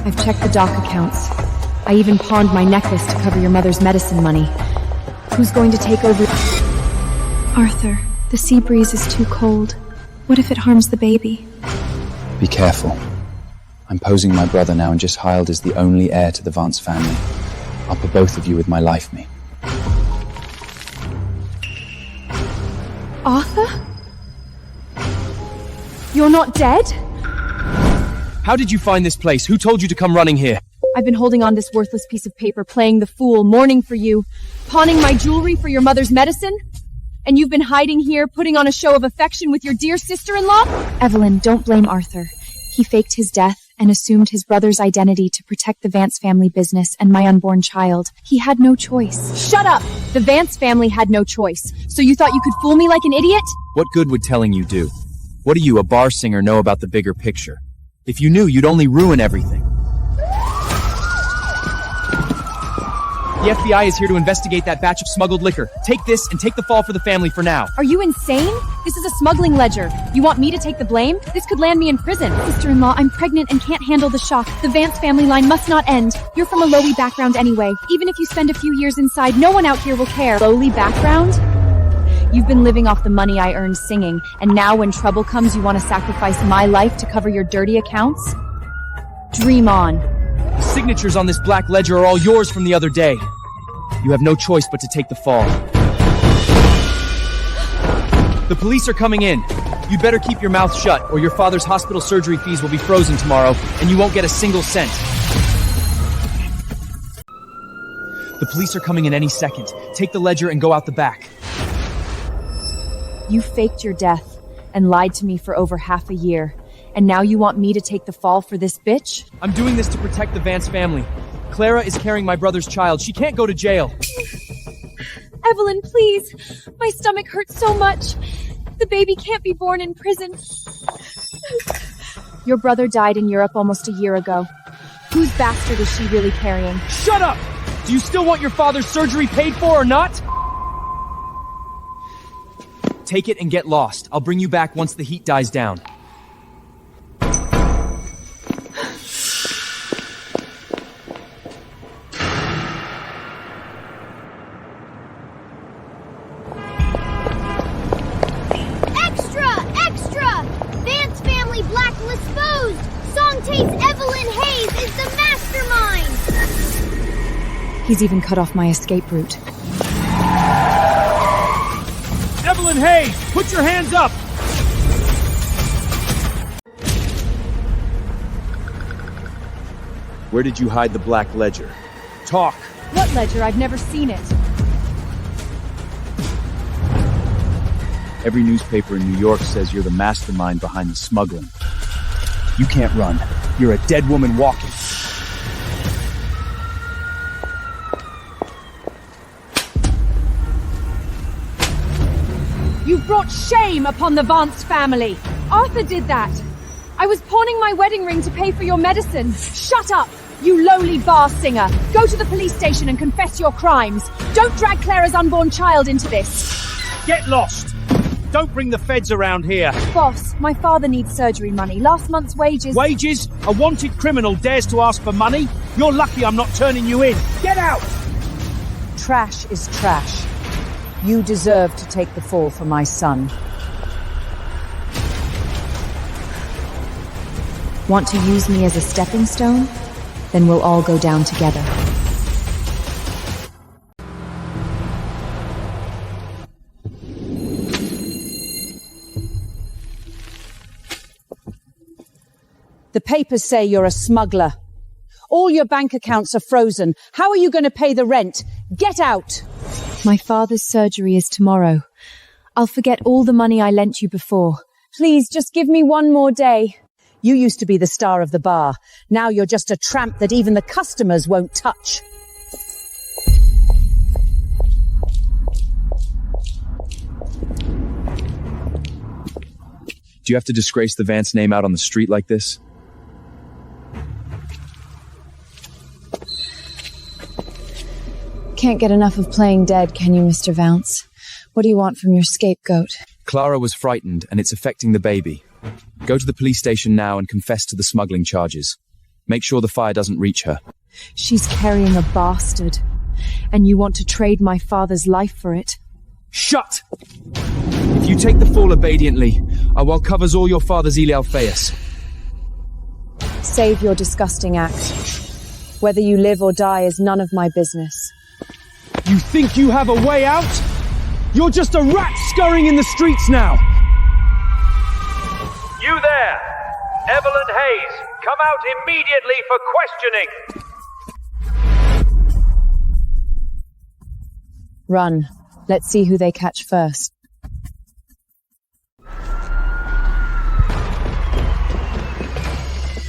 I've checked the doc accounts. I even pawned my necklace to cover your mother's medicine money. Who's going to take over? Arthur, the sea breeze is too cold. What if it harms the baby? Be careful. I'm posing my brother now and just Hyled as the only heir to the Vance family. I'll put both of you with my life me. Arthur? You're not dead? How did you find this place? Who told you to come running here? I've been holding on this worthless piece of paper, playing the fool, mourning for you, pawning my jewelry for your mother's medicine? And you've been hiding here, putting on a show of affection with your dear sister-in-law? Evelyn, don't blame Arthur. He faked his death and assumed his brother's identity to protect the Vance family business and my unborn child. He had no choice. Shut up! The Vance family had no choice. So you thought you could fool me like an idiot? What good would telling you do? What do you, a bar singer, know about the bigger picture? If you knew, you'd only ruin everything. The FBI is here to investigate that batch of smuggled liquor. Take this and take the fall for the family for now. Are you insane? This is a smuggling ledger. You want me to take the blame? This could land me in prison. Sister-in-law, I'm pregnant and can't handle the shock. The Vance family line must not end. You're from a lowly background anyway. Even if you spend a few years inside, no one out here will care. Lowly background? You've been living off the money I earned singing, and now when trouble comes, you want to sacrifice my life to cover your dirty accounts? Dream on. The signatures on this black ledger are all yours from the other day. You have no choice but to take the fall. The police are coming in. You better keep your mouth shut, or your father's hospital surgery fees will be frozen tomorrow, and you won't get a single cent. The police are coming in any second. Take the ledger and go out the back. You faked your death and lied to me for over half a year. And now you want me to take the fall for this bitch? I'm doing this to protect the Vance family. Clara is carrying my brother's child. She can't go to jail. Evelyn, please. My stomach hurts so much. The baby can't be born in prison. Your brother died in Europe almost a year ago. Whose bastard is she really carrying? Shut up! Do you still want your father's surgery paid for or not? Take it and get lost. I'll bring you back once the heat dies down. He's even cut off my escape route. Evelyn Hayes, put your hands up! Where did you hide the black ledger? Talk! What ledger? I've never seen it. Every newspaper in New York says you're the mastermind behind the smuggling. You can't run. You're a dead woman walking. You've brought shame upon the Vance family. Arthur did that. I was pawning my wedding ring to pay for your medicine. Shut up, you lowly bar singer. Go to the police station and confess your crimes. Don't drag Clara's unborn child into this. Get lost! Don't bring the feds around here. Boss, my father needs surgery money. Last month's wages... Wages? A wanted criminal dares to ask for money? You're lucky I'm not turning you in. Get out! Trash is trash. You deserve to take the fall for my son. Want to use me as a stepping stone? Then we'll all go down together. The papers say you're a smuggler. All your bank accounts are frozen. How are you going to pay the rent? Get out! My father's surgery is tomorrow. I'll forget all the money I lent you before. Please, just give me one more day. You used to be the star of the bar. Now you're just a tramp that even the customers won't touch. Do you have to disgrace the Vance name out on the street like this? Can't get enough of playing dead, can you, Mr. Vance? What do you want from your scapegoat? Clara was frightened, and it's affecting the baby. Go to the police station now and confess to the smuggling charges. Make sure the fire doesn't reach her. She's carrying a bastard, and you want to trade my father's life for it. Shut! If you take the fall obediently, I will covers all your father's Heiresses. Save your disgusting act. Whether you live or die is none of my business. You think you have a way out? You're just a rat scurrying in the streets now! You there! Evelyn Hayes, come out immediately for questioning! Run. Let's see who they catch first.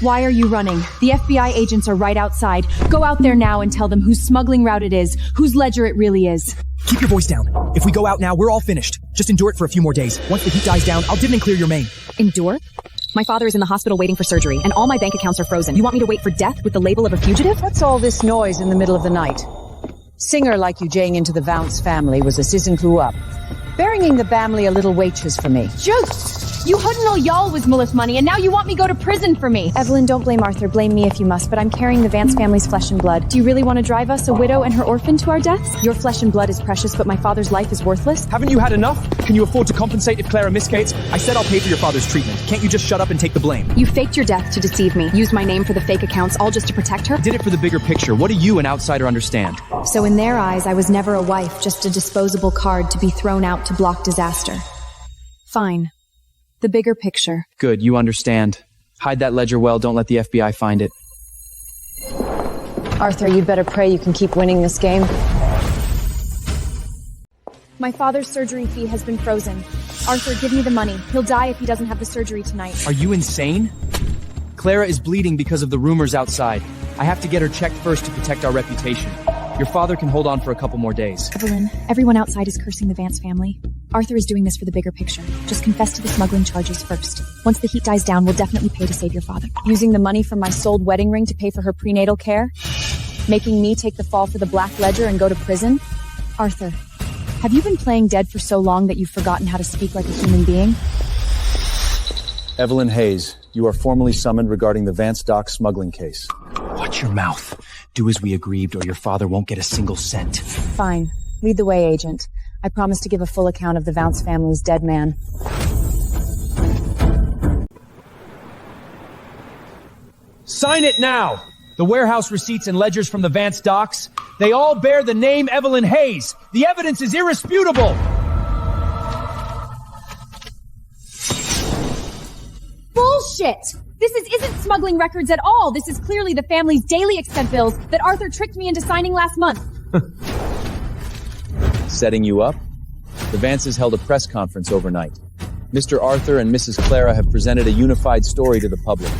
Why are you running? The FBI agents are right outside. Go out there now and tell them whose smuggling route it is, whose ledger it really is. Keep your voice down. If we go out now, we're all finished. Just endure it for a few more days. Once the heat dies down, I'll dim and clear your main. Endure? My father is in the hospital waiting for surgery, and all my bank accounts are frozen. You want me to wait for death with the label of a fugitive? What's all this noise in the middle of the night? Singer like you jaying into the Vance family was a sizzin' clue up. Burying the family a little wages for me. Just! You hadn't know y'all was Mulleth money, and now you want me go to prison for me. Evelyn, don't blame Arthur. Blame me if you must, but I'm carrying the Vance family's flesh and blood. Do you really want to drive us, a widow and her orphan, to our deaths? Your flesh and blood is precious, but my father's life is worthless. Haven't you had enough? Can you afford to compensate if Clara miscates? I said I'll pay for your father's treatment. Can't you just shut up and take the blame? You faked your death to deceive me. Used my name for the fake accounts, all just to protect her? Did it for the bigger picture. What do you, an outsider, understand? So in their eyes, I was never a wife, just a disposable card to be thrown out to block disaster. Fine. The bigger picture. Good, you understand. Hide that ledger well, don't let the FBI find it. Arthur, you'd better pray you can keep winning this game. My father's surgery fee has been frozen. Arthur, give me the money. He'll die if he doesn't have the surgery tonight. Are you insane? Clara is bleeding because of the rumors outside. I have to get her checked first to protect our reputation. Your father can hold on for a couple more days. Evelyn, everyone outside is cursing the Vance family. Arthur is doing this for the bigger picture. Just confess to the smuggling charges first. Once the heat dies down, we'll definitely pay to save your father. Using the money from my sold wedding ring to pay for her prenatal care? Making me take the fall for the black ledger and go to prison? Arthur, have you been playing dead for so long that you've forgotten how to speak like a human being? Evelyn Hayes, you are formally summoned regarding the Vance Dock smuggling case. Watch your mouth. Do as we agreed, or your father won't get a single cent. Fine. Lead the way, Agent. I promise to give a full account of the Vance family's dead man. Sign it now! The warehouse receipts and ledgers from the Vance docks, they all bear the name Evelyn Hayes. The evidence is irrefutable! Bullshit! This isn't smuggling records at all. This is clearly the family's daily expense bills that Arthur tricked me into signing last month. Setting you up? The Vances held a press conference overnight. Mr. Arthur and Mrs. Clara have presented a unified story to the public.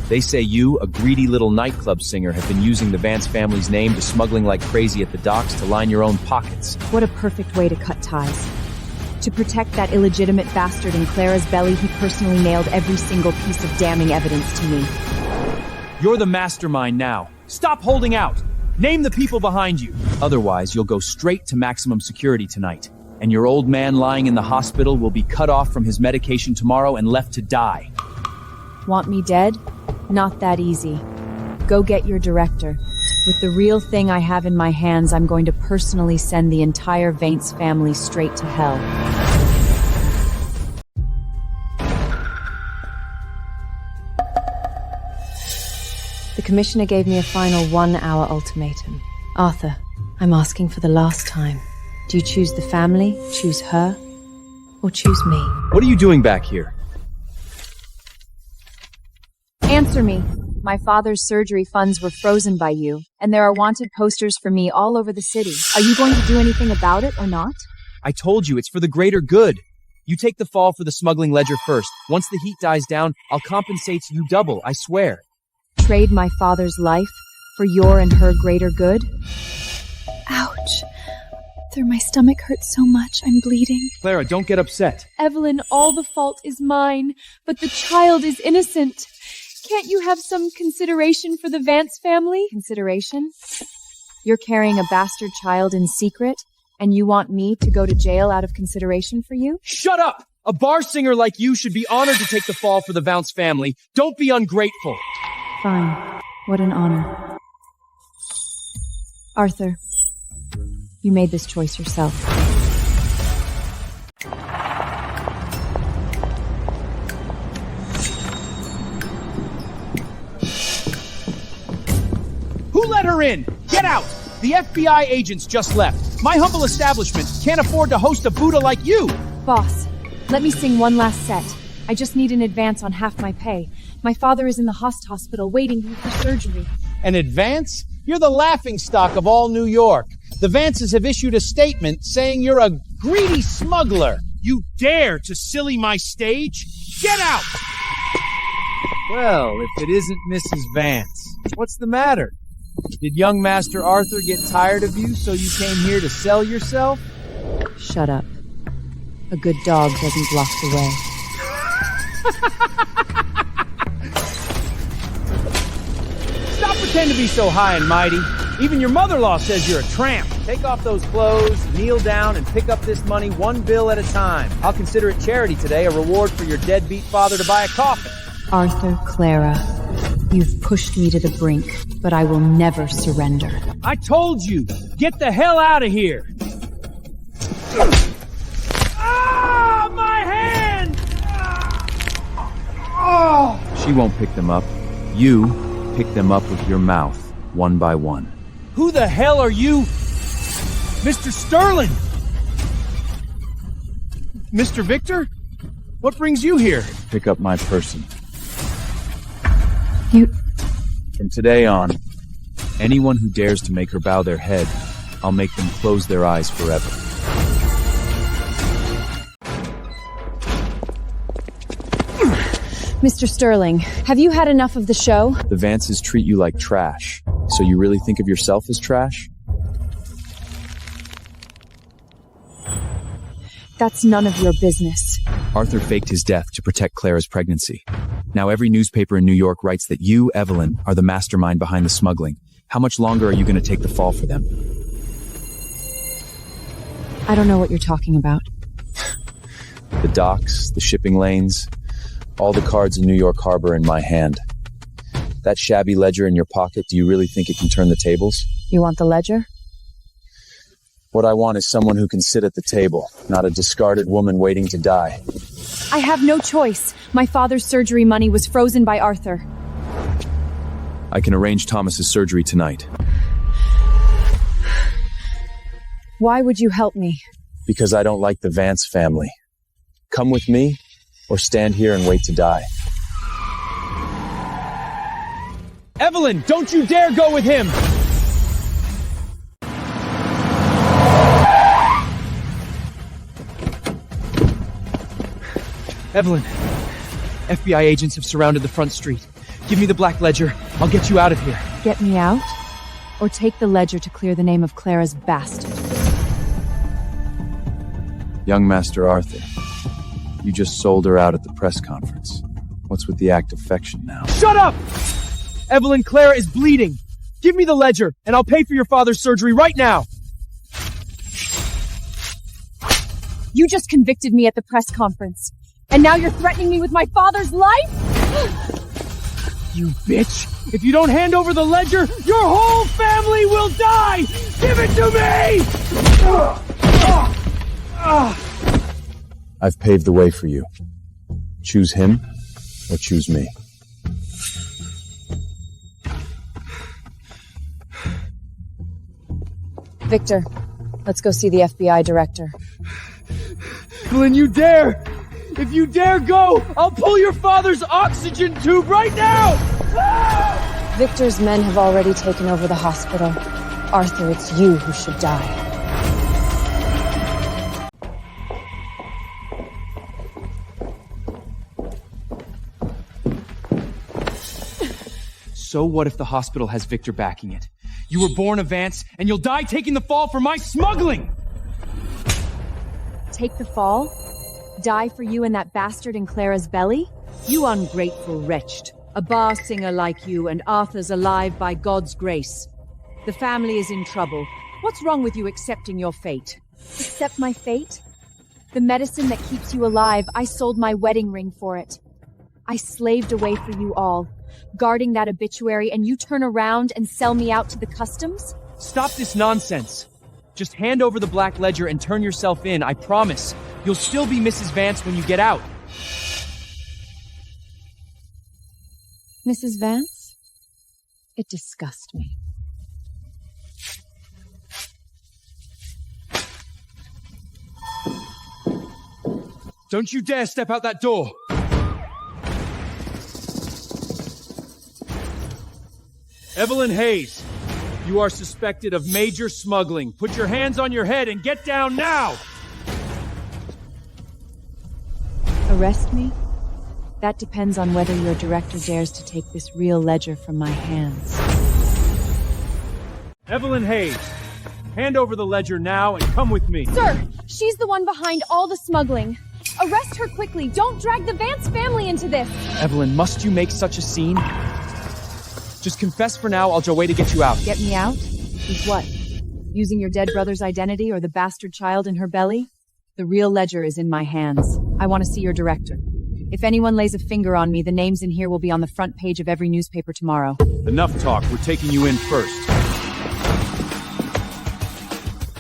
They say you, a greedy little nightclub singer, have been using the Vance family's name to smuggling like crazy at the docks to line your own pockets. What a perfect way to cut ties. To protect that illegitimate bastard in Clara's belly, he personally nailed every single piece of damning evidence to me. You're the mastermind now. Stop holding out! Name the people behind you! Otherwise, you'll go straight to maximum security tonight, and your old man lying in the hospital will be cut off from his medication tomorrow and left to die. Want me dead? Not that easy. Go get your director. With the real thing I have in my hands, I'm going to personally send the entire Vance family straight to hell. The commissioner gave me a final 1-hour ultimatum. Arthur, I'm asking for the last time. Do you choose the family, choose her, or choose me? What are you doing back here? Answer me. My father's surgery funds were frozen by you, and there are wanted posters for me all over the city. Are you going to do anything about it or not? I told you, it's for the greater good. You take the fall for the smuggling ledger first. Once the heat dies down, I'll compensate you double, I swear. Trade my father's life for your and her greater good? Ouch. My stomach hurts so much, I'm bleeding. Clara, don't get upset. Evelyn, all the fault is mine, but the child is innocent. Can't you have some consideration for the Vance family? Consideration? You're carrying a bastard child in secret, and you want me to go to jail out of consideration for you? Shut up! A bar singer like you should be honored to take the fall for the Vance family. Don't be ungrateful. Fine. What an honor. Arthur, you made this choice yourself. Who let her in? Get out! The FBI agents just left. My humble establishment can't afford to host a Buddha like you! Boss, let me sing one last set. I just need an advance on half my pay. My father is in the hospital waiting for surgery. An advance? You're the laughingstock of all New York. The Vances have issued a statement saying you're a greedy smuggler. You dare to silly my stage? Get out! Well, if it isn't Mrs. Vance, what's the matter? Did young Master Arthur get tired of you, so you came here to sell yourself? Shut up. A good dog doesn't block the way. Stop pretending to be so high and mighty. Even your mother-in-law says you're a tramp. Take off those clothes, kneel down, and pick up this money one bill at a time. I'll consider it charity today, a reward for your deadbeat father to buy a coffin. Arthur, Clara, you've pushed me to the brink, but I will never surrender. I told you, get the hell out of here. Ah, my hand! She won't pick them up. You pick them up with your mouth, one by one. Who the hell are you? Mr. Sterling! Mr. Victor? What brings you here? Pick up my person. You... From today on, anyone who dares to make her bow their head, I'll make them close their eyes forever. Mr. Sterling, have you had enough of the show? The Vances treat you like trash. So you really think of yourself as trash? That's none of your business. Arthur faked his death to protect Clara's pregnancy. Now every newspaper in New York writes that you, Evelyn, are the mastermind behind the smuggling. How much longer are you going to take the fall for them? I don't know what you're talking about. The docks, the shipping lanes, all the cards in New York Harbor in my hand. That shabby ledger in your pocket, do you really think it can turn the tables? You want the ledger? What I want is someone who can sit at the table, not a discarded woman waiting to die. I have no choice. My father's surgery money was frozen by Arthur. I can arrange Thomas's surgery tonight. Why would you help me? Because I don't like the Vance family. Come with me, or stand here and wait to die. Evelyn, don't you dare go with him! Evelyn, FBI agents have surrounded the front street. Give me the black ledger. I'll get you out of here. Get me out? Or take the ledger to clear the name of Clara's bastard? Young Master Arthur, you just sold her out at the press conference. What's with the act of affection now? Shut up! Evelyn, Clara is bleeding. Give me the ledger, and I'll pay for your father's surgery right now. You just convicted me at the press conference. And now you're threatening me with my father's life? You bitch! If you don't hand over the ledger, your whole family will die! Give it to me! I've paved the way for you. Choose him, or choose me. Victor, let's go see the FBI director. Evelyn, you dare! If you dare go, I'll pull your father's oxygen tube right now! Victor's men have already taken over the hospital. Arthur, it's you who should die. So what if the hospital has Victor backing it? You were born a Vance, and you'll die taking the fall for my smuggling! Take the fall? Die for you and that bastard in Clara's belly? You ungrateful wretch. A bar singer like you, and Arthur's alive by God's grace. The family is in trouble. What's wrong with you accepting your fate? Accept my fate? The medicine that keeps you alive, I sold my wedding ring for it. I slaved away for you all, guarding that obituary, and you turn around and sell me out to the customs? Stop this nonsense. Just hand over the black ledger and turn yourself in, I promise. You'll still be Mrs. Vance when you get out. Mrs. Vance? It disgusts me. Don't you dare step out that door! Evelyn Hayes, you are suspected of major smuggling. Put your hands on your head and get down now! Arrest me? That depends on whether your director dares to take this real ledger from my hands. Evelyn Hayes, hand over the ledger now and come with me. Sir, she's the one behind all the smuggling. Arrest her quickly. Don't drag the Vance family into this. Evelyn, must you make such a scene? Just confess for now, I'll go away to get you out. Get me out? With what? Using your dead brother's identity or the bastard child in her belly? The real ledger is in my hands. I want to see your director. If anyone lays a finger on me, the names in here will be on the front page of every newspaper tomorrow. Enough talk. We're taking you in first.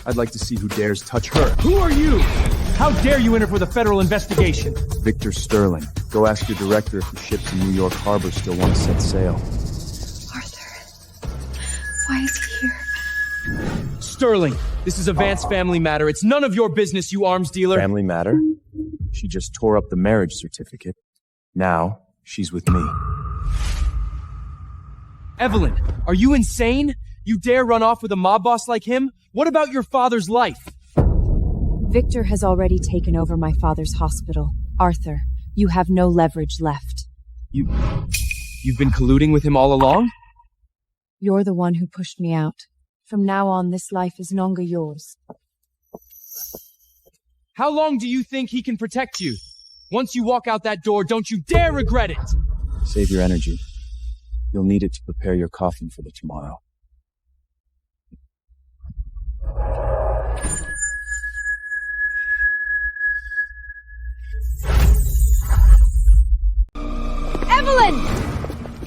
I'd like to see who dares touch her. Who are you? How dare you enter for the federal investigation? Victor Sterling. Go ask your director if the ships in New York Harbor still want to set sail. Arthur, why is he here? Sterling, this is a Vance family matter. It's none of your business, you arms dealer. Family matter? She just tore up the marriage certificate. Now, she's with me. Evelyn, are you insane? You dare run off with a mob boss like him? What about your father's life? Victor has already taken over my father's hospital. Arthur, you have no leverage left. You've been colluding with him all along? You're the one who pushed me out. From now on, this life is no longer yours. How long do you think he can protect you? Once you walk out that door, don't you dare regret it! Save your energy. You'll need it to prepare your coffin for the tomorrow. Evelyn!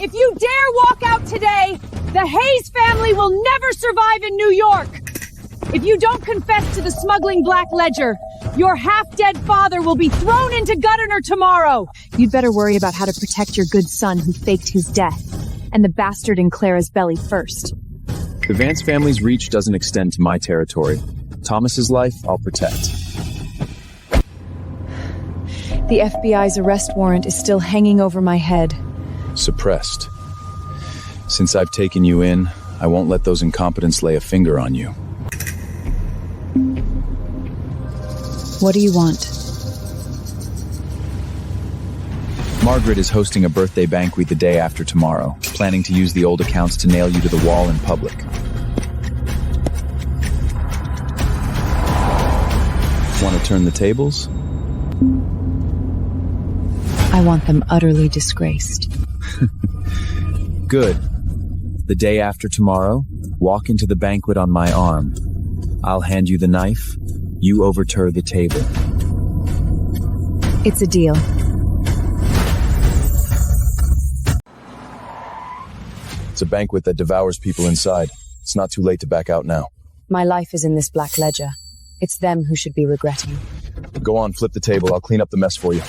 If you dare walk out today, the Hayes family will never survive in New York! If you don't confess to the smuggling black ledger, your half-dead father will be thrown into Gutterner tomorrow! You'd better worry about how to protect your good son who faked his death, and the bastard in Clara's belly first. The Vance family's reach doesn't extend to my territory. Thomas's life, I'll protect. The FBI's arrest warrant is still hanging over my head. Suppressed. Since I've taken you in, I won't let those incompetents lay a finger on you. What do you want? Margaret is hosting a birthday banquet the day after tomorrow, planning to use the old accounts to nail you to the wall in public. Want to turn the tables? I want them utterly disgraced. Good. The day after tomorrow, walk into the banquet on my arm. I'll hand you the knife. You overturn the table. It's a deal. It's a banquet that devours people inside. It's not too late to back out now. My life is in this black ledger. It's them who should be regretting. Go on, flip the table. I'll clean up the mess for you.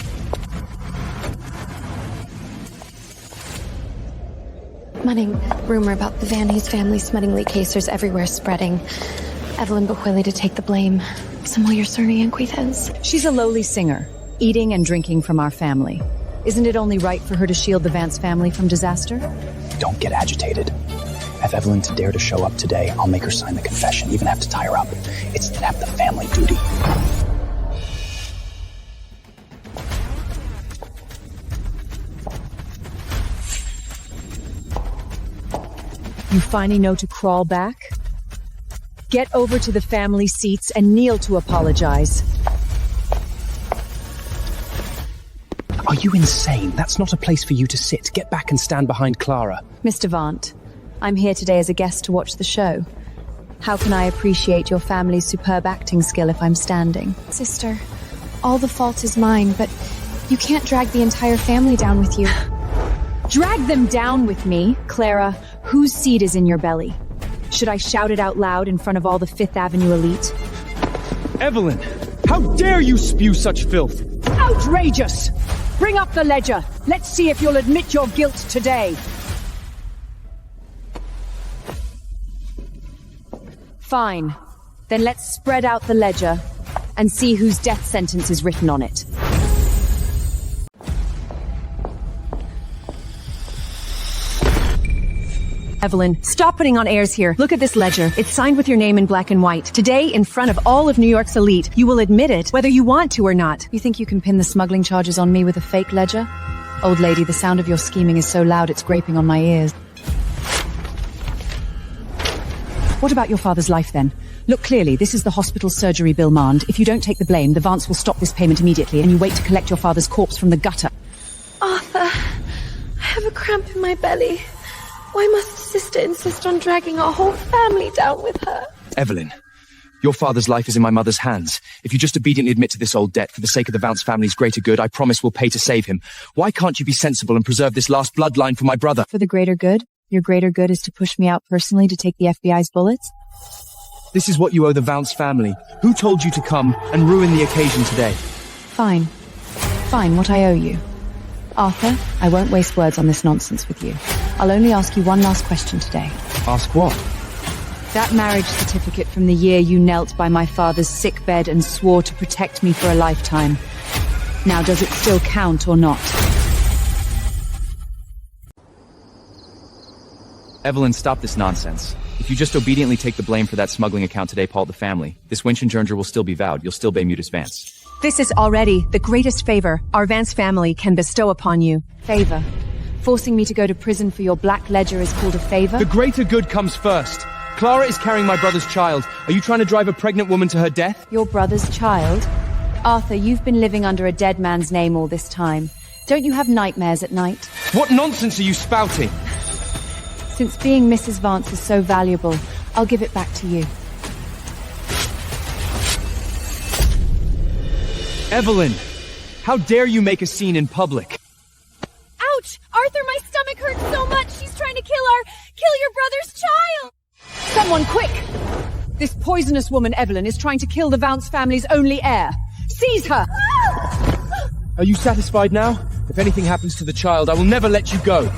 Munning, rumor about the Van Hayes family smuttingly casers everywhere spreading. Evelyn Behuili to take the blame. Some lawyer Cerny and Quithes. She's a lowly singer, eating and drinking from our family. Isn't it only right for her to shield the Vance family from disaster? Don't get agitated. If Evelyn to dare to show up today, I'll make her sign the confession, even have to tie her up. It's the family duty. You finally know to crawl back? Get over to the family seats and kneel to apologize. Are you insane? That's not a place for you to sit. Get back and stand behind Clara. Mr. Vant, I'm here today as a guest to watch the show. How can I appreciate your family's superb acting skill if I'm standing? Sister, all the fault is mine, but you can't drag the entire family down with you. Drag them down with me, Clara. Whose seed is in your belly? Should I shout it out loud in front of all the Fifth Avenue elite? Evelyn, how dare you spew such filth? Outrageous! Bring up the ledger. Let's see if you'll admit your guilt today. Fine. Then let's spread out the ledger and see whose death sentence is written on it. Evelyn, stop putting on airs here. Look at this ledger. It's signed with your name in black and white. Today, in front of all of New York's elite, you will admit it, whether you want to or not. You think you can pin the smuggling charges on me with a fake ledger? Old lady, the sound of your scheming is so loud it's scraping on my ears. What about your father's life, then? Look clearly, this is the hospital surgery bill, mourned. If you don't take the blame, the Vance will stop this payment immediately, and you wait to collect your father's corpse from the gutter. Arthur, I have a cramp in my belly. Why must sister insist on dragging our whole family down with her? Evelyn, your father's life is in my mother's hands. If you just obediently admit to this old debt for the sake of the Vance family's greater good, I promise we'll pay to save him. Why can't you be sensible and preserve this last bloodline for my brother? For the greater good? Your greater good is to push me out personally to take the FBI's bullets? This is what you owe the Vance family. Who told you to come and ruin the occasion today? Fine. Fine, what I owe you. Arthur, I won't waste words on this nonsense with you. I'll only ask you one last question today. Ask what? That marriage certificate from the year you knelt by my father's sick bed and swore to protect me for a lifetime. Now, does it still count or not? Evelyn, stop this nonsense. If you just obediently take the blame for that smuggling account today, Paul the family, this wench and Jernger will still be vowed. You'll still be Mutus Vance. This is already the greatest favor our Vance family can bestow upon you. Favor? Forcing me to go to prison for your black ledger is called a favor? The greater good comes first. Clara is carrying my brother's child. Are you trying to drive a pregnant woman to her death? Your brother's child? Arthur, you've been living under a dead man's name all this time. Don't you have nightmares at night? What nonsense are you spouting? Since being Mrs. Vance is so valuable, I'll give it back to you. Evelyn, how dare you make a scene in public? Ouch! Arthur, my stomach hurts so much. She's trying to kill your brother's child. Someone quick! This poisonous woman, Evelyn, is trying to kill the Vance family's only heir. Seize her! Are you satisfied now? If anything happens to the child, I will never let you go.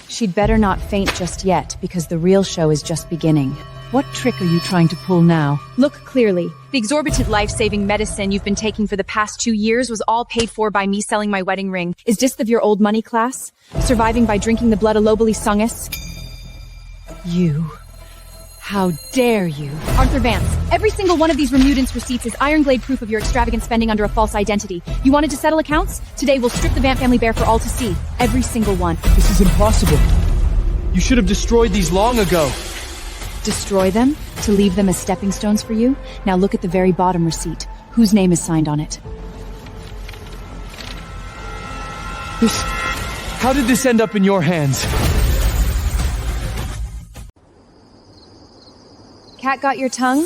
She'd better not faint just yet, because the real show is just beginning. What trick are you trying to pull now? Look clearly. The exorbitant life-saving medicine you've been taking for the past 2 years was all paid for by me selling my wedding ring. Is this of your old money class? Surviving by drinking the blood of Lobely Sungus? You. How dare you? Arthur Vance, every single one of these Remudance receipts is iron-glade proof of your extravagant spending under a false identity. You wanted to settle accounts? Today we'll strip the Vance family bare for all to see. Every single one. This is impossible. You should have destroyed these long ago. Destroy them? To leave them as stepping stones for you? Now look at the very bottom receipt. Whose name is signed on it? How did this end up in your hands? Cat got your tongue?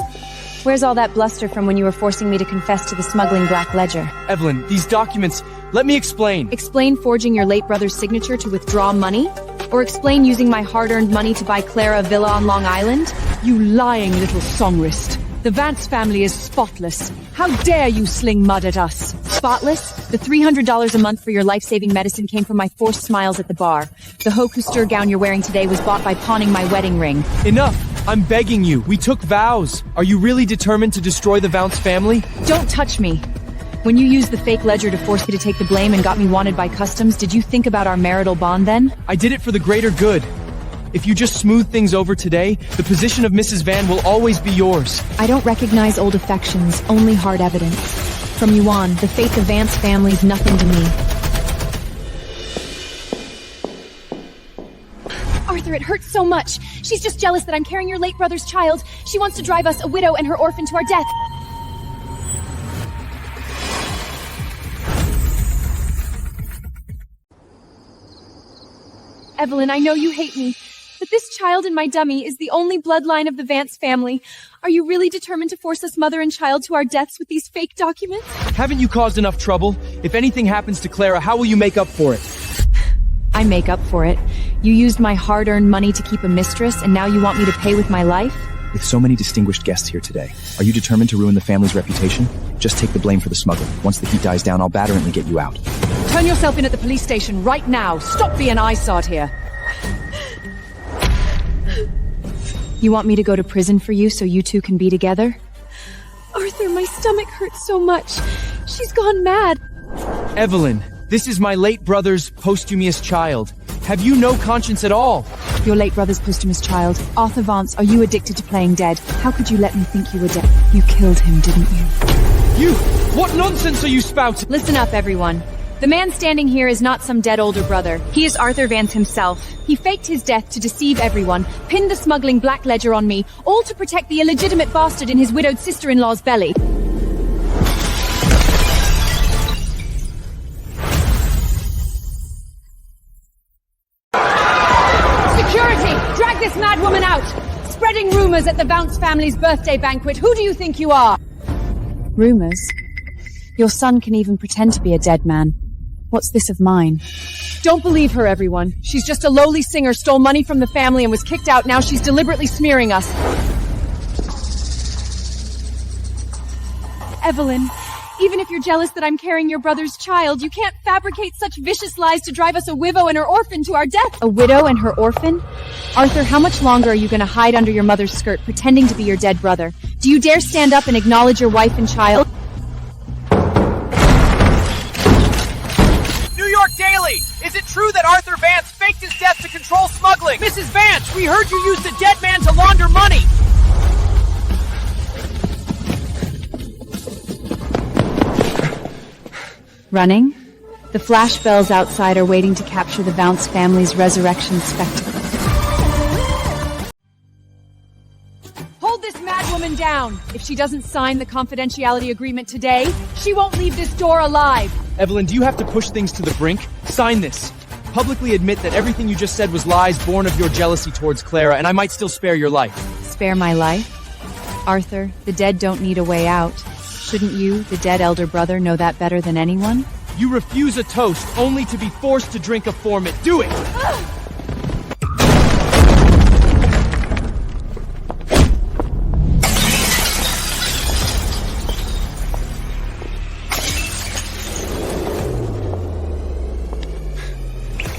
Where's all that bluster from when you were forcing me to confess to the smuggling black ledger? Evelyn, these documents, let me explain. Explain forging your late brother's signature to withdraw money? Or explain using my hard-earned money to buy Clara a villa on Long Island? You lying little songwrist. The Vance family is spotless. How dare you sling mud at us? Spotless? The $300 a month for your life-saving medicine came from my forced smiles at the bar. The haute couture gown you're wearing today was bought by pawning my wedding ring. Enough! I'm begging you. We took vows. Are you really determined to destroy the Vance family? Don't touch me. When you used the fake ledger to force me to take the blame and got me wanted by customs, did you think about our marital bond then? I did it for the greater good. If you just smooth things over today, the position of Mrs. Van will always be yours. I don't recognize old affections, only hard evidence. From you on, the fate of Vance family's nothing to me. Arthur, it hurts so much. She's just jealous that I'm carrying your late brother's child. She wants to drive us, a widow and her orphan, to our death. Evelyn, I know you hate me, but this child in my dummy is the only bloodline of the Vance family, are you really determined to force us mother and child to our deaths with these fake documents? Haven't you caused enough trouble? If anything happens to Clara, how will you make up for it? I make up for it. You used my hard-earned money to keep a mistress, and now you want me to pay with my life? With so many distinguished guests here today, are you determined to ruin the family's reputation? Just take the blame for the smuggling. Once the heat dies down, I'll batterantly get you out. Turn yourself in at the police station right now. Stop being eyesore here. You want me to go to prison for you so you two can be together? Arthur, my stomach hurts so much. She's gone mad. Evelyn, this is my late brother's posthumous child. Have you no conscience at all? Your late brother's posthumous child. Arthur Vance, are you addicted to playing dead? How could you let me think you were dead? You killed him, didn't you? You! What nonsense are you spouting? Listen up, everyone. The man standing here is not some dead older brother. He is Arthur Vance himself. He faked his death to deceive everyone, pinned the smuggling black ledger on me, all to protect the illegitimate bastard in his widowed sister-in-law's belly. Security! Drag this madwoman out! Spreading rumors at the Vance family's birthday banquet. Who do you think you are? Rumors? Your son can even pretend to be a dead man. What's this of mine? Don't believe her, everyone. She's just a lowly singer, stole money from the family and was kicked out. Now she's deliberately smearing us. Evelyn, even if you're jealous that I'm carrying your brother's child, you can't fabricate such vicious lies to drive us a widow and her orphan to our death. A widow and her orphan? Arthur, how much longer are you going to hide under your mother's skirt, pretending to be your dead brother? Do you dare stand up and acknowledge your wife and child? New York Daily! Is it true that Arthur Vance faked his death to control smuggling? Mrs. Vance, we heard you used a dead man to launder money! Running? The flash bells outside are waiting to capture the Vance family's resurrection spectacle. Hold this madwoman down. If she doesn't sign the confidentiality agreement today, she won't leave this door alive. Evelyn, do you have to push things to the brink? Sign this. Publicly admit that everything you just said was lies born of your jealousy towards Clara, and I might still spare your life. Spare my life? Arthur, the dead don't need a way out. Shouldn't you, the dead elder brother, know that better than anyone? You refuse a toast only to be forced to drink a formant. Do it!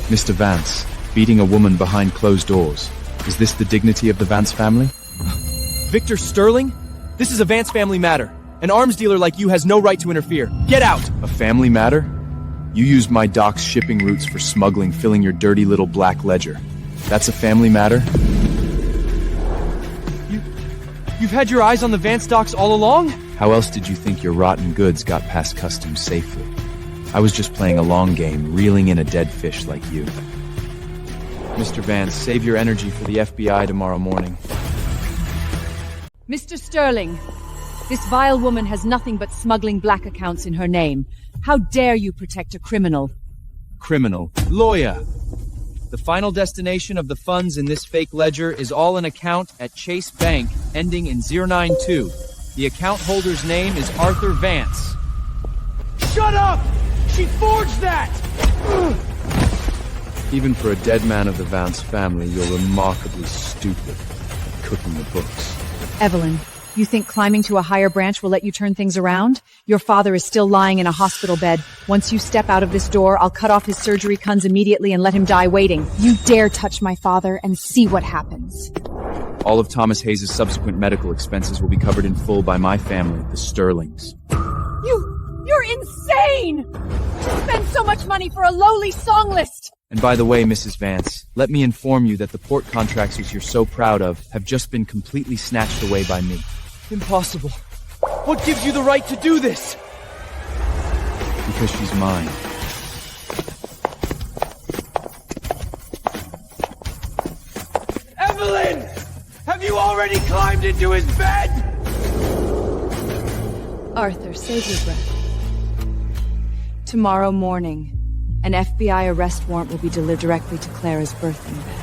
Mr. Vance, beating a woman behind closed doors. Is this the dignity of the Vance family? Victor Sterling? This is a Vance family matter. An arms dealer like you has no right to interfere. Get out! A family matter? You used my dock's shipping routes for smuggling, filling your dirty little black ledger. That's a family matter? You've had your eyes on the Vance docks all along? How else did you think your rotten goods got past customs safely? I was just playing a long game, reeling in a dead fish like you. Mr. Vance, save your energy for the FBI tomorrow morning. Mr. Sterling, this vile woman has nothing but smuggling black accounts in her name. How dare you protect a criminal? Criminal. Lawyer. The final destination of the funds in this fake ledger is all an account at Chase Bank, ending in 092. The account holder's name is Arthur Vance. Shut up! She forged that! Even for a dead man of the Vance family, you're remarkably stupid at cooking the books. Evelyn, you think climbing to a higher branch will let you turn things around? Your father is still lying in a hospital bed. Once you step out of this door, I'll cut off his surgery guns immediately and let him die waiting. You dare touch my father and see what happens. All of Thomas Hayes' subsequent medical expenses will be covered in full by my family, the Sterlings. You're insane! To spend so much money for a lowly song list! And by the way, Mrs. Vance, let me inform you that the port contracts which you're so proud of have just been completely snatched away by me. Impossible. What gives you the right to do this? Because she's mine. Evelyn! Have you already climbed into his bed? Arthur, save your breath. Tomorrow morning, an FBI arrest warrant will be delivered directly to Clara's birthing bed.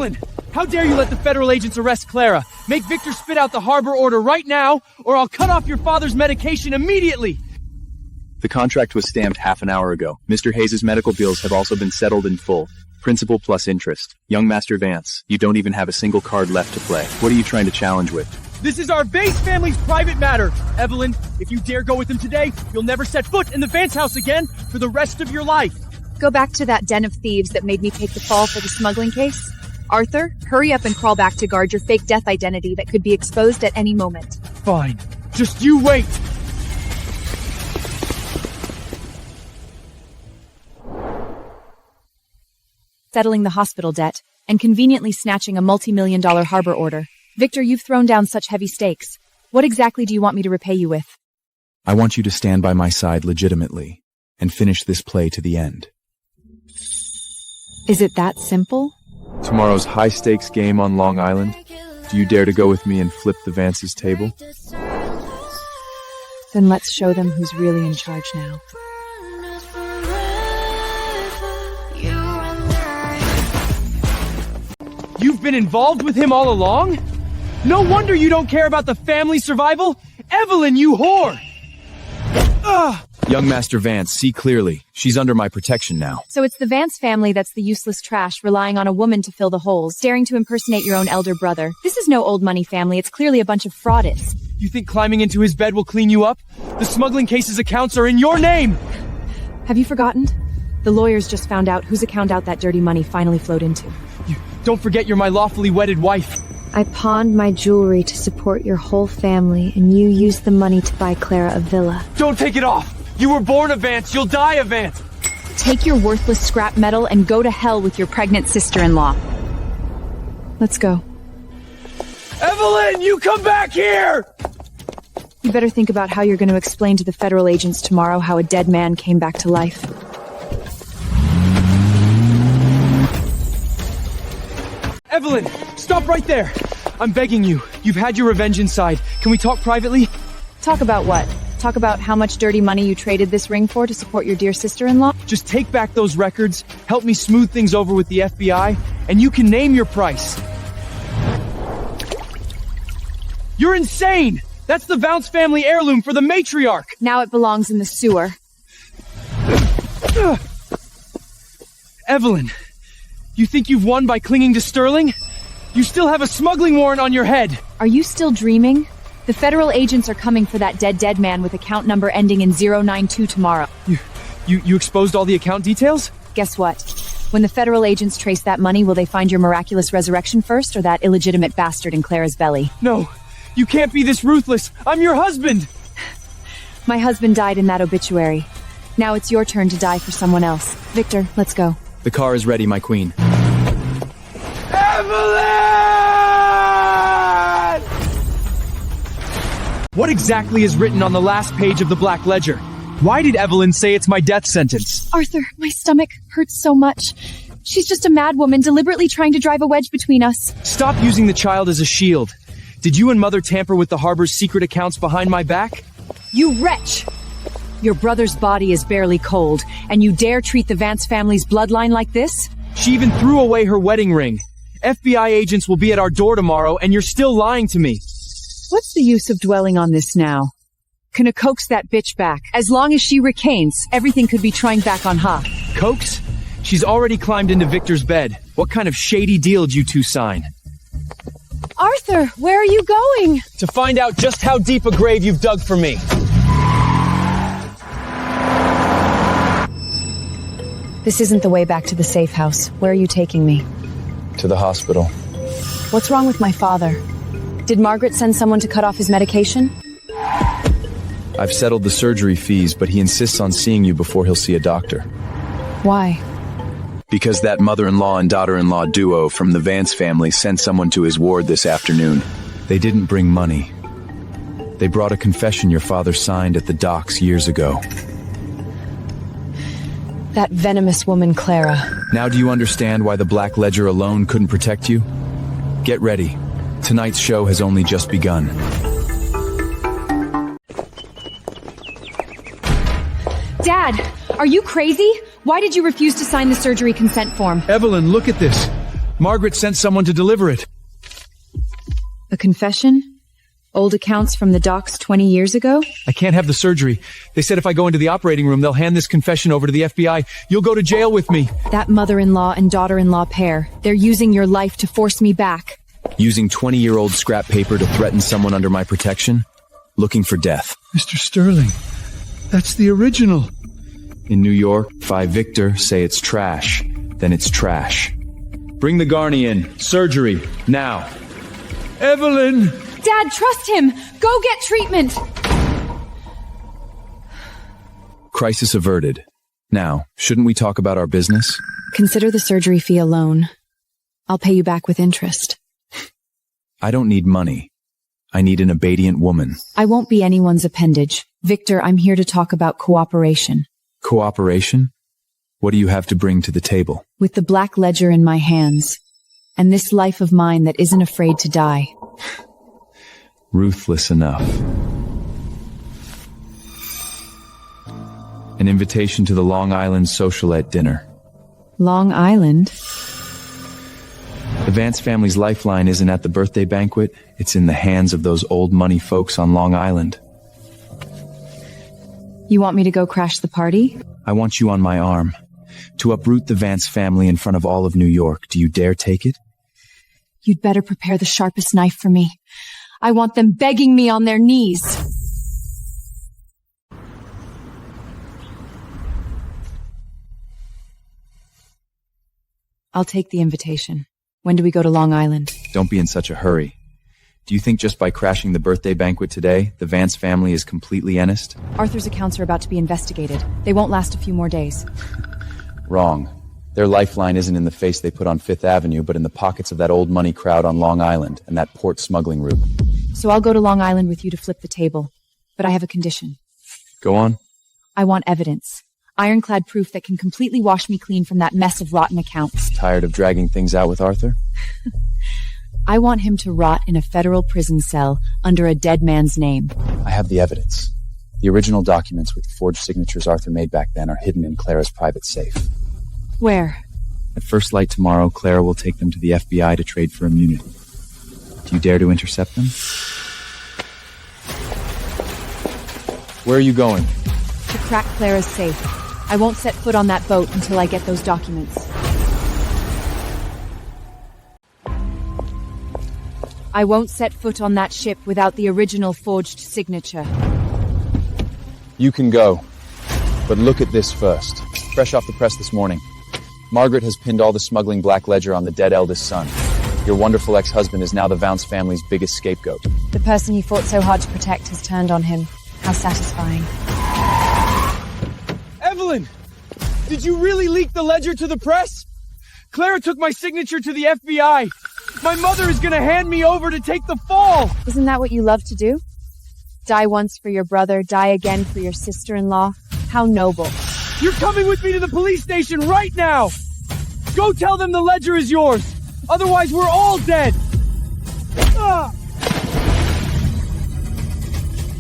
Evelyn! How dare you let the federal agents arrest Clara? Make Victor spit out the harbor order right now, or I'll cut off your father's medication immediately! The contract was stamped half an hour ago. Mr. Hayes' medical bills have also been settled in full. Principal plus interest. Young Master Vance, you don't even have a single card left to play. What are you trying to challenge with? This is our Vance family's private matter. Evelyn, if you dare go with him today, you'll never set foot in the Vance house again for the rest of your life. Go back to that den of thieves that made me take the fall for the smuggling case. Arthur, hurry up and crawl back to guard your fake death identity that could be exposed at any moment. Fine. Just you wait. Settling the hospital debt, and conveniently snatching a multi-million-dollar harbor order. Victor, you've thrown down such heavy stakes. What exactly do you want me to repay you with? I want you to stand by my side legitimately, and finish this play to the end. Is it that simple? Tomorrow's high-stakes game on Long Island. Do you dare to go with me and flip the Vance's table? Then let's show them who's really in charge now. You've been involved with him all along? No wonder you don't care about the family's survival! Evelyn, you whore! Ugh! Young Master Vance, see clearly. She's under my protection now. So it's the Vance family that's the useless trash relying on a woman to fill the holes, daring to impersonate your own elder brother. This is no old money family, it's clearly a bunch of fraudists. You think climbing into his bed will clean you up? The smuggling case's accounts are in your name! Have you forgotten? The lawyers just found out whose account out that dirty money finally flowed into. Don't forget you're my lawfully wedded wife. I pawned my jewelry to support your whole family, and you used the money to buy Clara a villa. Don't take it off! You were born a Vance, you'll die a Vance! Take your worthless scrap metal and go to hell with your pregnant sister-in-law. Let's go. Evelyn, you come back here! You better think about how you're going to explain to the federal agents tomorrow how a dead man came back to life. Evelyn, stop right there! I'm begging you. You've had your revenge inside. Can we talk privately? Talk about what? Talk about how much dirty money you traded this ring for to support your dear sister-in-law? Just take back those records, help me smooth things over with the FBI, and you can name your price. You're insane! That's the Vance family heirloom for the matriarch! Now it belongs in the sewer. Evelyn, you think you've won by clinging to Sterling? You still have a smuggling warrant on your head! Are you still dreaming? The federal agents are coming for that dead man with account number ending in 092 tomorrow. You exposed all the account details? Guess what? When the federal agents trace that money, will they find your miraculous resurrection first, or that illegitimate bastard in Clara's belly? No, you can't be this ruthless! I'm your husband! My husband died in that obituary. Now it's your turn to die for someone else. Victor, let's go. The car is ready, my queen. Evelyn! What exactly is written on the last page of the Black Ledger? Why did Evelyn say it's my death sentence? Arthur, my stomach hurts so much. She's just a mad woman deliberately trying to drive a wedge between us. Stop using the child as a shield. Did you and Mother tamper with the harbor's secret accounts behind my back? You wretch! Your brother's body is barely cold, and you dare treat the Vance family's bloodline like this? She even threw away her wedding ring. FBI agents will be at our door tomorrow, and you're still lying to me. What's the use of dwelling on this now? Gonna coax that bitch back. As long as she recants, everything could be trying back on her. Coax? She's already climbed into Victor's bed. What kind of shady deal did you two sign? Arthur, where are you going? To find out just how deep a grave you've dug for me. This isn't the way back to the safe house. Where are you taking me? To the hospital. What's wrong with my father? Did Margaret send someone to cut off his medication? I've settled the surgery fees, but he insists on seeing you before he'll see a doctor. Why? Because that mother-in-law and daughter-in-law duo from the Vance family sent someone to his ward this afternoon. They didn't bring money. They brought a confession your father signed at the docks years ago. That venomous woman, Clara. Now do you understand why the Black Ledger alone couldn't protect you? Get ready. Tonight's show has only just begun. Dad, are you crazy? Why did you refuse to sign the surgery consent form? Evelyn, look at this. Margaret sent someone to deliver it. A confession? Old accounts from the docks 20 years ago? I can't have the surgery. They said if I go into the operating room, they'll hand this confession over to the FBI. You'll go to jail with me. That mother-in-law and daughter-in-law pair. They're using your life to force me back. Using 20-year-old scrap paper to threaten someone under my protection? Looking for death. Mr. Sterling, that's the original. In New York, if I, Victor, say it's trash, then it's trash. Bring the Garni in. Surgery. Now. Evelyn! Dad, trust him! Go get treatment! Crisis averted. Now, shouldn't we talk about our business? Consider the surgery fee alone. I'll pay you back with interest. I don't need money. I need an obedient woman. I won't be anyone's appendage. Victor, I'm here to talk about cooperation. Cooperation? What do you have to bring to the table? With the black ledger in my hands, and this life of mine that isn't afraid to die. Ruthless enough. An invitation to the Long Island socialette dinner. Long Island? The Vance family's lifeline isn't at the birthday banquet, it's in the hands of those old money folks on Long Island. You want me to go crash the party? I want you on my arm. To uproot the Vance family in front of all of New York. Do you dare take it? You'd better prepare the sharpest knife for me. I want them begging me on their knees. I'll take the invitation. When do we go to Long Island? Don't be in such a hurry. Do you think just by crashing the birthday banquet today, the Vance family is completely honest? Arthur's accounts are about to be investigated. They won't last a few more days. Wrong. Their lifeline isn't in the face they put on Fifth Avenue, but in the pockets of that old money crowd on Long Island and that port smuggling route. So I'll go to Long Island with you to flip the table. But I have a condition. Go on. I want evidence. Ironclad proof that can completely wash me clean from that mess of rotten accounts. Tired of dragging things out with Arthur? I want him to rot in a federal prison cell under a dead man's name. I have the evidence. The original documents with the forged signatures Arthur made back then are hidden in Clara's private safe. Where? At first light tomorrow, Clara will take them to the FBI to trade for immunity. Do you dare to intercept them? Where are you going? To crack Clara's safe. I won't set foot on that boat until I get those documents. I won't set foot on that ship without the original forged signature. You can go. But look at this first. Fresh off the press this morning. Margaret has pinned all the smuggling black ledger on the dead eldest son. Your wonderful ex-husband is now the Vance family's biggest scapegoat. The person he fought so hard to protect has turned on him. How satisfying. Evelyn! Did you really leak the ledger to the press? Clara took my signature to the FBI. My mother is gonna hand me over to take the fall. Isn't that what you love to do? Die once for your brother, die again for your sister-in-law. How noble. You're coming with me to the police station right now! Go tell them the ledger is yours! Otherwise, we're all dead! Ah!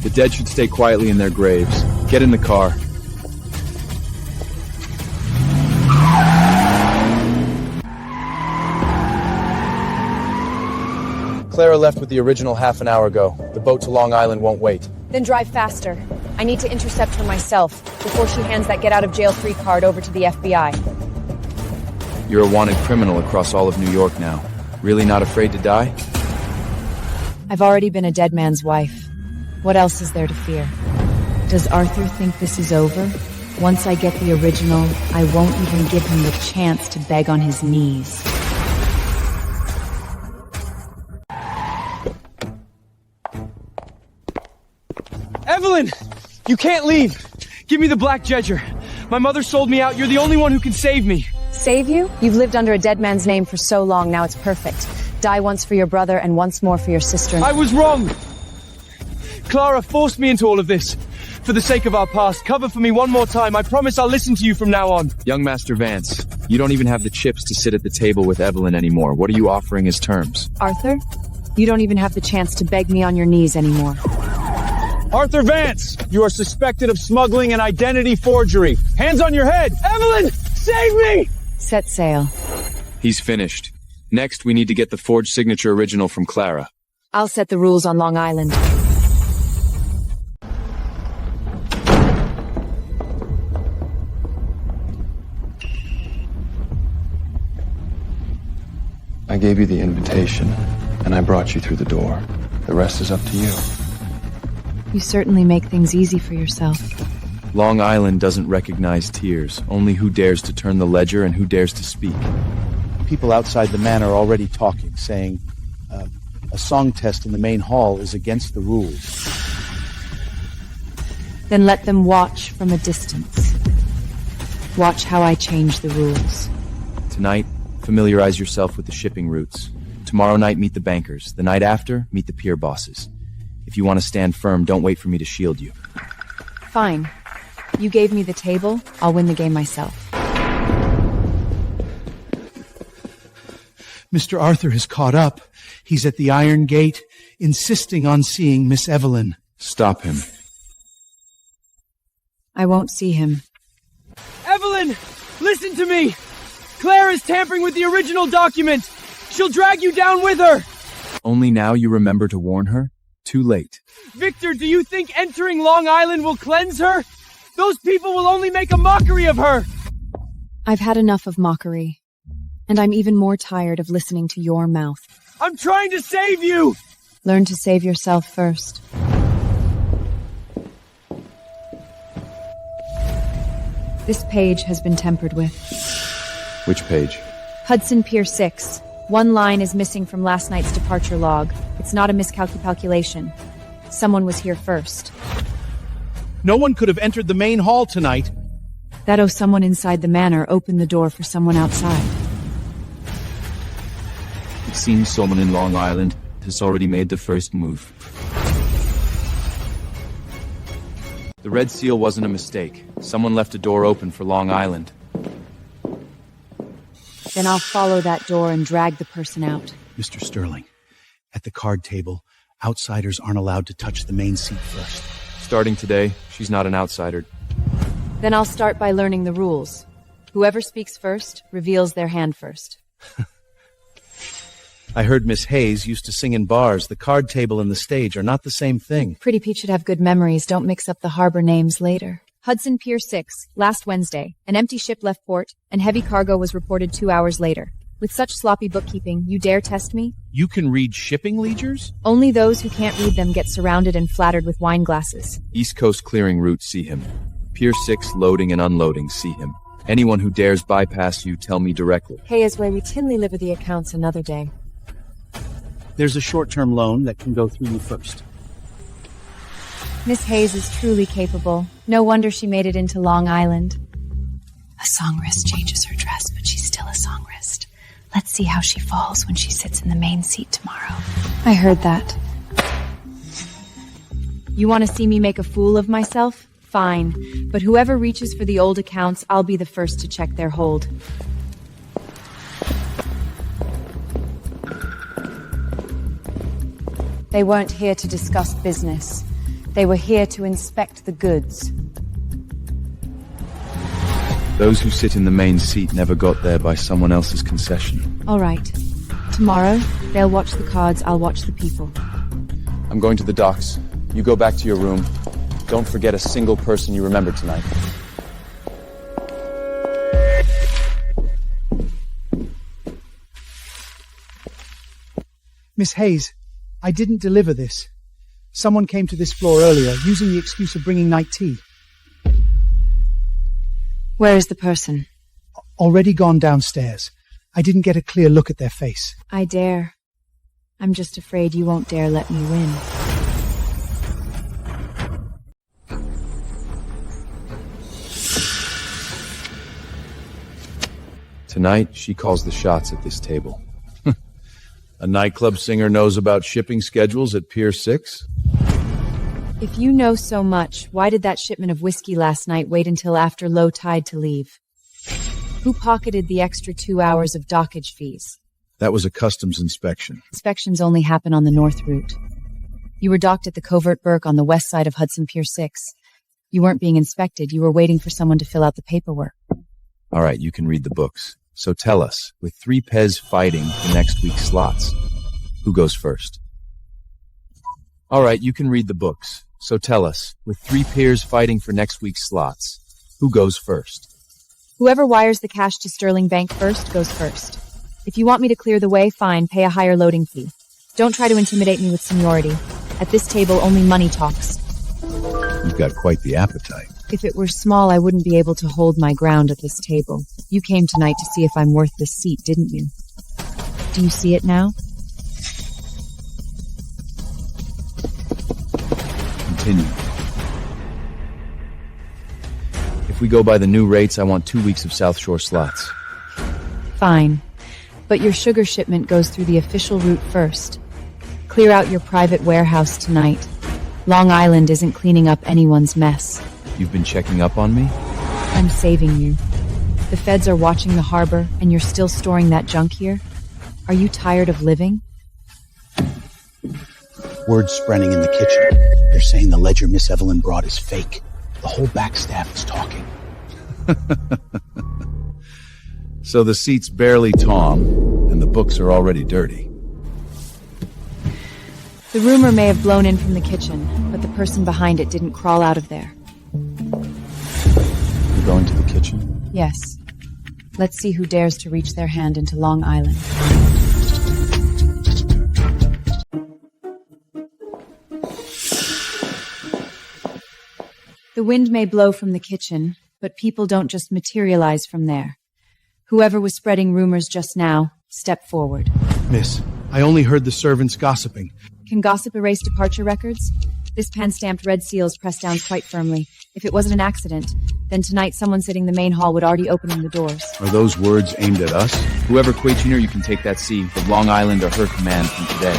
The dead should stay quietly in their graves. Get in the car. Clara left with the original half an hour ago. The boat to Long Island won't wait. Then drive faster. I need to intercept her myself before she hands that get-out-of-jail-free card over to the FBI. You're a wanted criminal across all of New York now. Really not afraid to die? I've already been a dead man's wife. What else is there to fear? Does Arthur think this is over? Once I get the original, I won't even give him the chance to beg on his knees. Evelyn! You can't leave! Give me the black ledger. My mother sold me out. You're the only one who can save me. Save you? You've lived under a dead man's name for so long, now it's perfect. Die once for your brother and once more for your sister. I was wrong! Clara forced me into all of this. For the sake of our past, cover for me one more time. I promise I'll listen to you from now on. Young Master Vance, you don't even have the chips to sit at the table with Evelyn anymore. What are you offering as terms? Arthur, you don't even have the chance to beg me on your knees anymore. Arthur Vance, you are suspected of smuggling and identity forgery. Hands on your head! Evelyn, save me! Set sail. He's finished. Next, we need to get the forged signature original from Clara. I'll set the rules on Long Island. I gave you the invitation, and I brought you through the door. The rest is up to you. You certainly make things easy for yourself. Long Island doesn't recognize tears, only who dares to turn the ledger and who dares to speak. People outside the manor are already talking, saying a song test in the main hall is against the rules. Then let them watch from a distance. Watch how I change the rules. Tonight, familiarize yourself with the shipping routes. Tomorrow night, meet the bankers. The night after, meet the pier bosses. If you want to stand firm, don't wait for me to shield you. Fine. You gave me the table, I'll win the game myself. Mr. Arthur has caught up. He's at the Iron Gate, insisting on seeing Miss Evelyn. Stop him. I won't see him. Evelyn! Listen to me! Claire is tampering with the original document! She'll drag you down with her! Only now you remember to warn her? Too late. Victor, do you think entering Long Island will cleanse her? Those people will only make a mockery of her! I've had enough of mockery. And I'm even more tired of listening to your mouth. I'm trying to save you! Learn to save yourself first. This page has been tampered with. Which page? Hudson Pier 6. One line is missing from last night's departure log. It's not a miscalculation. Someone was here first. No one could have entered the main hall tonight. That someone inside the manor opened the door for someone outside. It seems someone in Long Island has already made the first move. The red seal wasn't a mistake. Someone left a door open for Long Island. Then I'll follow that door and drag the person out. Mr. Sterling, at the card table, outsiders aren't allowed to touch the main seat first. Starting today, she's not an outsider. Then I'll start by learning the rules. Whoever speaks first reveals their hand first. I heard Miss Hayes used to sing in bars. The card table and the stage are not the same thing. Pretty Pete should have good memories. Don't mix up the harbor names later. Hudson Pier 6, last Wednesday. An empty ship left port, and heavy cargo was reported 2 hours later. With such sloppy bookkeeping, you dare test me? You can read shipping ledgers? Only those who can't read them get surrounded and flattered with wine glasses. East Coast clearing route, see him. Pier 6 loading and unloading, see him. Anyone who dares bypass you, tell me directly. Hayes, where we tinly liver the accounts another day. There's a short-term loan that can go through you first. Miss Hayes is truly capable. No wonder she made it into Long Island. A songress changes her dress, but she's still a songress. Let's see how she falls when she sits in the main seat tomorrow. I heard that. You want to see me make a fool of myself? Fine. But whoever reaches for the old accounts, I'll be the first to check their hold. They weren't here to discuss business. They were here to inspect the goods. Those who sit in the main seat never got there by someone else's concession. All right. Tomorrow, they'll watch the cards, I'll watch the people. I'm going to the docks. You go back to your room. Don't forget a single person you remember tonight. Miss Hayes, I didn't deliver this. Someone came to this floor earlier, using the excuse of bringing night tea. Where is the person? Already gone downstairs. I didn't get a clear look at their face. I dare. I'm just afraid you won't dare let me win. Tonight, she calls the shots at this table. A nightclub singer knows about shipping schedules at Pier 6? If you know so much, why did that shipment of whiskey last night wait until after low tide to leave? Who pocketed the extra 2 hours of dockage fees? That was a customs inspection. Inspections only happen on the north route. You were docked at the Covert Burke on the west side of Hudson Pier 6. You weren't being inspected, you were waiting for someone to fill out the paperwork. All right, you can read the books. So tell us, with 3 Pez fighting for next week's slots, who goes first? Alright, you can read the books. So tell us, with 3 peers fighting for next week's slots, who goes first? Whoever wires the cash to Sterling Bank first goes first. If you want me to clear the way, fine, pay a higher loading fee. Don't try to intimidate me with seniority. At this table, only money talks. You've got quite the appetite. If it were small, I wouldn't be able to hold my ground at this table. You came tonight to see if I'm worth this seat, didn't you? Do you see it now? Continue. If we go by the new rates, I want 2 weeks of South Shore slots. Fine. But your sugar shipment goes through the official route first. Clear out your private warehouse tonight. Long Island isn't cleaning up anyone's mess. You've been checking up on me? I'm saving you. The feds are watching the harbor, and you're still storing that junk here? Are you tired of living? Word spreading in the kitchen. They're saying the ledger Miss Evelyn brought is fake. The whole back staff is talking. So the seat's barely Tom, and the books are already dirty. The rumor may have blown in from the kitchen, but the person behind it didn't crawl out of there. You're going to the kitchen? Yes. Let's see who dares to reach their hand into Long Island. The wind may blow from the kitchen, but people don't just materialize from there. Whoever was spreading rumors just now, step forward. Miss, I only heard the servants gossiping. Can gossip erase departure records? This pan-stamped red seal is pressed down quite firmly. If it wasn't an accident, then tonight someone sitting in the main hall would already open the doors. Are those words aimed at us? Whoever quits here, you can take that seat, but Long Island are her command from today.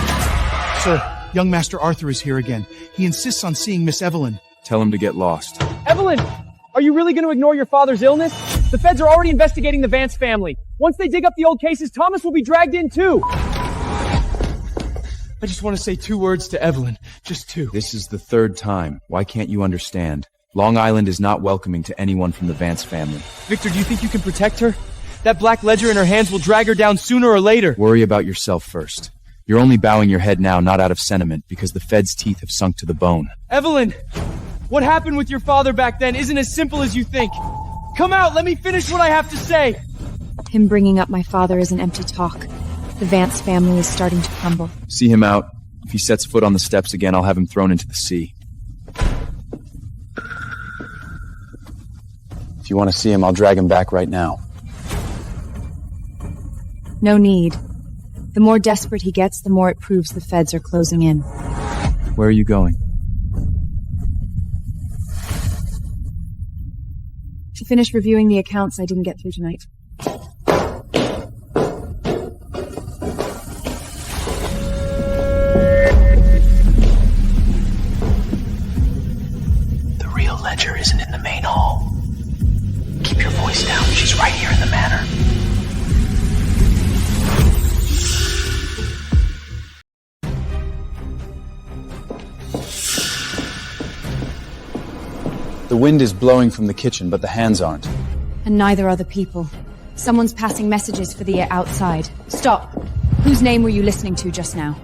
Sir, young Master Arthur is here again. He insists on seeing Miss Evelyn. Tell him to get lost. Evelyn! Are you really going to ignore your father's illness? The feds are already investigating the Vance family. Once they dig up the old cases, Thomas will be dragged in too. I just want to say 2 words to Evelyn. Just 2. This is the 3rd time. Why can't you understand? Long Island is not welcoming to anyone from the Vance family. Victor, do you think you can protect her? That black ledger in her hands will drag her down sooner or later. Worry about yourself first. You're only bowing your head now, not out of sentiment, because the feds' teeth have sunk to the bone. Evelyn! What happened with your father back then isn't as simple as you think. Come out, let me finish what I have to say. Him bringing up my father is an empty talk. The Vance family is starting to crumble. See him out. If he sets foot on the steps again, I'll have him thrown into the sea. If you want to see him, I'll drag him back right now. No need. The more desperate he gets, the more it proves the feds are closing in. Where are you going? To finish reviewing the accounts I didn't get through tonight. The real ledger isn't in the main hall. Keep your voice down. She's right here in the manor. The wind is blowing from the kitchen, but the hands aren't. And neither are the people. Someone's passing messages for the outside. Stop! Whose name were you listening to just now?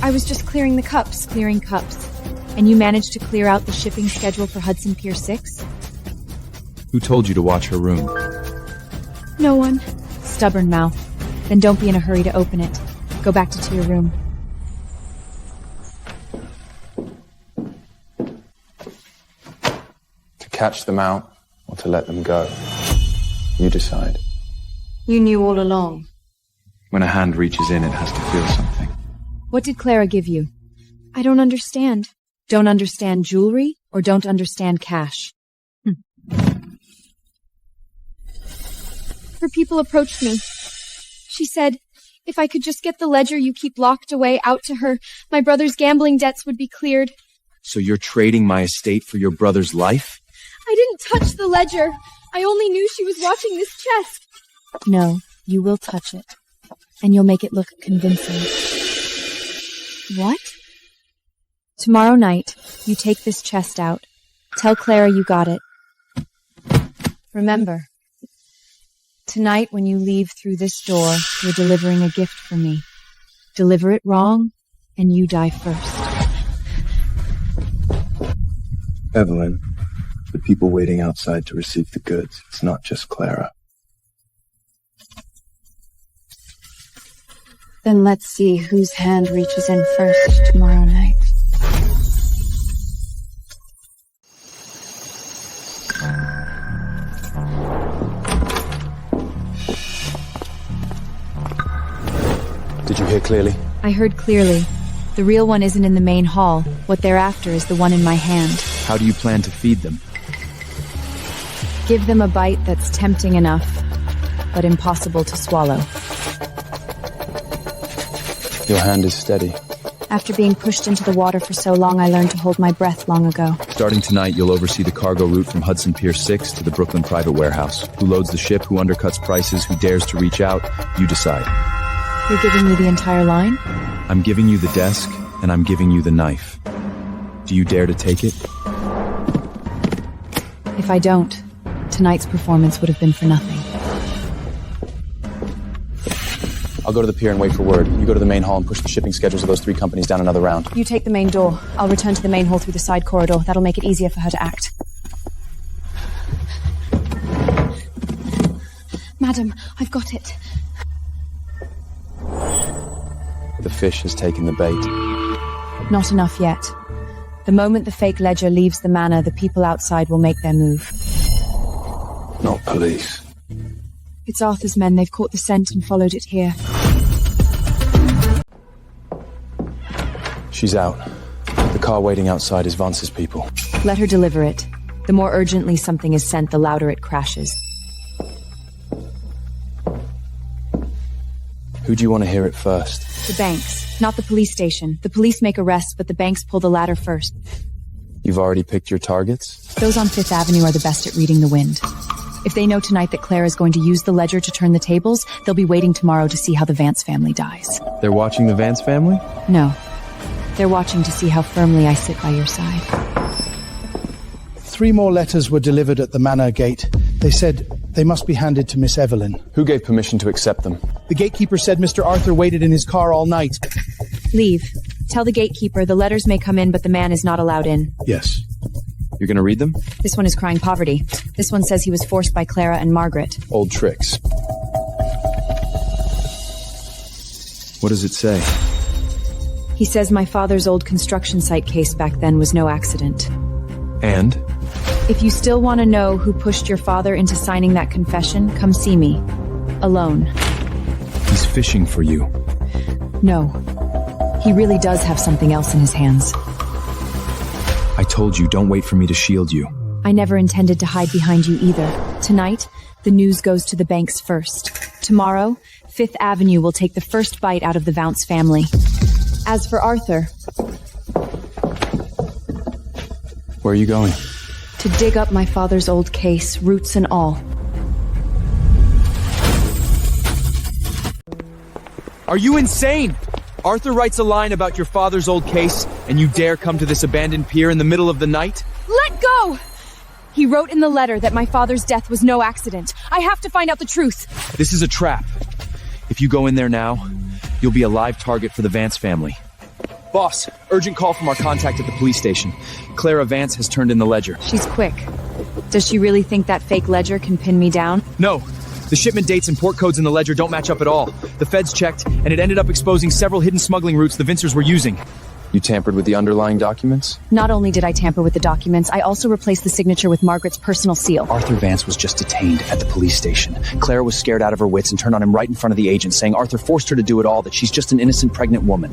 I was just clearing the cups. Clearing cups. And you managed to clear out the shipping schedule for Hudson Pier 6? Who told you to watch her room? No one. Stubborn mouth. Then don't be in a hurry to open it. Go back to your room. Catch them out or to let them go. You decide. You knew all along. When a hand reaches in, it has to feel something. What did Clara give you? I don't understand. Don't understand jewelry or don't understand cash? Her people approached me. She said, if I could just get the ledger you keep locked away out to her, my brother's gambling debts would be cleared. So you're trading my estate for your brother's life? I didn't touch the ledger. I only knew she was watching this chest. No, you will touch it. And you'll make it look convincing. What? Tomorrow night, you take this chest out. Tell Clara you got it. Remember, Tonight, when you leave through this door, you're delivering a gift for me. Deliver it wrong, and you die first. Evelyn, the people waiting outside to receive the goods, it's not just Clara. Then let's see whose hand reaches in first tomorrow night. Did you hear clearly? I heard clearly. The real one isn't in the main hall. What they're after is the one in my hand. How do you plan to feed them? Give them a bite that's tempting enough, but impossible to swallow. Your hand is steady. After being pushed into the water for so long, I learned to hold my breath long ago. Starting tonight, you'll oversee the cargo route from Hudson Pier 6 to the Brooklyn private warehouse. Who loads the ship, who undercuts prices, who dares to reach out, you decide. You're giving me the entire line? I'm giving you the desk, and I'm giving you the knife. Do you dare to take it? If I don't, tonight's performance would have been for nothing. I'll go to the pier and wait for word. You go to the main hall and push the shipping schedules of those 3 companies down another round. You take the main door. I'll return to the main hall through the side corridor. That'll make it easier for her to act. Madam, I've got it. The fish has taken the bait. Not enough yet. The moment the fake ledger leaves the manor, the people outside will make their move. Not police. It's Arthur's men. They've caught the scent and followed it here. She's out. The car waiting outside is Vance's people. Let her deliver it. The more urgently something is sent, the louder it crashes. Who do you want to hear it first? The banks, not the police station. The police make arrests, but the banks pull the ladder first. You've already picked your targets? Those on Fifth Avenue are the best at reading the wind. If they know tonight that Claire is going to use the ledger to turn the tables, they'll be waiting tomorrow to see how the Vance family dies. They're watching the Vance family? No. They're watching to see how firmly I sit by your side. 3 more letters were delivered at the manor gate. They said they must be handed to Miss Evelyn. Who gave permission to accept them? The gatekeeper said Mr. Arthur waited in his car all night. Leave. Tell the gatekeeper the letters may come in, but the man is not allowed in. Yes. You're gonna read them? This one is crying poverty. This one says he was forced by Clara and Margaret. Old tricks. What does it say? He says my father's old construction site case back then was no accident. And? If you still want to know who pushed your father into signing that confession, come see me. Alone. He's fishing for you. No. He really does have something else in his hands. I told you, don't wait for me to shield you. I never intended to hide behind you either. Tonight, the news goes to the banks first. Tomorrow, Fifth Avenue will take the first bite out of the Vance family. As for Arthur... Where are you going? To dig up my father's old case, roots and all. Are you insane? Arthur writes a line about your father's old case, and you dare come to this abandoned pier in the middle of the night? Let go! He wrote in the letter that my father's death was no accident. I have to find out the truth. This is a trap. If you go in there now, you'll be a live target for the Vance family. Boss, urgent call from our contact at the police station. Clara Vance has turned in the ledger. She's quick. Does she really think that fake ledger can pin me down? No. The shipment dates and port codes in the ledger don't match up at all. The feds checked, and it ended up exposing several hidden smuggling routes the Vincers were using. You tampered with the underlying documents? Not only did I tamper with the documents, I also replaced the signature with Margaret's personal seal. Arthur Vance was just detained at the police station. Clara was scared out of her wits and turned on him right in front of the agent, saying Arthur forced her to do it all, that she's just an innocent pregnant woman.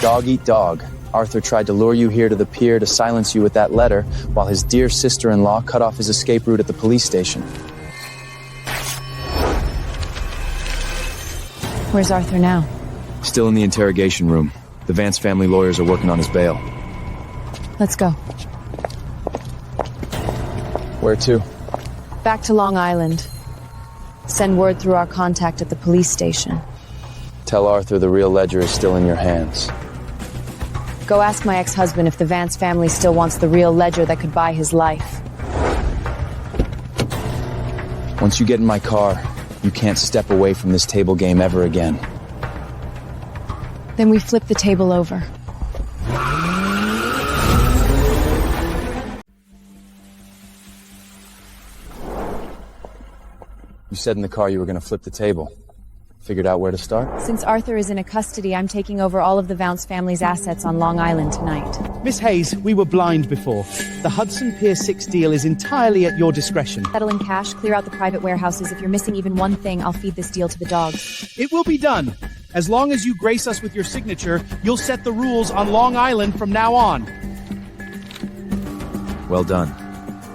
Dog eat dog. Arthur tried to lure you here to the pier to silence you with that letter, while his dear sister-in-law cut off his escape route at the police station. Where's Arthur now? Still in the interrogation room. The Vance family lawyers are working on his bail. Let's go. Where to? Back to Long Island. Send word through our contact at the police station. Tell Arthur the real ledger is still in your hands. Go ask my ex-husband if the Vance family still wants the real ledger that could buy his life. Once you get in my car, You can't step away from this table game ever again. Then we flip the table over. You said in the car you were going to flip the table. Figured out where to start? Since Arthur is in custody, I'm taking over all of the Vance family's assets on Long Island tonight. Miss Hayes, we were blind before. The Hudson Pier 6 deal is entirely at your discretion. Settle in cash, clear out the private warehouses. If you're missing even one thing, I'll feed this deal to the dogs. It will be done. As long as you grace us with your signature, you'll set the rules on Long Island from now on. Well done.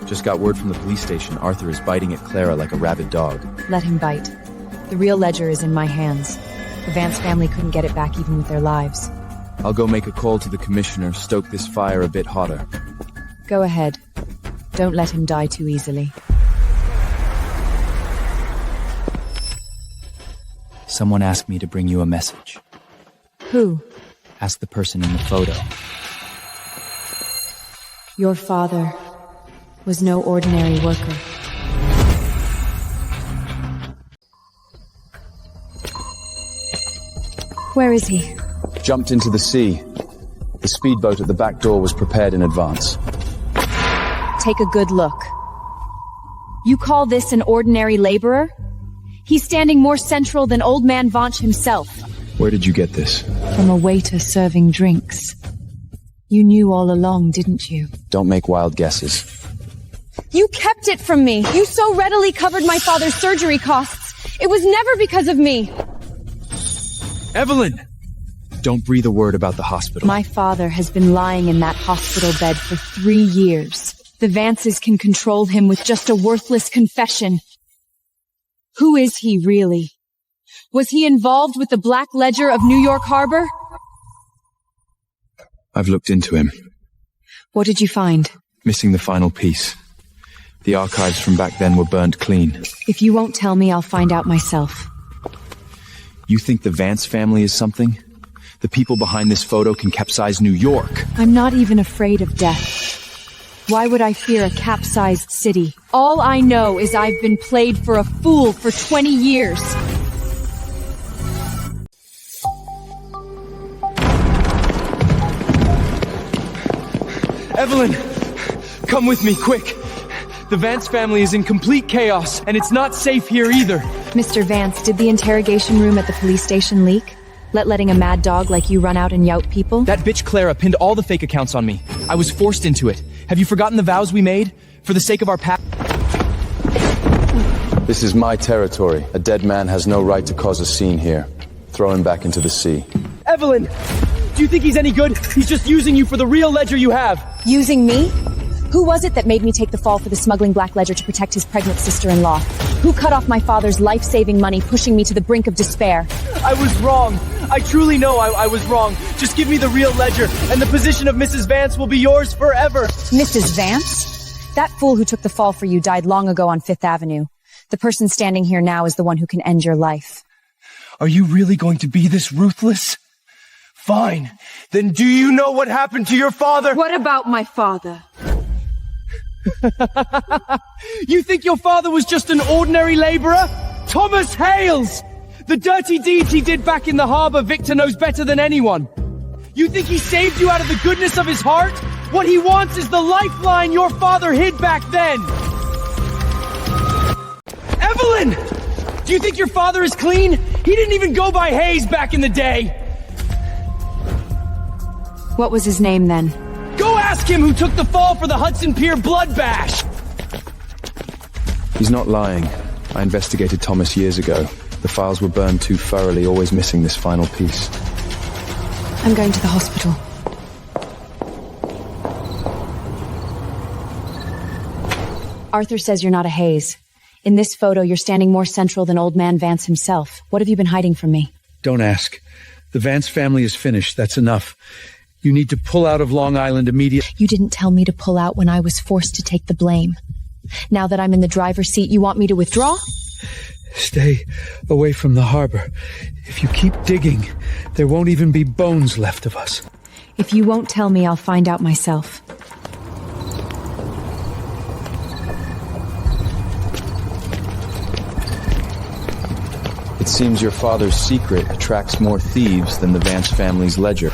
Just got word from the police station. Arthur is biting at Clara like a rabid dog. Let him bite. The real ledger is in my hands. The Vance family couldn't get it back even with their lives. I'll go make a call to the commissioner, stoke this fire a bit hotter. Go ahead. Don't let him die too easily. Someone asked me to bring you a message. Who? Ask the person in the photo. Your father was no ordinary worker. Where is he? Jumped into the sea. The speedboat at the back door was prepared in advance. Take a good look. You call this an ordinary laborer? He's standing more central than Old Man Vanch himself. Where did you get this? From a waiter serving drinks. You knew all along, didn't you? Don't make wild guesses. You kept it from me. You so readily covered my father's surgery costs. It was never because of me. Evelyn! Don't breathe a word about the hospital. My father has been lying in that hospital bed for 3 years. The Vances can control him with just a worthless confession. Who is he, really? Was he involved with the Black Ledger of New York Harbor? I've looked into him. What did you find? Missing the final piece. The archives from back then were burned clean. If you won't tell me, I'll find out myself. You think the Vance family is something? The people behind this photo can capsize New York. I'm not even afraid of death. Why would I fear a capsized city? All I know is I've been played for a fool for 20 years. Evelyn! Come with me, quick! The Vance family is in complete chaos, and it's not safe here either. Mr. Vance, did the interrogation room at the police station leak? Letting a mad dog like you run out and yout people? That bitch Clara pinned all the fake accounts on me. I was forced into it. Have you forgotten the vows we made? For the sake of our past... This is my territory. A dead man has no right to cause a scene here. Throw him back into the sea. Evelyn! Do you think he's any good? He's just using you for the real ledger you have. Using me? Who was it that made me take the fall for the smuggling Black Ledger to protect his pregnant sister-in-law? Who cut off my father's life-saving money, pushing me to the brink of despair? I was wrong. I truly know I was wrong. Just give me the real ledger, and the position of Mrs. Vance will be yours forever. Mrs. Vance? That fool who took the fall for you died long ago on Fifth Avenue. The person standing here now is the one who can end your life. Are you really going to be this ruthless? Fine. Then do you know what happened to your father? What about my father? You think your father was just an ordinary laborer? Thomas Hales! The dirty deeds he did back in the harbor, Victor knows better than anyone. You think he saved you out of the goodness of his heart? What he wants is the lifeline your father hid back then. Evelyn! Do you think your father is clean? He didn't even go by Hayes back in the day. What was his name then? Go ask him who took the fall for the Hudson Pier blood bash! He's not lying. I investigated Thomas years ago. The files were burned too thoroughly, always missing this final piece. I'm going to the hospital. Arthur says you're not a Hayes. In this photo, you're standing more central than Old Man Vance himself. What have you been hiding from me? Don't ask. The Vance family is finished. That's enough. You need to pull out of Long Island immediately. You didn't tell me to pull out when I was forced to take the blame. Now that I'm in the driver's seat, you want me to withdraw? Stay away from the harbor. If you keep digging, there won't even be bones left of us. If you won't tell me, I'll find out myself. It seems your father's secret attracts more thieves than the Vance family's ledger.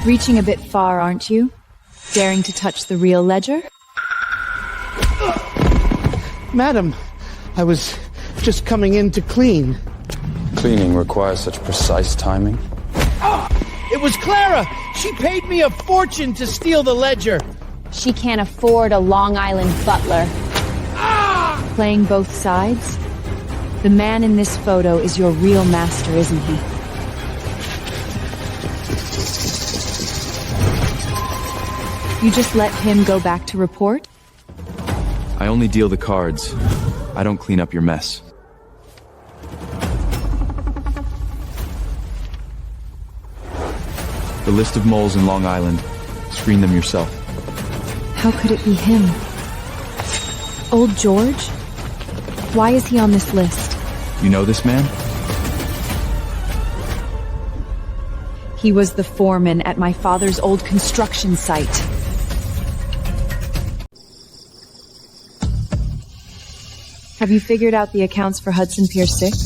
Reaching a bit far, aren't you? Daring to touch the real ledger? Madam, I was just coming in to clean. Cleaning requires such precise timing. It was Clara! She paid me a fortune to steal the ledger! She can't afford a Long Island butler. Playing both sides? The man in this photo is your real master, isn't he? You just let him go back to report? I only deal the cards. I don't clean up your mess. The list of moles in Long Island. Screen them yourself. How could it be him? Old George? Why is he on this list? You know this man? He was the foreman at my father's old construction site. Have you figured out the accounts for Hudson Pier 6?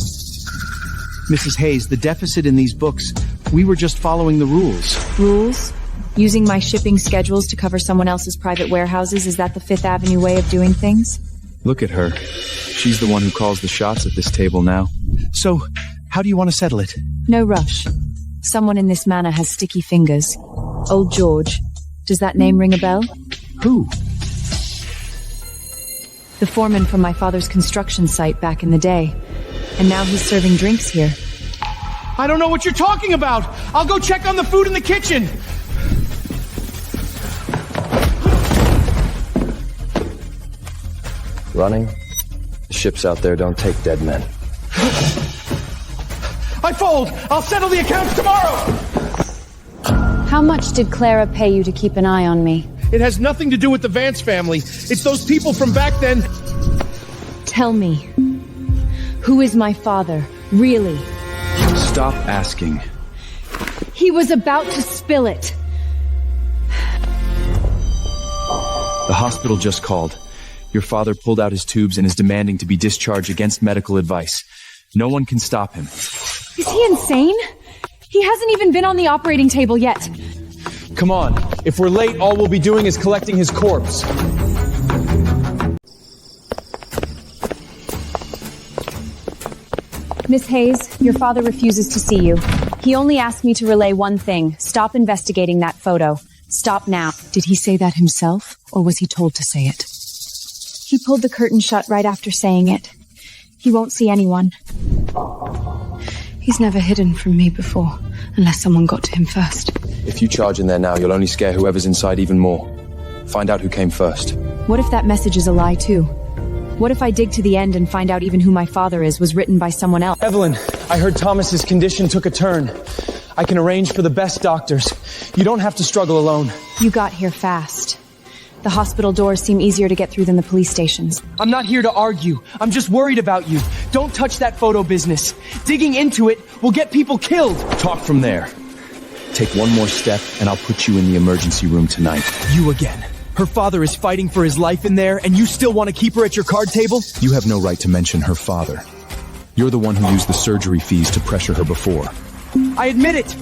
Mrs. Hayes, the deficit in these books, we were just following the rules. Rules? Using my shipping schedules to cover someone else's private warehouses, is that the Fifth Avenue way of doing things? Look at her. She's the one who calls the shots at this table now. So, how do you want to settle it? No rush. Someone in this manor has sticky fingers. Old George. Does that name ring a bell? Who? The foreman from my father's construction site back in the day. And now he's serving drinks here. I don't know what you're talking about! I'll go check on the food in the kitchen! Running? The ships out there don't take dead men. I fold! I'll settle the accounts tomorrow! How much did Clara pay you to keep an eye on me? It has nothing to do with the Vance family. It's those people from back then. Tell me. Who is my father? Really? Stop asking. He was about to spill it. The hospital just called. Your father pulled out his tubes and is demanding to be discharged against medical advice. No one can stop him. Is he insane? He hasn't even been on the operating table yet. Come on. If we're late, all we'll be doing is collecting his corpse. Miss Hayes, your father refuses to see you. He only asked me to relay one thing. Stop investigating that photo. Stop now. Did he say that himself, or was he told to say it? He pulled the curtain shut right after saying it. He won't see anyone. He's never hidden from me before, unless someone got to him first. If you charge in there now, you'll only scare whoever's inside even more. Find out who came first. What if that message is a lie, too? What if I dig to the end and find out even who my father is was written by someone else? Evelyn, I heard Thomas's condition took a turn. I can arrange for the best doctors. You don't have to struggle alone. You got here fast. The hospital doors seem easier to get through than the police stations. I'm not here to argue. I'm just worried about you. Don't touch that photo business. Digging into it will get people killed. Talk from there. Take one more step, and I'll put you in the emergency room tonight. You again. Her father is fighting for his life in there, and you still want to keep her at your card table? You have no right to mention her father. You're the one who used the surgery fees to pressure her before. I admit it!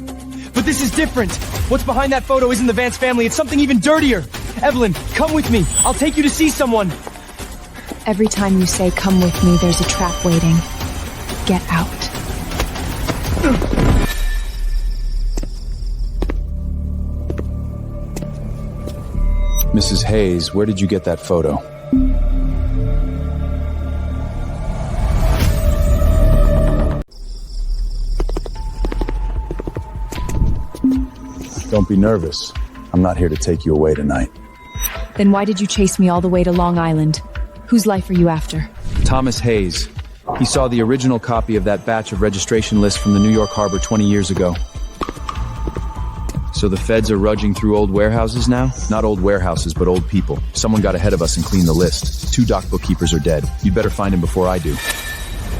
But this is different. What's behind that photo isn't the Vance family, it's something even dirtier. Evelyn, come with me. I'll take you to see someone. Every time you say, come with me, there's a trap waiting. Get out. Mrs. Hayes, where did you get that photo? Don't be nervous. I'm not here to take you away tonight. Then why did you chase me all the way to Long Island? Whose life are you after? Thomas Hayes. He saw the original copy of that batch of registration lists from the New York harbor 20 years ago. So the feds are rudging through old warehouses now? Not old warehouses, but old people. Someone got ahead of us and cleaned the list. 2 dock bookkeepers are dead. You'd better find him before I do.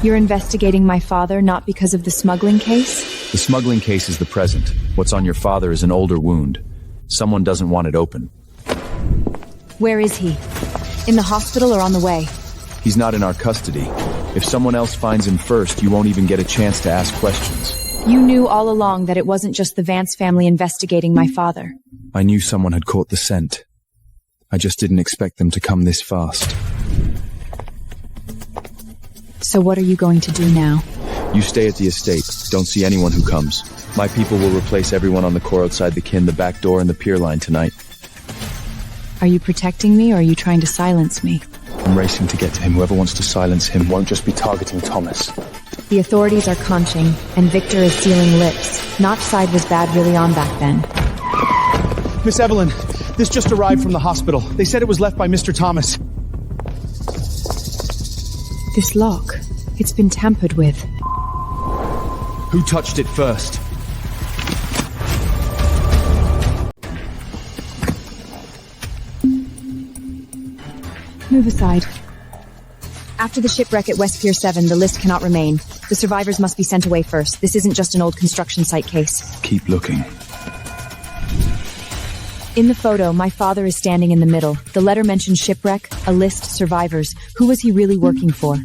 You're investigating my father not because of the smuggling case? The smuggling case is the present. What's on your father is an older wound. Someone doesn't want it open. Where is he? In the hospital or on the way? He's not in our custody. If someone else finds him first, you won't even get a chance to ask questions. You knew all along that it wasn't just the Vance family investigating my father. I knew someone had caught the scent. I just didn't expect them to come this fast. So what are you going to do now? You stay at the estate. Don't see anyone who comes. My people will replace everyone on the core outside the kin, the back door, and the pier line tonight. Are you protecting me or are you trying to silence me? I'm racing to get to him. Whoever wants to silence him won't just be targeting Thomas. The authorities are conching, and Victor is sealing lips. Not side was bad really on back then. Miss Evelyn, this just arrived from the hospital. They said it was left by Mr. Thomas. This lock, it's been tampered with. Who touched it first? Move aside. After the shipwreck at West Pier 7, the list cannot remain. The survivors must be sent away first. This isn't just an old construction site case. Keep looking. In the photo, my father is standing in the middle. The letter mentions shipwreck, a list, survivors. Who was he really working for?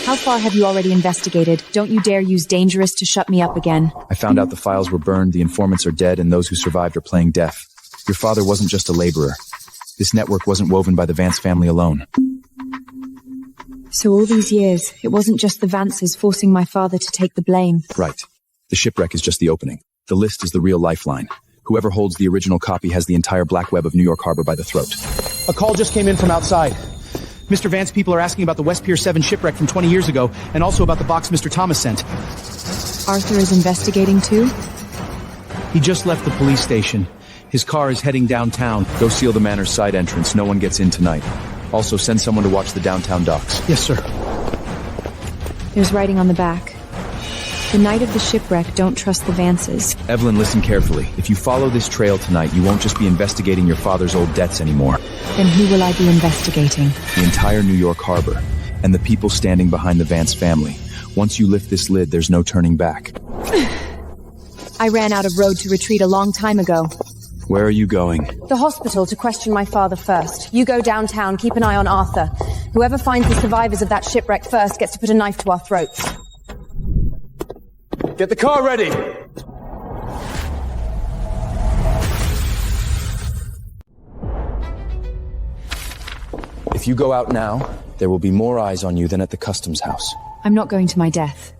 How far have you already investigated? Don't you dare use dangerous to shut me up again. I found out the files were burned, the informants are dead, and those who survived are playing deaf. Your father wasn't just a laborer. This network wasn't woven by the Vance family alone. So all these years, it wasn't just the Vances forcing my father to take the blame. Right. The shipwreck is just the opening. The list is the real lifeline. Whoever holds the original copy has the entire black web of New York Harbor by the throat. A call just came in from outside. Mr. Vance people are asking about the West Pier 7 shipwreck from 20 years ago, and also about the box Mr. Thomas sent. Arthur is investigating too? He just left the police station. His car is heading downtown. Go seal the manor's side entrance. No one gets in tonight. Also, send someone to watch the downtown docks. Yes, sir. There's writing on the back. The night of the shipwreck, don't trust the Vances. Evelyn, listen carefully. If you follow this trail tonight, you won't just be investigating your father's old debts anymore. Then who will I be investigating? The entire New York Harbor, and the people standing behind the Vance family. Once you lift this lid, there's no turning back. I ran out of road to retreat a long time ago. Where are you going? The hospital to question my father first. You go downtown, keep an eye on Arthur. Whoever finds the survivors of that shipwreck first gets to put a knife to our throats. Get the car ready! If you go out now, there will be more eyes on you than at the customs house. I'm not going to my death.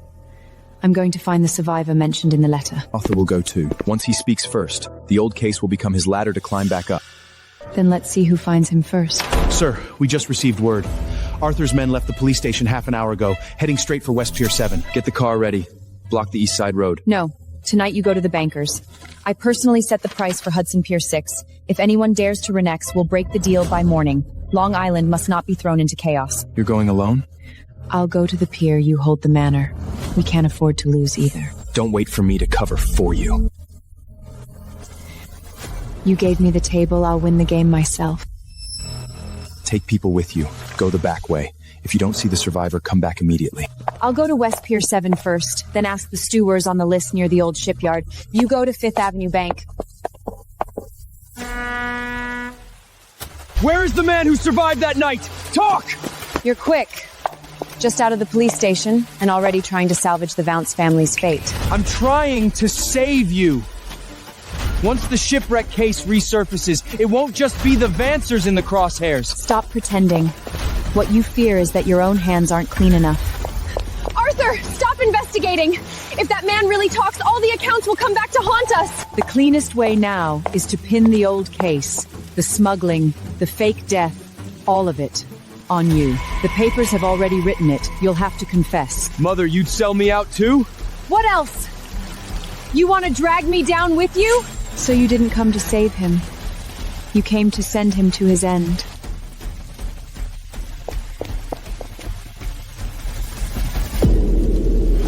I'm going to find the survivor mentioned in the letter. Arthur will go too. Once he speaks first, the old case will become his ladder to climb back up. Then let's see who finds him first. Sir, we just received word. Arthur's men left the police station half an hour ago, heading straight for West Pier 7. Get the car ready. Block the East Side Road. No. Tonight you go to the bankers. I personally set the price for Hudson Pier 6. If anyone dares to renex, we'll break the deal by morning. Long Island must not be thrown into chaos. You're going alone? I'll go to the pier, you hold the manor. We can't afford to lose either. Don't wait for me to cover for you. You gave me the table, I'll win the game myself. Take people with you. Go the back way. If you don't see the survivor, come back immediately. I'll go to West Pier 7 first, then ask the stewards on the list near the old shipyard. You go to 5th Avenue Bank. Where is the man who survived that night? Talk! You're quick. Just out of the police station, and already trying to salvage the Vance family's fate. I'm trying to save you. Once the shipwreck case resurfaces, it won't just be the Vancers in the crosshairs. Stop pretending. What you fear is that your own hands aren't clean enough. Arthur, stop investigating! If that man really talks, all the accounts will come back to haunt us! The cleanest way now is to pin the old case, the smuggling, the fake death, all of it, on you. The papers have already written it. You'll have to confess. Mother, you'd sell me out too? What else? You want to drag me down with you? So you didn't come to save him. You came to send him to his end.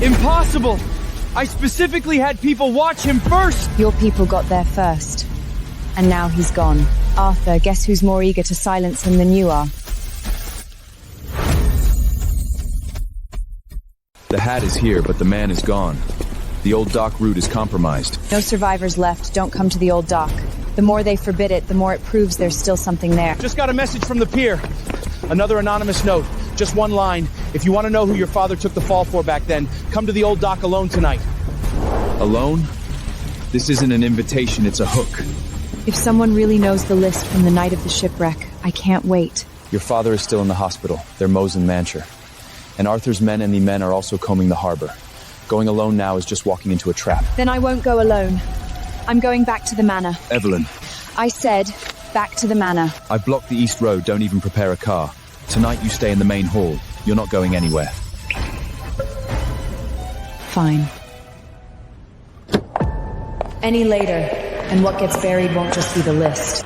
Impossible! I specifically had people watch him first! Your people got there first. And now he's gone. Arthur, guess who's more eager to silence him than you are? The hat is here, but the man is gone. The old dock route is compromised. No survivors left. Don't come to the old dock. The more they forbid it, the more it proves there's still something there. Just got a message from the pier. Another anonymous note. Just one line. If you want to know who your father took the fall for back then, come to the old dock alone tonight. Alone? This isn't an invitation, it's a hook. If someone really knows the list from the night of the shipwreck, I can't wait. Your father is still in the hospital. They're Mose and Mancher. And Arthur's men and the men are also combing the harbor. Going alone now is just walking into a trap. Then I won't go alone. I'm going back to the manor. Evelyn. I said, back to the manor. I've blocked the east road, don't even prepare a car. Tonight you stay in the main hall. You're not going anywhere. Fine. Any later, and what gets buried won't just be the list.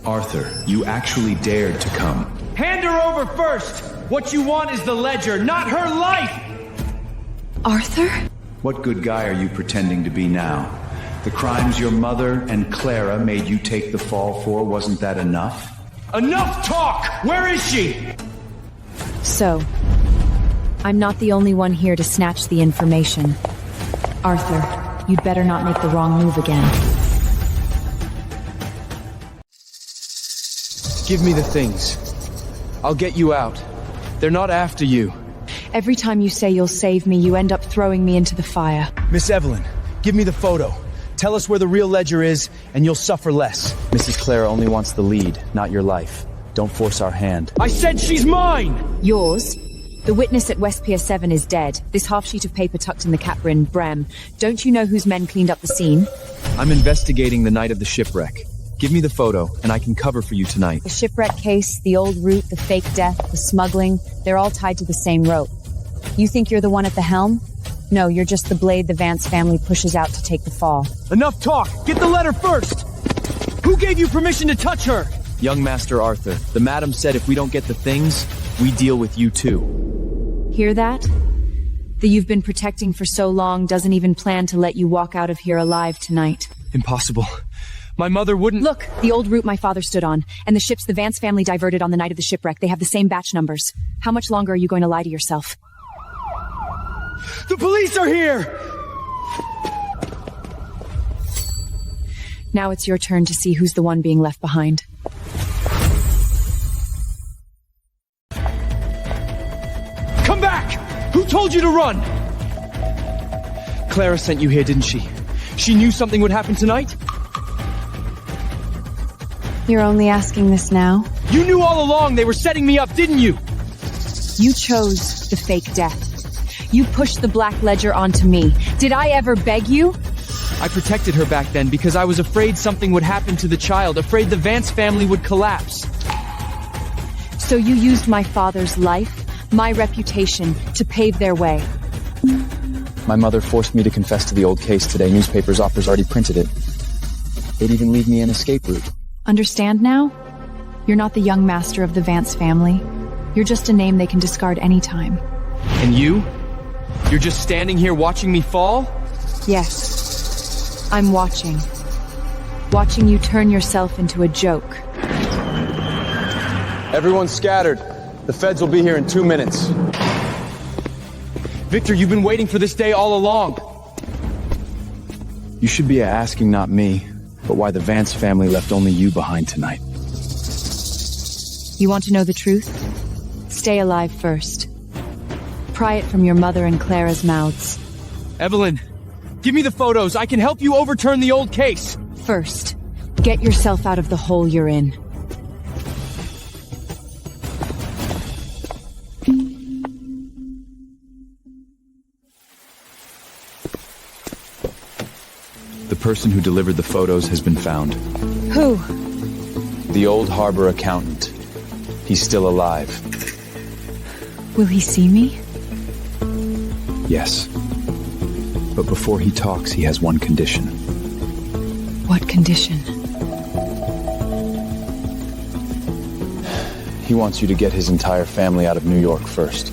Arthur, you actually dared to come. Hand her over first! What you want is the ledger, not her life! Arthur? What good guy are you pretending to be now? The crimes your mother and Clara made you take the fall for, wasn't that enough? Enough talk! Where is she? So, I'm not the only one here to snatch the information. Arthur, you'd better not make the wrong move again. Give me the things. I'll get you out. They're not after you. Every time you say you'll save me, you end up throwing me into the fire. Miss Evelyn, give me the photo. Tell us where the real ledger is, and you'll suffer less. Mrs. Clara only wants the lead, not your life. Don't force our hand. I said she's mine! Yours? The witness at West Pier 7 is dead. This half sheet of paper tucked in the caprin, Brem. Don't you know whose men cleaned up the scene? I'm investigating the night of the shipwreck. Give me the photo, and I can cover for you tonight. The shipwreck case, the old route, the fake death, the smuggling, they're all tied to the same rope. You think you're the one at the helm? No, you're just the blade the Vance family pushes out to take the fall. Enough talk! Get the letter first! Who gave you permission to touch her? Young Master Arthur, the madam said if we don't get the things, we deal with you too. Hear that? The you've been protecting for so long doesn't even plan to let you walk out of here alive tonight. Impossible. My mother wouldn't— Look, the old route my father stood on, and the ships the Vance family diverted on the night of the shipwreck, they have the same batch numbers. How much longer are you going to lie to yourself? The police are here! Now it's your turn to see who's the one being left behind. Come back! Who told you to run? Clara sent you here, didn't she? She knew something would happen tonight? You're only asking this now? You knew all along they were setting me up, didn't you? You chose the fake death. You pushed the Black Ledger onto me. Did I ever beg you? I protected her back then because I was afraid something would happen to the child, afraid the Vance family would collapse. So you used my father's life, my reputation, to pave their way. My mother forced me to confess to the old case today. Newspapers' offers already printed it. They'd even leave me an escape route. Understand now? You're not the young master of the Vance family. You're just a name they can discard anytime. And you? You're just standing here watching me fall? Yes. I'm watching. Watching you turn yourself into a joke. Everyone scattered. The feds will be here in 2 minutes. Victor, you've been waiting for this day all along. You should be asking not me, but why the Vance family left only you behind tonight. You want to know the truth? Stay alive first. Pry it from your mother and Clara's mouths. Evelyn, give me the photos. I can help you overturn the old case. First, get yourself out of the hole you're in. The person who delivered the photos has been found. Who? The old harbor accountant. He's still alive. Will he see me? Yes. But before he talks, he has one condition. What condition? He wants you to get his entire family out of New York first.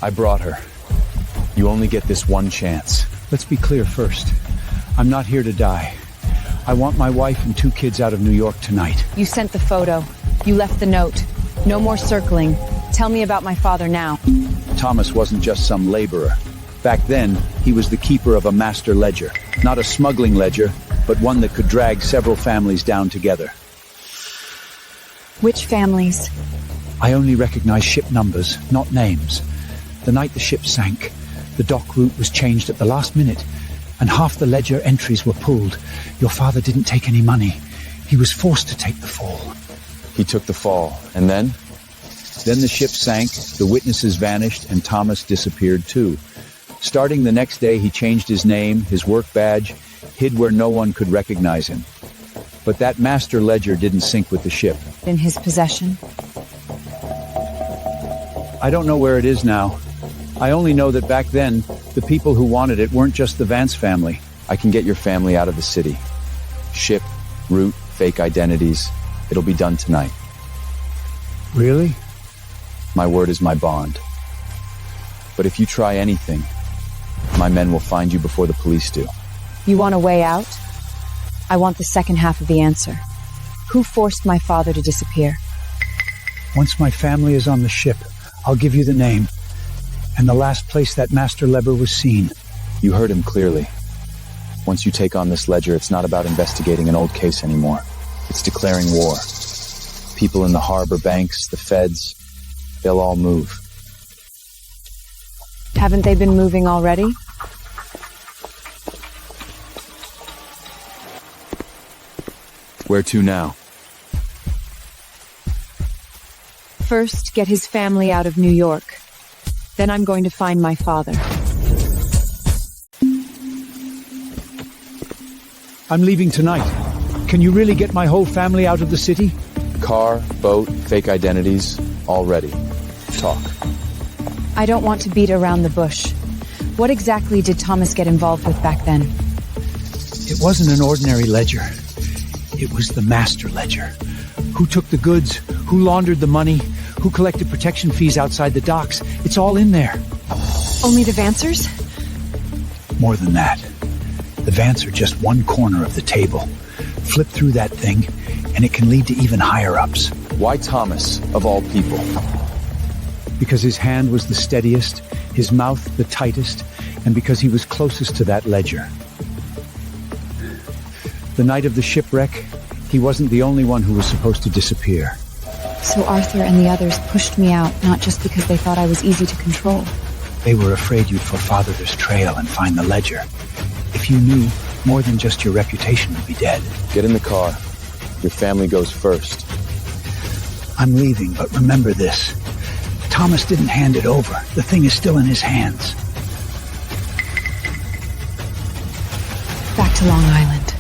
I brought her. You only get this one chance. Let's be clear first. I'm not here to die. I want my wife and 2 kids out of New York tonight. You sent the photo. You left the note. No more circling. Tell me about my father now. Thomas wasn't just some laborer. Back then, he was the keeper of a master ledger. Not a smuggling ledger, but one that could drag several families down together. Which families? I only recognize ship numbers, not names. The night the ship sank, the dock route was changed at the last minute, and half the ledger entries were pulled. Your father didn't take any money. He was forced to take the fall. He took the fall, and then? Then the ship sank, the witnesses vanished, and Thomas disappeared too. Starting the next day, he changed his name, his work badge, hid where no one could recognize him. But that master ledger didn't sync with the ship. In his possession? I don't know where it is now. I only know that back then, the people who wanted it weren't just the Vance family. I can get your family out of the city. Ship, route, fake identities. It'll be done tonight. Really? My word is my bond. But if you try anything, my men will find you before the police do. You want a way out? I want the second half of the answer. Who forced my father to disappear? Once my family is on the ship, I'll give you the name. And the last place that master ledger was seen. You heard him clearly. Once you take on this ledger, it's not about investigating an old case anymore. It's declaring war. People in the harbor, banks, the feds, they'll all move. Haven't they been moving already? Where to now? First, get his family out of New York. Then I'm going to find my father. I'm leaving tonight. Can you really get my whole family out of the city? Car, boat, fake identities, all ready. Talk. I don't want to beat around the bush. What exactly did Thomas get involved with back then? It wasn't an ordinary ledger. It was the master ledger. Who took the goods? Who laundered the money? Who collected protection fees outside the docks? It's all in there. Only the Vancers? More than that. The Vance are just one corner of the table. Flip through that thing, and it can lead to even higher-ups. Why Thomas, of all people? Because his hand was the steadiest, his mouth the tightest, and because he was closest to that ledger. The night of the shipwreck, he wasn't the only one who was supposed to disappear. So Arthur and the others pushed me out, not just because they thought I was easy to control. They were afraid you'd forefather this trail and find the ledger. If you knew, more than just your reputation would be dead. Get in the car. Your family goes first. I'm leaving, but remember this. Thomas didn't hand it over. The thing is still in his hands. Back to Long Island.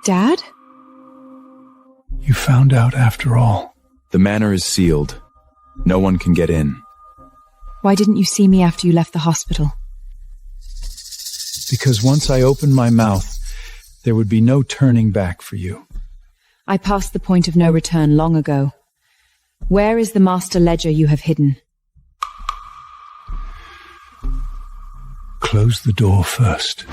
Dad? You found out after all. The manor is sealed. No one can get in. Why didn't you see me after you left the hospital? Because once I opened my mouth, there would be no turning back for you. I passed the point of no return long ago. Where is the master ledger you have hidden? Close the door first.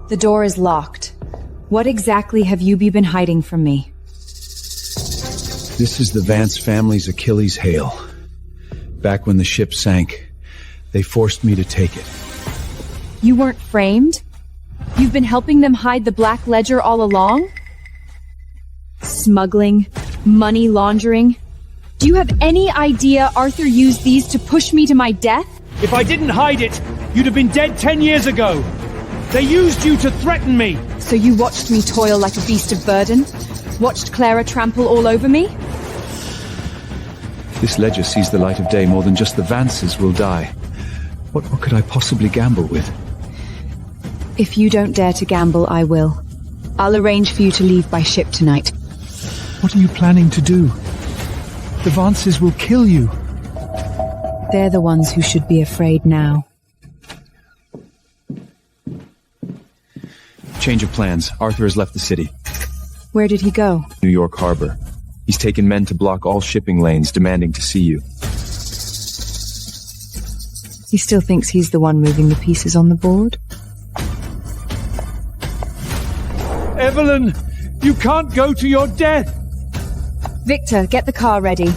The door is locked. What exactly have you been hiding from me? This is the Vance family's Achilles heel. Back when the ship sank, they forced me to take it. You weren't framed? You've been helping them hide the black ledger all along? Smuggling, money laundering. Do you have any idea Arthur used these to push me to my death? If I didn't hide it, you'd have been dead 10 years ago. They used you to threaten me. So you watched me toil like a beast of burden? Watched Clara trample all over me? This ledger sees the light of day. More than just the Vances will die. What could I possibly gamble with? If you don't dare to gamble, I will. I'll arrange for you to leave by ship tonight. What are you planning to do? The Vances will kill you. They're the ones who should be afraid now. Change of plans. Arthur has left the city. Where did he go? New York Harbor. He's taken men to block all shipping lanes, demanding to see you. He still thinks he's the one moving the pieces on the board? Evelyn, you can't go to your death! Victor, get the car ready.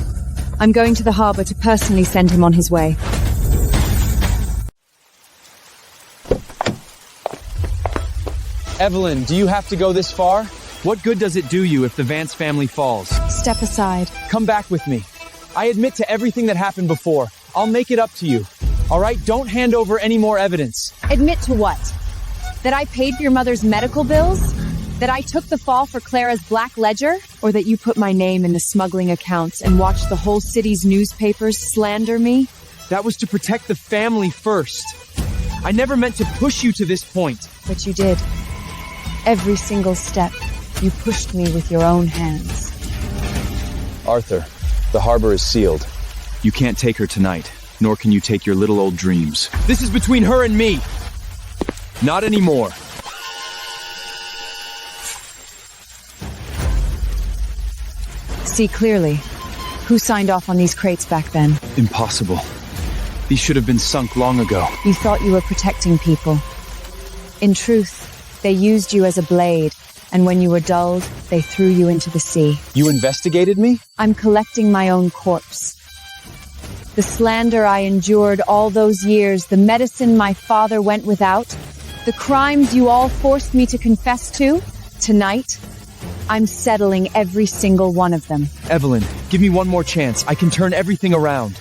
I'm going to the harbor to personally send him on his way. Evelyn, do you have to go this far? What good does it do you if the Vance family falls? Step aside. Come back with me. I admit to everything that happened before. I'll make it up to you. All right, don't hand over any more evidence. Admit to what? That I paid for your mother's medical bills? That I took the fall for Clara's black ledger? Or that you put my name in the smuggling accounts and watched the whole city's newspapers slander me? That was to protect the family first. I never meant to push you to this point. But you did. Every single step, you pushed me with your own hands. Arthur, the harbor is sealed. You can't take her tonight, nor can you take your little old dreams. This is between her and me. Not anymore. See clearly. Who signed off on these crates back then? Impossible. These should have been sunk long ago. You thought you were protecting people. In truth, they used you as a blade, and when you were dulled, they threw you into the sea. You investigated me? I'm collecting my own corpse. The slander I endured all those years, the medicine my father went without, the crimes you all forced me to confess to, tonight, I'm settling every single one of them. Evelyn, give me one more chance. I can turn everything around.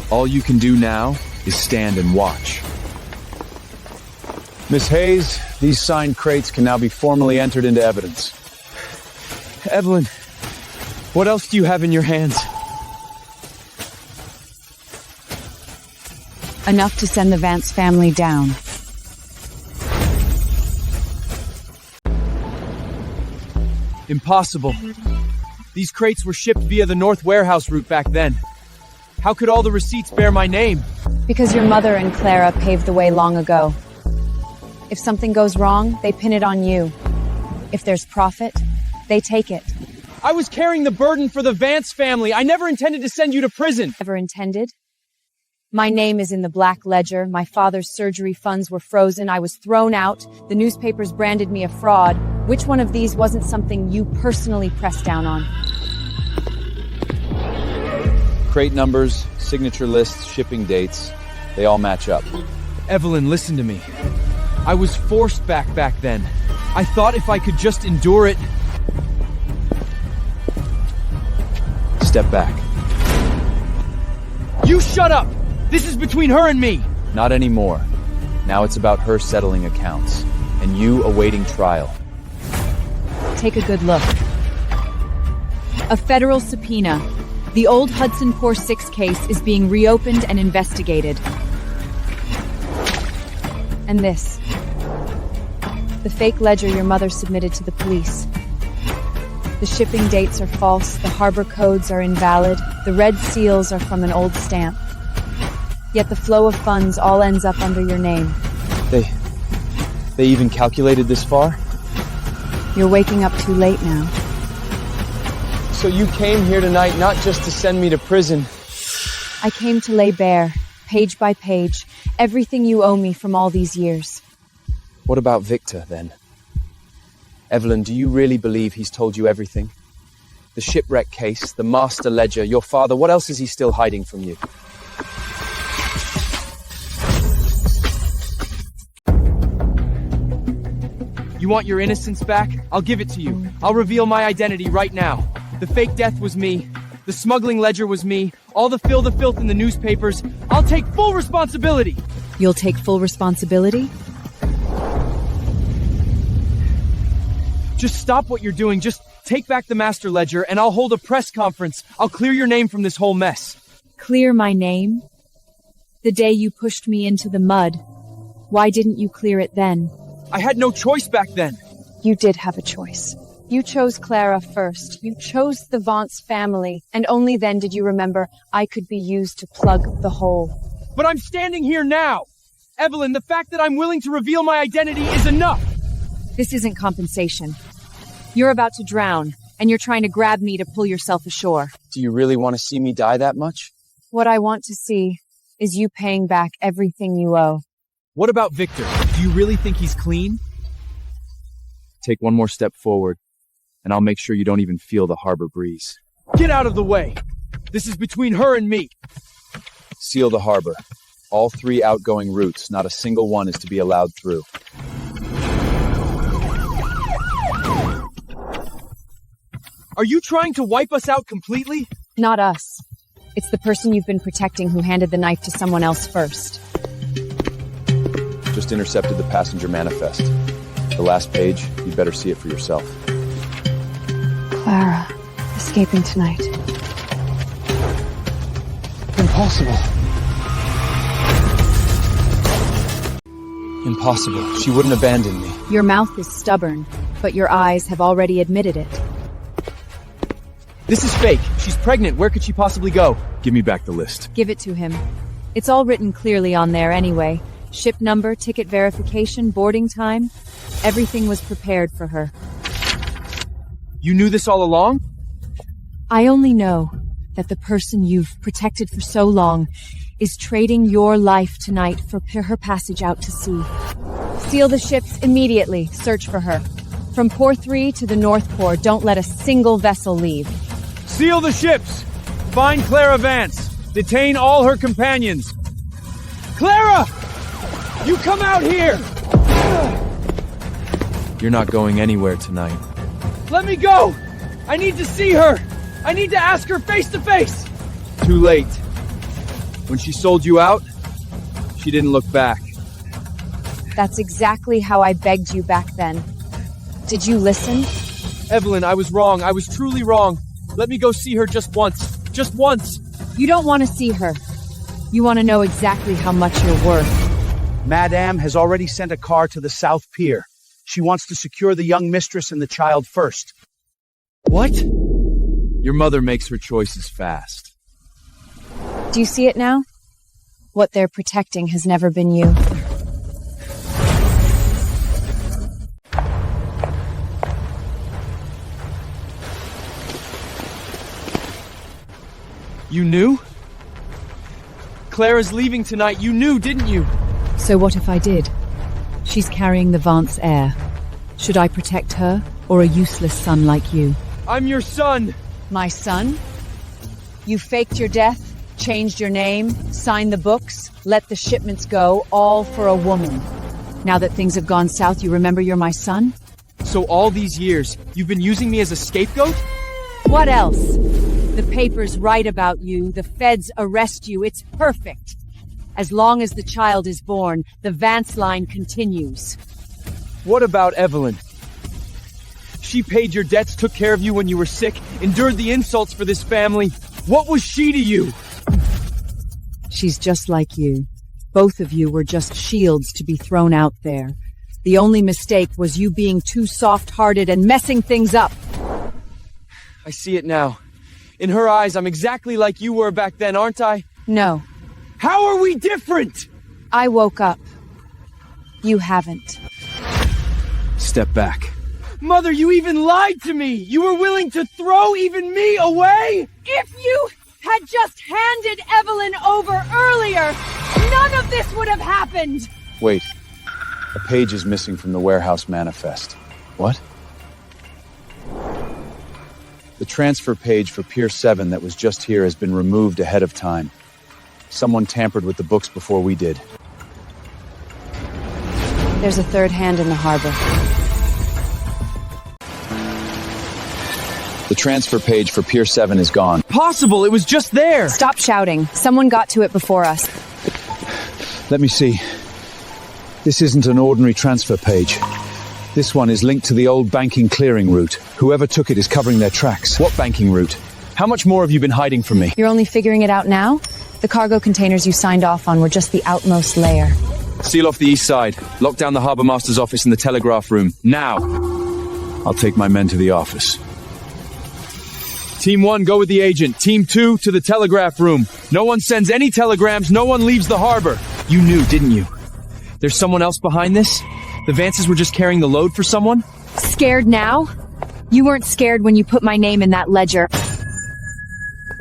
All you can do now is stand and watch. Miss Hayes, these signed crates can now be formally entered into evidence. Evelyn, what else do you have in your hands? Enough to send the Vance family down. Impossible. These crates were shipped via the North Warehouse route back then. How could all the receipts bear my name? Because your mother and Clara paved the way long ago. If something goes wrong, they pin it on you. If there's profit, they take it. I was carrying the burden for the Vance family. I never intended to send you to prison. Never intended? My name is in the black ledger. My father's surgery funds were frozen. I was thrown out. The newspapers branded me a fraud. Which one of these wasn't something you personally pressed down on? Crate numbers, signature lists, shipping dates, they all match up. Evelyn, listen to me. I was forced back then. I thought if I could just endure it... Step back. You shut up! This is between her and me! Not anymore. Now it's about her settling accounts, and you awaiting trial. Take a good look. A federal subpoena. The old Hudson Poor 6 case is being reopened and investigated. And this. The fake ledger your mother submitted to the police. The shipping dates are false, the harbor codes are invalid, the red seals are from an old stamp. Yet the flow of funds all ends up under your name. They even calculated this far? You're waking up too late now. So you came here tonight not just to send me to prison. I came to lay bare, page by page, everything you owe me from all these years. What about Victor, then? Evelyn, do you really believe he's told you everything? The shipwreck case, the master ledger, your father, what else is he still hiding from you? You want your innocence back? I'll give it to you. I'll reveal my identity right now. The fake death was me. The smuggling ledger was me. All the filth in the newspapers. I'll take full responsibility. You'll take full responsibility? Just stop what you're doing. Just take back the master ledger and I'll hold a press conference. I'll clear your name from this whole mess. Clear my name? The day you pushed me into the mud. Why didn't you clear it then? I had no choice back then. You did have a choice. You chose Clara first. You chose the Vance family. And only then did you remember I could be used to plug the hole. But I'm standing here now. Evelyn, the fact that I'm willing to reveal my identity is enough! This isn't compensation. You're about to drown, and you're trying to grab me to pull yourself ashore. Do you really want to see me die that much? What I want to see is you paying back everything you owe. What about Victor? Do you really think he's clean? Take one more step forward, and I'll make sure you don't even feel the harbor breeze. Get out of the way! This is between her and me! Seal the harbor. All 3 outgoing routes, not a single one is to be allowed through. Are you trying to wipe us out completely? Not us. It's the person you've been protecting who handed the knife to someone else first. Just intercepted the passenger manifest. The last page, you'd better see it for yourself. Clara, escaping tonight. Impossible. Impossible. She wouldn't abandon me. Your mouth is stubborn, but your eyes have already admitted it. This is fake. She's pregnant. Where could she possibly go? Give me back the list. Give it to him. It's all written clearly on there anyway. Ship number, ticket verification, boarding time. Everything was prepared for her. You knew this all along? I only know that the person you've protected for so long is trading your life tonight for her passage out to sea. Seal the ships immediately. Search for her. From Port 3 to the North Port, don't let a single vessel leave. Seal the ships! Find Clara Vance! Detain all her companions! Clara! You come out here! You're not going anywhere tonight. Let me go! I need to see her! I need to ask her face to face! Too late. When she sold you out, she didn't look back. That's exactly how I begged you back then. Did you listen? Evelyn, I was wrong. I was truly wrong. Let me go see her just once. Just once! You don't want to see her. You want to know exactly how much you're worth. Madame has already sent a car to the South Pier. She wants to secure the young mistress and the child first. What? Your mother makes her choices fast. Do you see it now? What they're protecting has never been you. You knew? Clara's leaving tonight. You knew, didn't you? So what if I did? She's carrying the Vance heir. Should I protect her, or a useless son like you? I'm your son! My son? You faked your death, changed your name, signed the books, let the shipments go, all for a woman. Now that things have gone south, you remember you're my son? So all these years, you've been using me as a scapegoat? What else? The papers write about you, the feds arrest you, it's perfect. As long as the child is born, the Vance line continues. What about Evelyn? She paid your debts, took care of you when you were sick, endured the insults for this family. What was she to you? She's just like you. Both of you were just shields to be thrown out there. The only mistake was you being too soft-hearted and messing things up. I see it now. In her eyes, I'm exactly like you were back then, aren't I? No. How are we different? I woke up. You haven't. Step back. Mother, you even lied to me! You were willing to throw even me away? If you had just handed Evelyn over earlier, none of this would have happened! Wait. A page is missing from the warehouse manifest. What? The transfer page for Pier 7 that was just here has been removed ahead of time. Someone tampered with the books before we did. There's a third hand in the harbor. The transfer page for Pier 7 is gone. Possible! It was just there! Stop shouting. Someone got to it before us. Let me see. This isn't an ordinary transfer page. This one is linked to the old banking clearing route. Whoever took it is covering their tracks. What banking route? How much more have you been hiding from me? You're only figuring it out now? The cargo containers you signed off on were just the outmost layer. Seal off the east side. Lock down the harbour master's office and the telegraph room. Now! I'll take my men to the office. Team 1, go with the agent. Team 2, to the telegraph room. No one sends any telegrams, no one leaves the harbor. You knew, didn't you? There's someone else behind this? The Vances were just carrying the load for someone? Scared now? You weren't scared when you put my name in that ledger.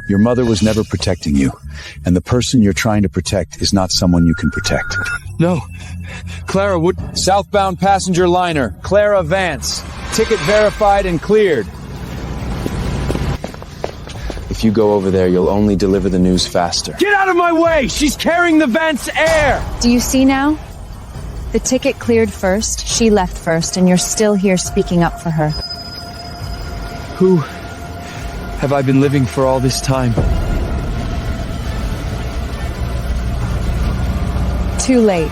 Your mother was never protecting you, and the person you're trying to protect is not someone you can protect. No. Clara would... Southbound passenger liner, Clara Vance. Ticket verified and cleared. If you go over there, you'll only deliver the news faster. Get out of my way! She's carrying the Vance air! Do you see now? The ticket cleared first, she left first, and you're still here speaking up for her. Who have I been living for all this time? Too late.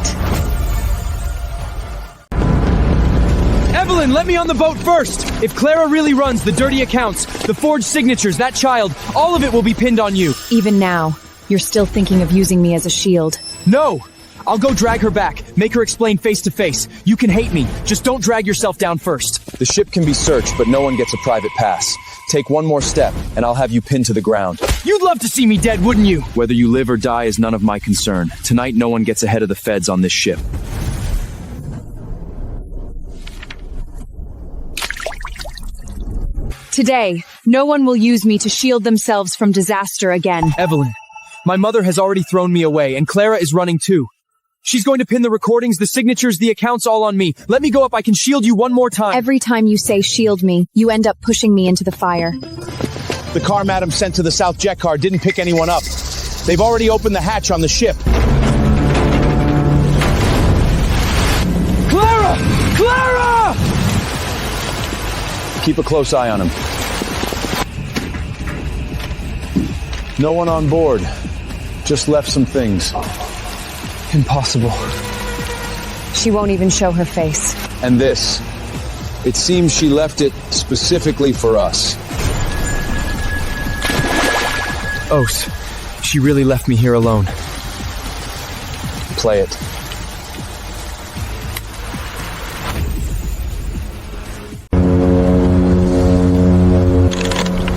Evelyn, let me on the boat first! If Clara really runs the dirty accounts, the forged signatures, that child, all of it will be pinned on you. Even now, you're still thinking of using me as a shield. No! I'll go drag her back, make her explain face to face. You can hate me, just don't drag yourself down first. The ship can be searched, but no one gets a private pass. Take one more step, and I'll have you pinned to the ground. You'd love to see me dead, wouldn't you? Whether you live or die is none of my concern. Tonight, no one gets ahead of the feds on this ship. Today, no one will use me to shield themselves from disaster again. Evelyn, my mother has already thrown me away, and Clara is running too. She's going to pin the recordings, the signatures, the accounts all on me. Let me go up, I can shield you one more time. Every time you say shield me, you end up pushing me into the fire. The car Madam sent to the South Jet car didn't pick anyone up. They've already opened the hatch on the ship. Clara! Clara! Keep a close eye on him. No one on board. Just left some things. Impossible. She won't even show her face. And this. It seems she left it specifically for us. Ose, she really left me here alone. Play it.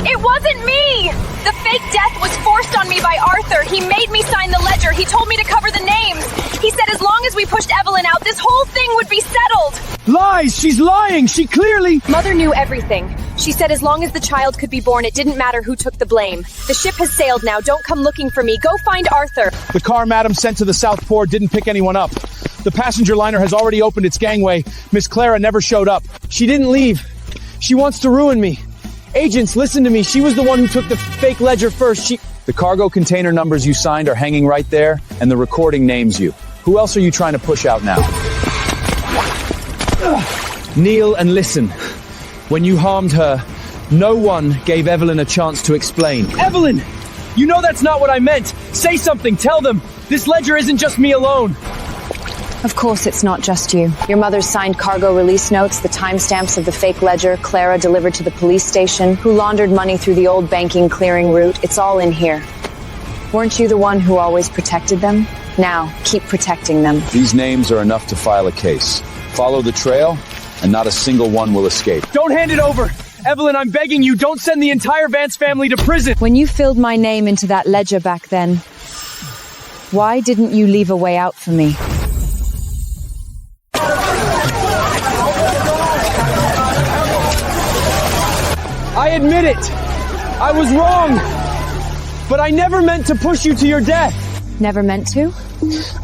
It wasn't me! The fake death was forced on me by Arthur. He made me sign the ledger. He told me to cover the names. He said as long as we pushed Evelyn out, this whole thing would be settled. Lies! She's lying! She clearly... Mother knew everything. She said as long as the child could be born, it didn't matter who took the blame. The ship has sailed now. Don't come looking for me. Go find Arthur. The car Madam sent to the South Port didn't pick anyone up. The passenger liner has already opened its gangway. Miss Clara never showed up. She didn't leave. She wants to ruin me. Agents, listen to me. She was the one who took the fake ledger first. The cargo container numbers you signed are hanging right there, and the recording names you. Who else are you trying to push out now? Kneel and listen. When you harmed her, no one gave Evelyn a chance to explain. Evelyn! You know that's not what I meant! Say something, tell them! This ledger isn't just me alone! Of course it's not just you. Your mother's signed cargo release notes, the timestamps of the fake ledger Clara delivered to the police station, who laundered money through the old banking clearing route. It's all in here. Weren't you the one who always protected them? Now, keep protecting them. These names are enough to file a case. Follow the trail, and not a single one will escape. Don't hand it over! Evelyn, I'm begging you, don't send the entire Vance family to prison! When you filled my name into that ledger back then, why didn't you leave a way out for me? I admit it. I was wrong. But I never meant to push you to your death. Never meant to?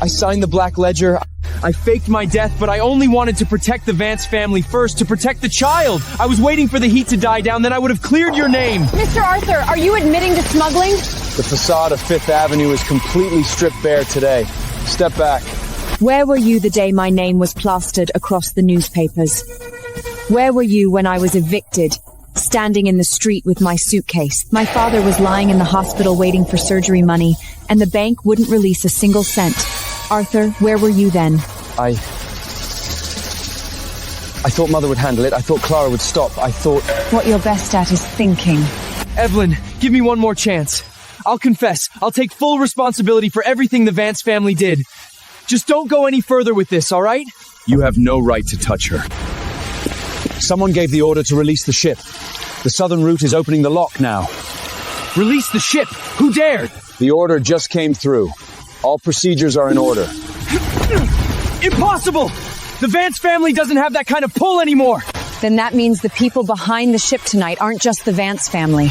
I signed the black ledger. I faked my death, but I only wanted to protect the Vance family first, to protect the child. I was waiting for the heat to die down, then I would have cleared your name. Mr. Arthur, are you admitting to smuggling? The facade of Fifth Avenue is completely stripped bare today. Step back. Where were you the day my name was plastered across the newspapers? Where were you when I was evicted, standing in the street with my suitcase? My father was lying in the hospital waiting for surgery money, and the bank wouldn't release a single cent. Arthur, where were you then? I thought Mother would handle it. I thought Clara would stop. I thought... What you're best at is thinking. Evelyn, give me one more chance. I'll confess. I'll take full responsibility for everything the Vance family did. Just don't go any further with this, all right? You have no right to touch her. Someone gave the order to release the ship. The southern route is opening the lock now. Release the ship? Who dared? The order just came through. All procedures are in order. Impossible! The Vance family doesn't have that kind of pull anymore! Then that means the people behind the ship tonight aren't just the Vance family.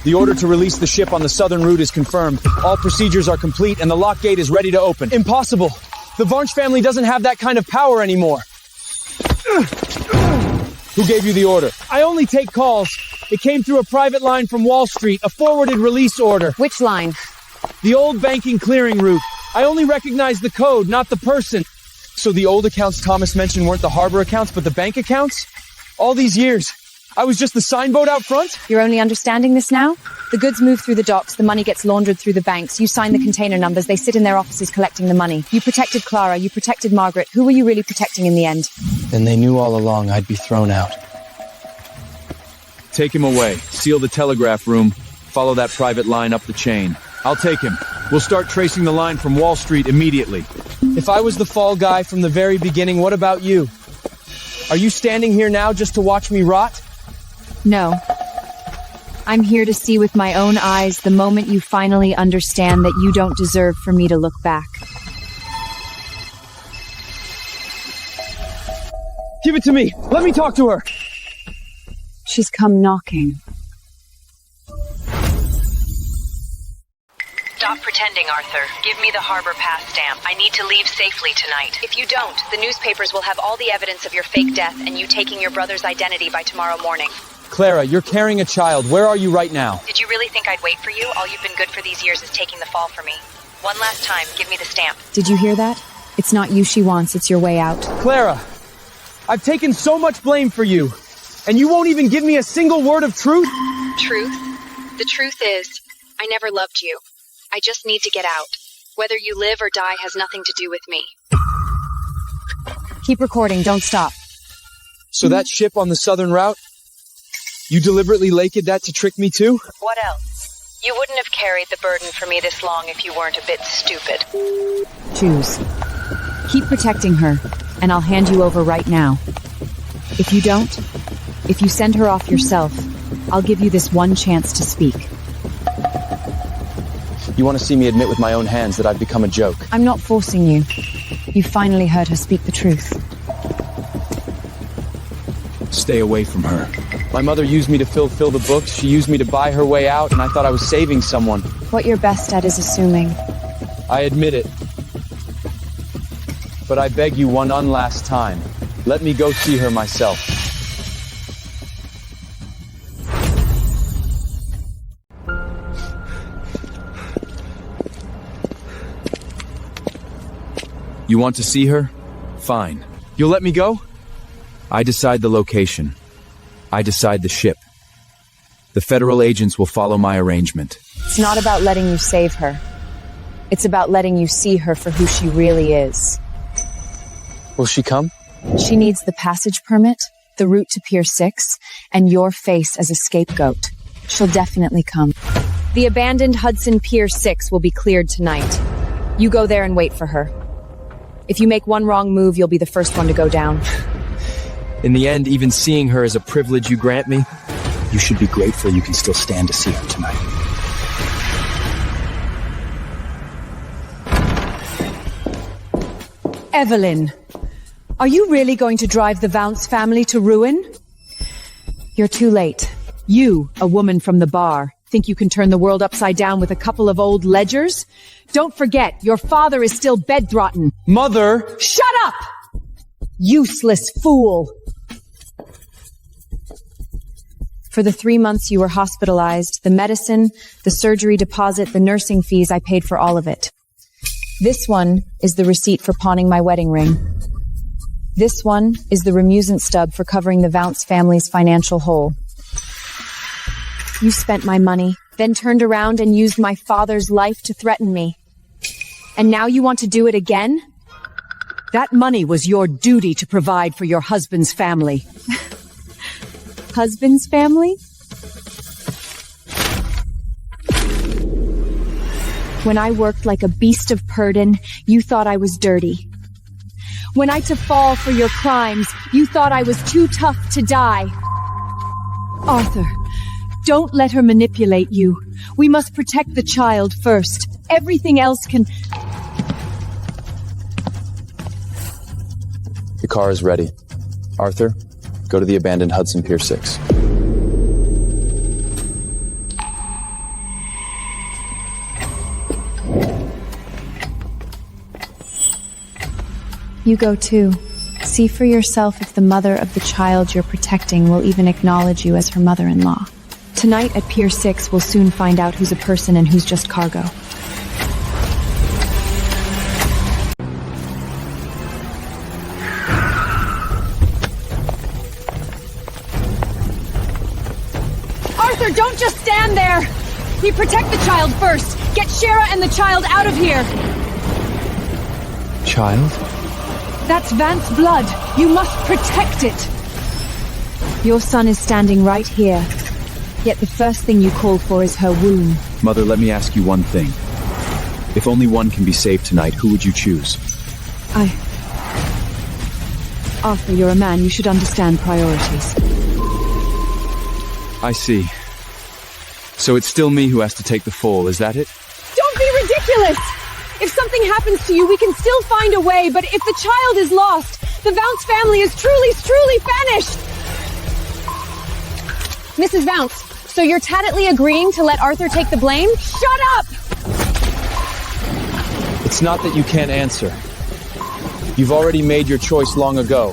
The order to release the ship on the southern route is confirmed. All procedures are complete and the lock gate is ready to open. Impossible! The Varnch family doesn't have that kind of power anymore. Who gave you the order? I only take calls. It came through a private line from Wall Street, a forwarded release order. Which line? The old banking clearing route. I only recognize the code, not the person. So the old accounts Thomas mentioned weren't the harbor accounts, but the bank accounts? All these years, I was just the signboat out front? You're only understanding this now? The goods move through the docks, the money gets laundered through the banks, you sign the container numbers, they sit in their offices collecting the money. You protected Clara, you protected Margaret. Who were you really protecting in the end? Then they knew all along I'd be thrown out. Take him away. Seal the telegraph room. Follow that private line up the chain. I'll take him. We'll start tracing the line from Wall Street immediately. If I was the fall guy from the very beginning, what about you? Are you standing here now just to watch me rot? No. I'm here to see with my own eyes the moment you finally understand that you don't deserve for me to look back. Give it to me! Let me talk to her! She's come knocking. Stop pretending, Arthur. Give me the harbor pass stamp. I need to leave safely tonight. If you don't, the newspapers will have all the evidence of your fake death and you taking your brother's identity by tomorrow morning. Clara, you're carrying a child. Where are you right now? Did you really think I'd wait for you? All you've been good for these years is taking the fall for me. One last time, give me the stamp. Did you hear that? It's not you she wants, it's your way out. Clara, I've taken so much blame for you, and you won't even give me a single word of truth? Truth? The truth is, I never loved you. I just need to get out. Whether you live or die has nothing to do with me. Keep recording, don't stop. So that ship on the southern route? You deliberately laked that to trick me too? What else? You wouldn't have carried the burden for me this long if you weren't a bit stupid. Choose. Keep protecting her, and I'll hand you over right now. If you don't, if you send her off yourself, I'll give you this one chance to speak. You want to see me admit with my own hands that I've become a joke? I'm not forcing you. You finally heard her speak the truth. Stay away from her. My mother used me to fill the books, she used me to buy her way out, and I thought I was saving someone. What you're best at is assuming. I admit it. But I beg you one last time. Let me go see her myself. You want to see her? Fine. You'll let me go? I decide the location. I decide the ship. The federal agents will follow my arrangement. It's not about letting you save her. It's about letting you see her for who she really is. Will she come? She needs the passage permit, the route to Pier 6, and your face as a scapegoat. She'll definitely come. The abandoned Hudson Pier 6 will be cleared tonight. You go there and wait for her. If you make one wrong move, you'll be the first one to go down. In the end, even seeing her is a privilege you grant me. You should be grateful you can still stand to see her tonight. Evelyn, are you really going to drive the Vance family to ruin? You're too late. You, a woman from the bar, think you can turn the world upside down with a couple of old ledgers? Don't forget, your father is still bedthrotton. Mother! Shut up! Useless fool! For the 3 months you were hospitalized, the medicine, the surgery deposit, the nursing fees, I paid for all of it. This one is the receipt for pawning my wedding ring. This one is the remusant stub for covering the Vance family's financial hole. You spent my money, then turned around and used my father's life to threaten me. And now you want to do it again? That money was your duty to provide for your husband's family. Husband's family? When I worked like a beast of burden, you thought I was dirty. When I to fall for your crimes, you thought I was too tough to die. Arthur, Don't let her manipulate you. We must protect the child first. Everything else can... The car is ready. Arthur, go to the abandoned Hudson Pier 6. You go too. See for yourself if the mother of the child you're protecting will even acknowledge you as her mother-in-law. Tonight at Pier 6, we'll soon find out who's a person and who's just cargo. Arthur, don't just stand there! You protect the child first! Get Shara and the child out of here! Child? That's Vance's blood. You must protect it. Your son is standing right here. Yet the first thing you call for is her womb. Mother, let me ask you one thing. If only one can be saved tonight, who would you choose? Arthur, you're a man. You should understand priorities. I see. So it's still me who has to take the fall, is that it? Don't be ridiculous! If something happens to you, we can still find a way, but if the child is lost, the Vance family is truly vanished! Mrs. Vance, so you're tacitly agreeing to let Arthur take the blame? Shut up! It's not that you can't answer. You've already made your choice long ago.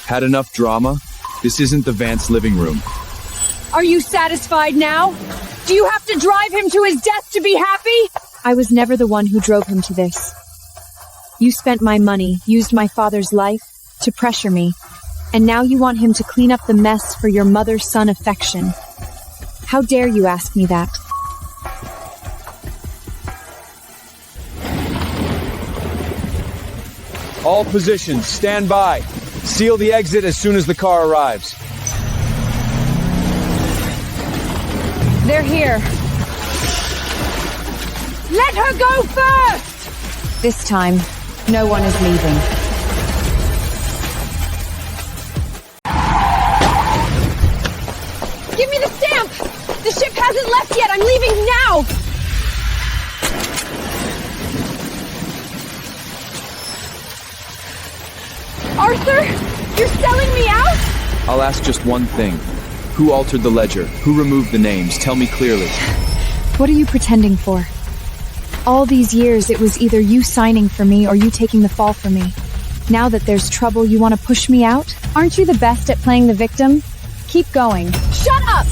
Had enough drama? This isn't the Vance living room. Are you satisfied now? Do you have to drive him to his death to be happy? I was never the one who drove him to this. You spent my money, used my father's life, to pressure me, and now you want him to clean up the mess for your mother-son affection. How dare you ask me that? All positions, stand by. Seal the exit as soon as the car arrives. They're here. Let her go first! This time, no one is leaving. Give me the stamp! The ship hasn't left yet! I'm leaving now! Arthur? You're selling me out? I'll ask just one thing. Who altered the ledger? Who removed the names? Tell me clearly. What are you pretending for? All these years, it was either you signing for me or you taking the fall for me. Now that there's trouble, you want to push me out? Aren't you the best at playing the victim? Keep going. Shut up!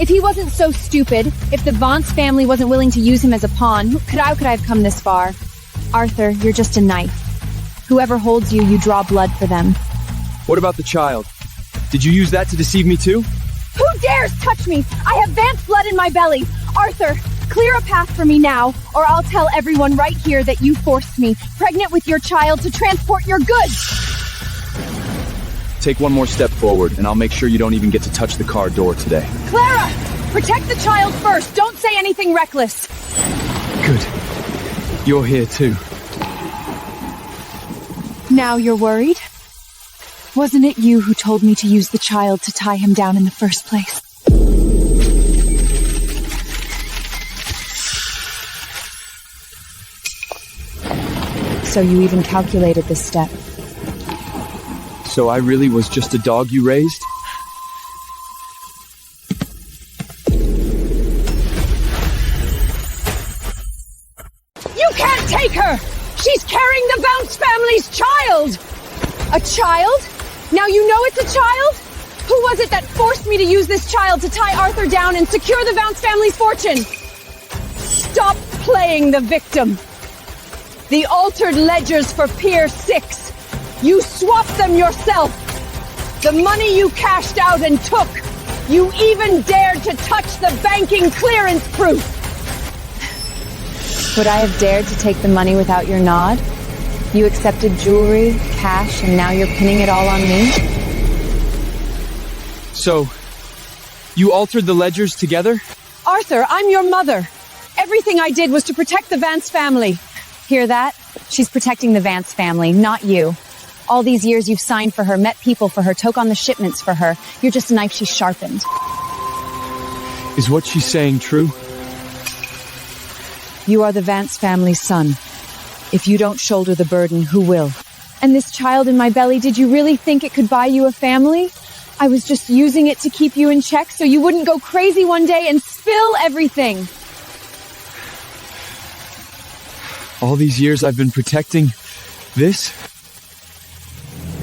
If he wasn't so stupid, if the Vance family wasn't willing to use him as a pawn, how could I have come this far? Arthur, you're just a knife. Whoever holds you, you draw blood for them. What about the child? Did you use that to deceive me too? Who dares touch me? I have Vance blood in my belly. Arthur, clear a path for me now, or I'll tell everyone right here that you forced me, pregnant with your child, to transport your goods. Take one more step forward, and I'll make sure you don't even get to touch the car door today. Clara! Protect the child first. Don't say anything reckless. Good. You're here too. Now you're worried? Wasn't it you who told me to use the child to tie him down in the first place? So you even calculated this step. So I really was just a dog you raised? You can't take her! She's carrying the Vance family's child! A child? Now you know it's a child? Who was it that forced me to use this child to tie Arthur down and secure the Vance family's fortune? Stop playing the victim! The altered ledgers for Pier 6. You swapped them yourself. The money you cashed out and took. You even dared to touch the banking clearance proof. Would I have dared to take the money without your nod? You accepted jewelry, cash, and now you're pinning it all on me? So, you altered the ledgers together? Arthur, I'm your mother. Everything I did was to protect the Vance family. Hear that? She's protecting the Vance family, not you. All these years you've signed for her, met people for her, took on the shipments for her. You're just a knife she's sharpened. Is what she's saying true? You are the Vance family's son. If you don't shoulder the burden, who will? And this child in my belly, did you really think it could buy you a family? I was just using it to keep you in check so you wouldn't go crazy one day and spill everything. All these years I've been protecting this?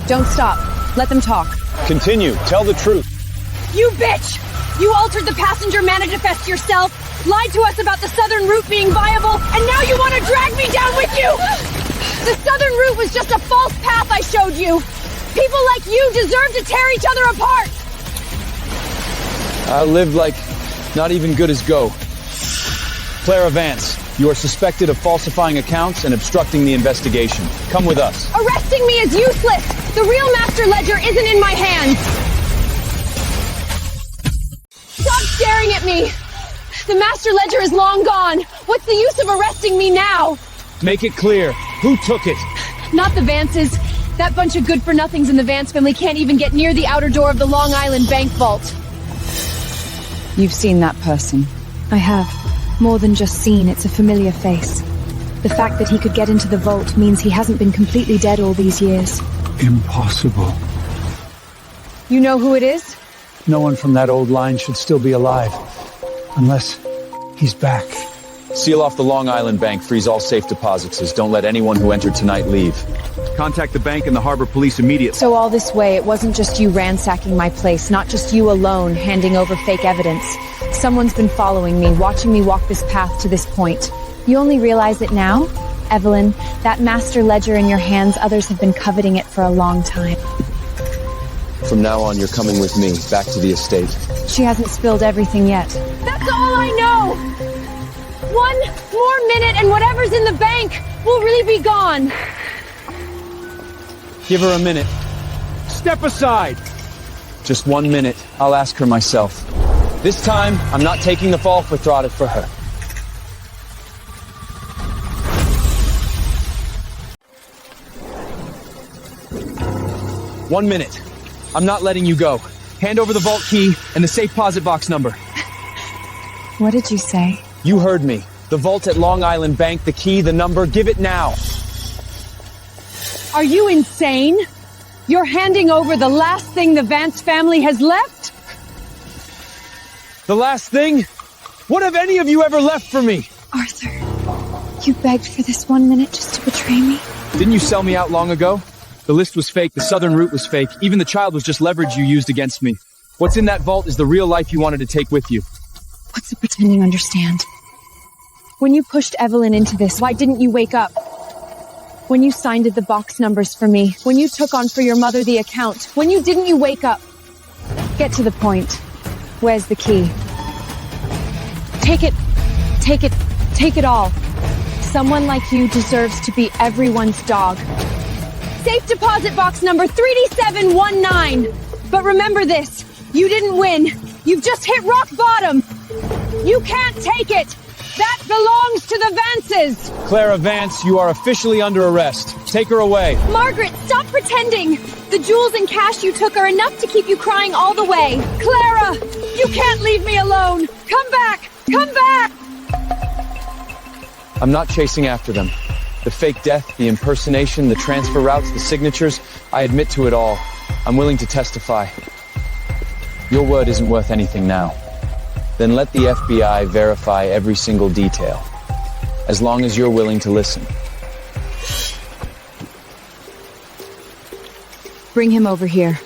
Don't stop. Let them talk. Continue. Tell the truth. You bitch! You altered the passenger manifest yourself, lied to us about the southern route being viable, and now you want to drag me down with you! The southern route was just a false path I showed you. People like you deserve to tear each other apart! I lived like not even good as go. Clara Vance, you are suspected of falsifying accounts and obstructing the investigation. Come with us. Arresting me is useless! The real master ledger isn't in my hands! Stop staring at me! The master ledger is long gone. What's the use of arresting me now? Make it clear. Who took it? Not the Vances. That bunch of good-for-nothings in the Vance family can't even get near the outer door of the Long Island bank vault. You've seen that person. I have. More than just seen, it's a familiar face. The fact that he could get into the vault means he hasn't been completely dead all these years. Impossible. You know who it is? No one from that old line should still be alive. Unless he's back. Seal off the Long Island Bank, freeze all safe deposits. Don't let anyone who entered tonight leave. Contact the bank and the harbor police immediately. So all this way, it wasn't just you ransacking my place, not just you alone handing over fake evidence. Someone's been following me, watching me walk this path to this point. You only realize it now? Evelyn, that master ledger in your hands, others have been coveting it for a long time. From now on, you're coming with me, back to the estate. She hasn't spilled everything yet. That's all I know! 1 more minute and whatever's in the bank will really be gone. Give her a minute. Step aside! Just 1 minute. I'll ask her myself. This time, I'm not taking the fall for throttle for her. One minute. I'm not letting you go. Hand over the vault key and the safe deposit box number. What did you say? You heard me. The vault at Long Island Bank, the key, the number, give it now. Are you insane? You're handing over the last thing the Vance family has left? The last thing? What have any of you ever left for me? Arthur, you begged for this 1 minute just to betray me? Didn't you sell me out long ago? The list was fake, the southern route was fake, even the child was just leverage you used against me. What's in that vault is the real life you wanted to take with you. What's the pretending understand? When you pushed Evelyn into this, why didn't you wake up? When you signed the box numbers for me, when you took on for your mother the account, when didn't you wake up? Get to the point. Where's the key? Take it all. Someone like you deserves to be everyone's dog. Safe deposit box number 3D719. But remember this, you didn't win. You've just hit rock bottom. You can't take it. That belongs to the Vances. Clara Vance, you are officially under arrest. Take her away. Margaret, stop pretending. The jewels and cash you took are enough to keep you crying all the way. Clara, you can't leave me alone. Come back. Come back. I'm not chasing after them. The fake death, the impersonation, the transfer routes, the signatures, I admit to it all. I'm willing to testify. Your word isn't worth anything now. Then let the FBI verify every single detail. As long as you're willing to listen. Bring him over here.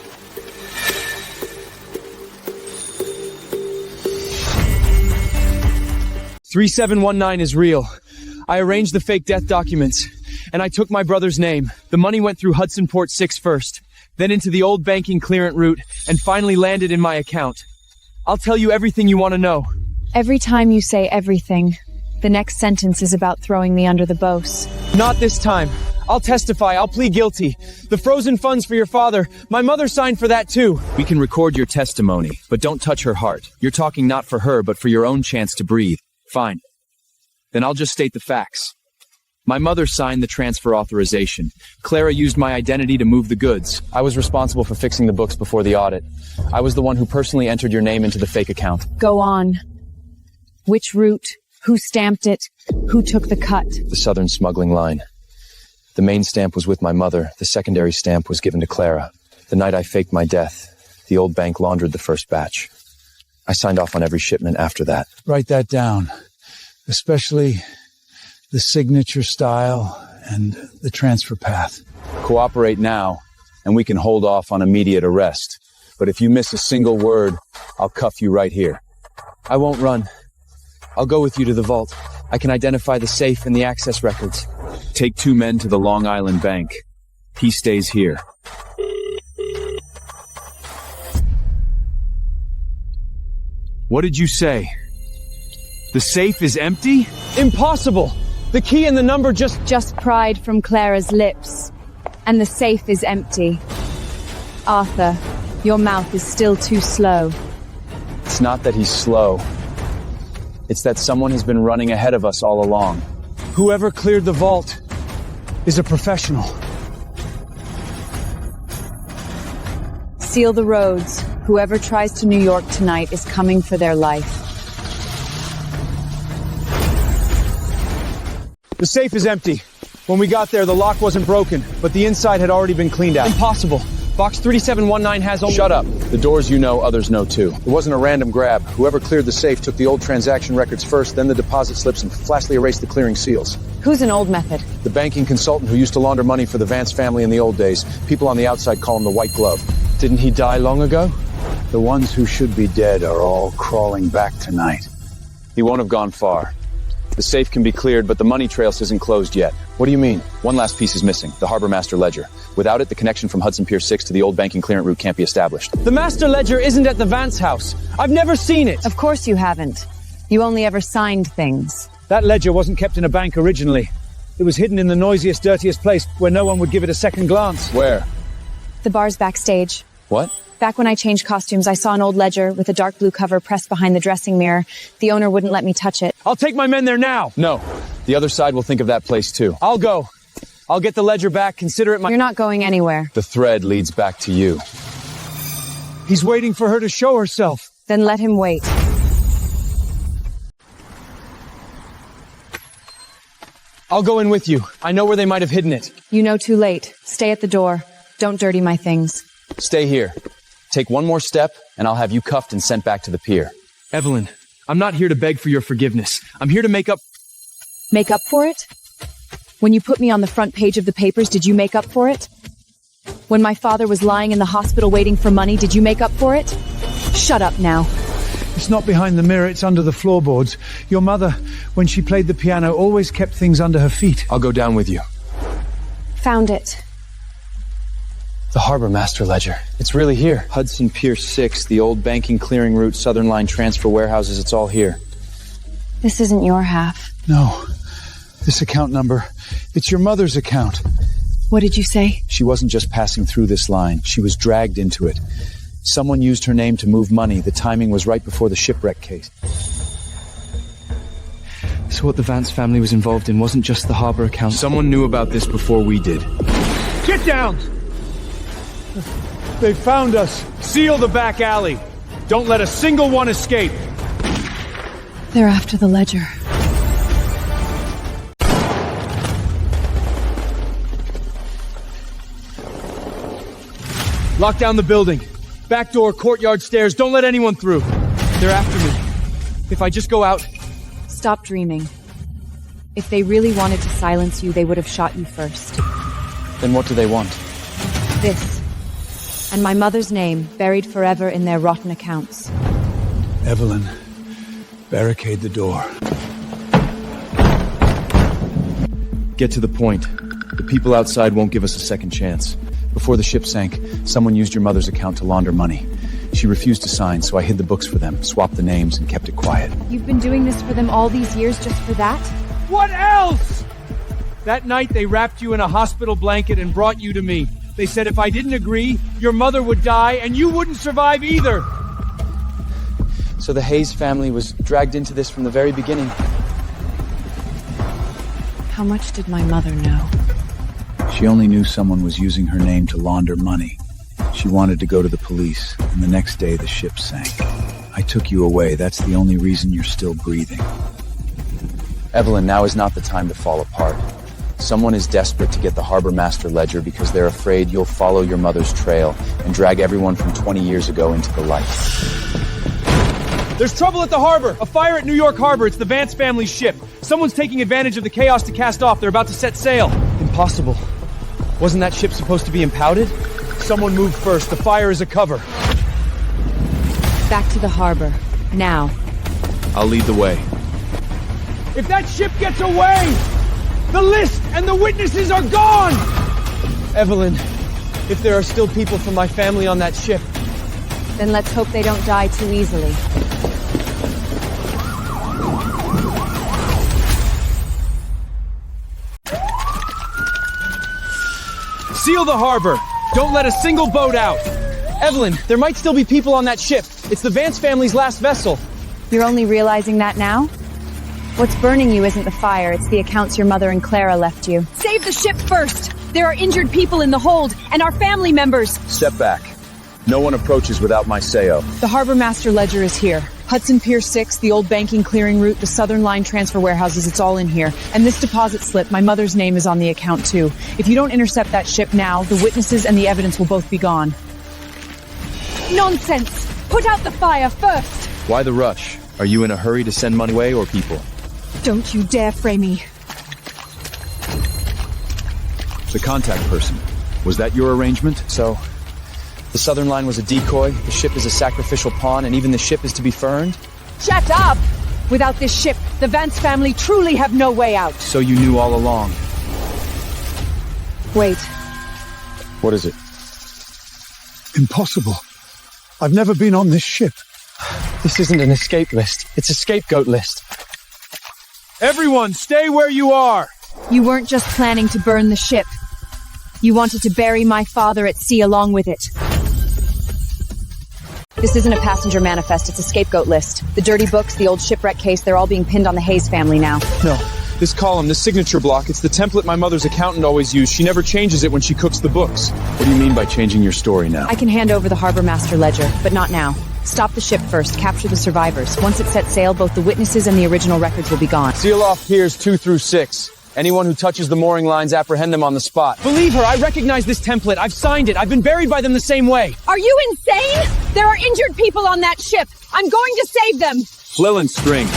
$3719 is real. I arranged the fake death documents, and I took my brother's name. The money went through Hudson Port 6 first, then into the old banking clearance route, and finally landed in my account. I'll tell you everything you want to know. Every time you say everything, the next sentence is about throwing me under the bus. Not this time. I'll testify. I'll plead guilty. The frozen funds for your father, my mother signed for that too. We can record your testimony, but don't touch her heart. You're talking not for her, but for your own chance to breathe. Fine. Then I'll just state the facts. My mother signed the transfer authorization. Clara used my identity to move the goods. I was responsible for fixing the books before the audit. I was the one who personally entered your name into the fake account. Go on. Which route? Who stamped it? Who took the cut? The southern smuggling line. The main stamp was with my mother. The secondary stamp was given to Clara. The night I faked my death, the old bank laundered the first batch. I signed off on every shipment after that. Write that down. Especially the signature style and the transfer path. Cooperate now, and we can hold off on immediate arrest. But if you miss a single word, I'll cuff you right here. I won't run. I'll go with you to the vault. I can identify the safe and the access records. Take 2 men to the Long Island Bank. He stays here. What did you say? The safe is empty? Impossible! The key and the number Just pried from Clara's lips. And the safe is empty. Arthur, your mouth is still too slow. It's not that he's slow. It's that someone has been running ahead of us all along. Whoever cleared the vault is a professional. Seal the roads. Whoever tries to New York tonight is coming for their life. The safe is empty. When we got there, the lock wasn't broken, but the inside had already been cleaned out. Impossible. Box 3719 has only— Shut up. The doors you know, others know too. It wasn't a random grab. Whoever cleared the safe took the old transaction records first, then the deposit slips, and flashly erased the clearing seals. Who's an old method? The banking consultant who used to launder money for the Vance family in the old days. People on the outside call him the White Glove. Didn't he die long ago? The ones who should be dead are all crawling back tonight. He won't have gone far. The safe can be cleared, but the money trail isn't closed yet. What do you mean? One last piece is missing, the Harbor Master Ledger. Without it, the connection from Hudson Pier 6 to the old banking clearance route can't be established. The Master Ledger isn't at the Vance house. I've never seen it. Of course you haven't. You only ever signed things. That ledger wasn't kept in a bank originally. It was hidden in the noisiest, dirtiest place where no one would give it a second glance. Where? The bar's backstage. What? Back when I changed costumes, I saw an old ledger with a dark blue cover pressed behind the dressing mirror. The owner wouldn't let me touch it. I'll take my men there now. No. The other side will think of that place too. I'll go. I'll get the ledger back, consider it my— You're not going anywhere. The thread leads back to you. He's waiting for her to show herself. Then let him wait. I'll go in with you. I know where they might have hidden it. You know too late. Stay at the door. Don't dirty my things. Stay here. Take one more step, and I'll have you cuffed and sent back to the pier. Evelyn, I'm not here to beg for your forgiveness. I'm here to make up— Make up for it? When you put me on the front page of the papers, did you make up for it? When my father was lying in the hospital waiting for money, did you make up for it? Shut up now. It's not behind the mirror, it's under the floorboards. Your mother, when she played the piano, always kept things under her feet. I'll go down with you. Found it. The Harbor Master Ledger. It's really here. Hudson Pier 6, the old banking clearing route, Southern Line transfer warehouses, it's all here. This isn't your half. No. This account number, it's your mother's account. What did you say? She wasn't just passing through this line. She was dragged into it. Someone used her name to move money. The timing was right before the shipwreck case. So what the Vance family was involved in wasn't just the harbor account. Someone knew about this before we did. Get down! They found us. Seal the back alley. Don't let a single one escape. They're after the ledger. Lock down the building. Back door, courtyard stairs. Don't let anyone through. They're after me. If I just go out... Stop dreaming. If they really wanted to silence you, they would have shot you first. Then what do they want? This. And my mother's name, buried forever in their rotten accounts. Evelyn, barricade the door. Get to the point. The people outside won't give us a second chance. Before the ship sank, someone used your mother's account to launder money. She refused to sign, so I hid the books for them, swapped the names, and kept it quiet. You've been doing this for them all these years just for that? What else? That night they wrapped you in a hospital blanket and brought you to me. They said if I didn't agree, your mother would die and you wouldn't survive either. So the Hayes family was dragged into this from the very beginning. How How much did my mother know? She only knew someone was using her name to launder money. She wanted to go to the police, and the next day the ship sank. I took you away. That's the only reason you're still breathing. Evelyn, now is not the time to fall apart. Someone is desperate to get the Harbor Master ledger because they're afraid you'll follow your mother's trail and drag everyone from 20 years ago into the light. There's trouble at the harbor! A fire at New York Harbor. It's the Vance family's ship. Someone's taking advantage of the chaos to cast off. They're about to set sail. Impossible. Wasn't that ship supposed to be impounded? Someone move first. The fire is a cover. Back to the harbor. Now. I'll lead the way. If that ship gets away, the list and the witnesses are gone! Evelyn, if there are still people from my family on that ship, Then let's hope they don't die too easily. seal the harbor! Don't let a single boat out! Evelyn, there might still be people on that ship. It's the Vance family's last vessel. You're only realizing that now? What's burning you isn't the fire, it's the accounts your mother and Clara left you. Save the ship first! There are injured people in the hold, and our family members! Step back. No one approaches without my say-o. The Harbor Master Ledger is here. Hudson Pier 6, the old banking clearing route, the Southern Line transfer warehouses, it's all in here. And this deposit slip, my mother's name is on the account too. If you don't intercept that ship now, the witnesses and the evidence will both be gone. Nonsense! Put out the fire first! Why the rush? Are you in a hurry to send money away or people? Don't you dare fray me. The contact person. Was that your arrangement? So, the Southern Line was a decoy, the ship is a sacrificial pawn, and even the ship is to be burned? Shut up! Without this ship, the Vance family truly have no way out. So you knew all along. Wait. What is it? Impossible. I've never been on this ship. This isn't an escape list. It's a scapegoat list. Everyone, stay where you are! You weren't just planning to burn the ship. You wanted to bury my father at sea along with it. This isn't a passenger manifest, it's a scapegoat list. The dirty books, the old shipwreck case, they're all being pinned on the Hayes family now. No. This column, this signature block, it's the template my mother's accountant always used. She never changes it when she cooks the books. What do you mean by changing your story now? I can hand over the Harbor Master Ledger, but not now. Stop the ship first, capture the survivors. Once it sets sail, both the witnesses and the original records will be gone. Seal off piers 2 through 6. Anyone who touches the mooring lines, apprehend them on the spot. Believe her, I recognize this template. I've signed it. I've been buried by them the same way. Are you insane? There are injured people on that ship. I'm going to save them. Lillian String.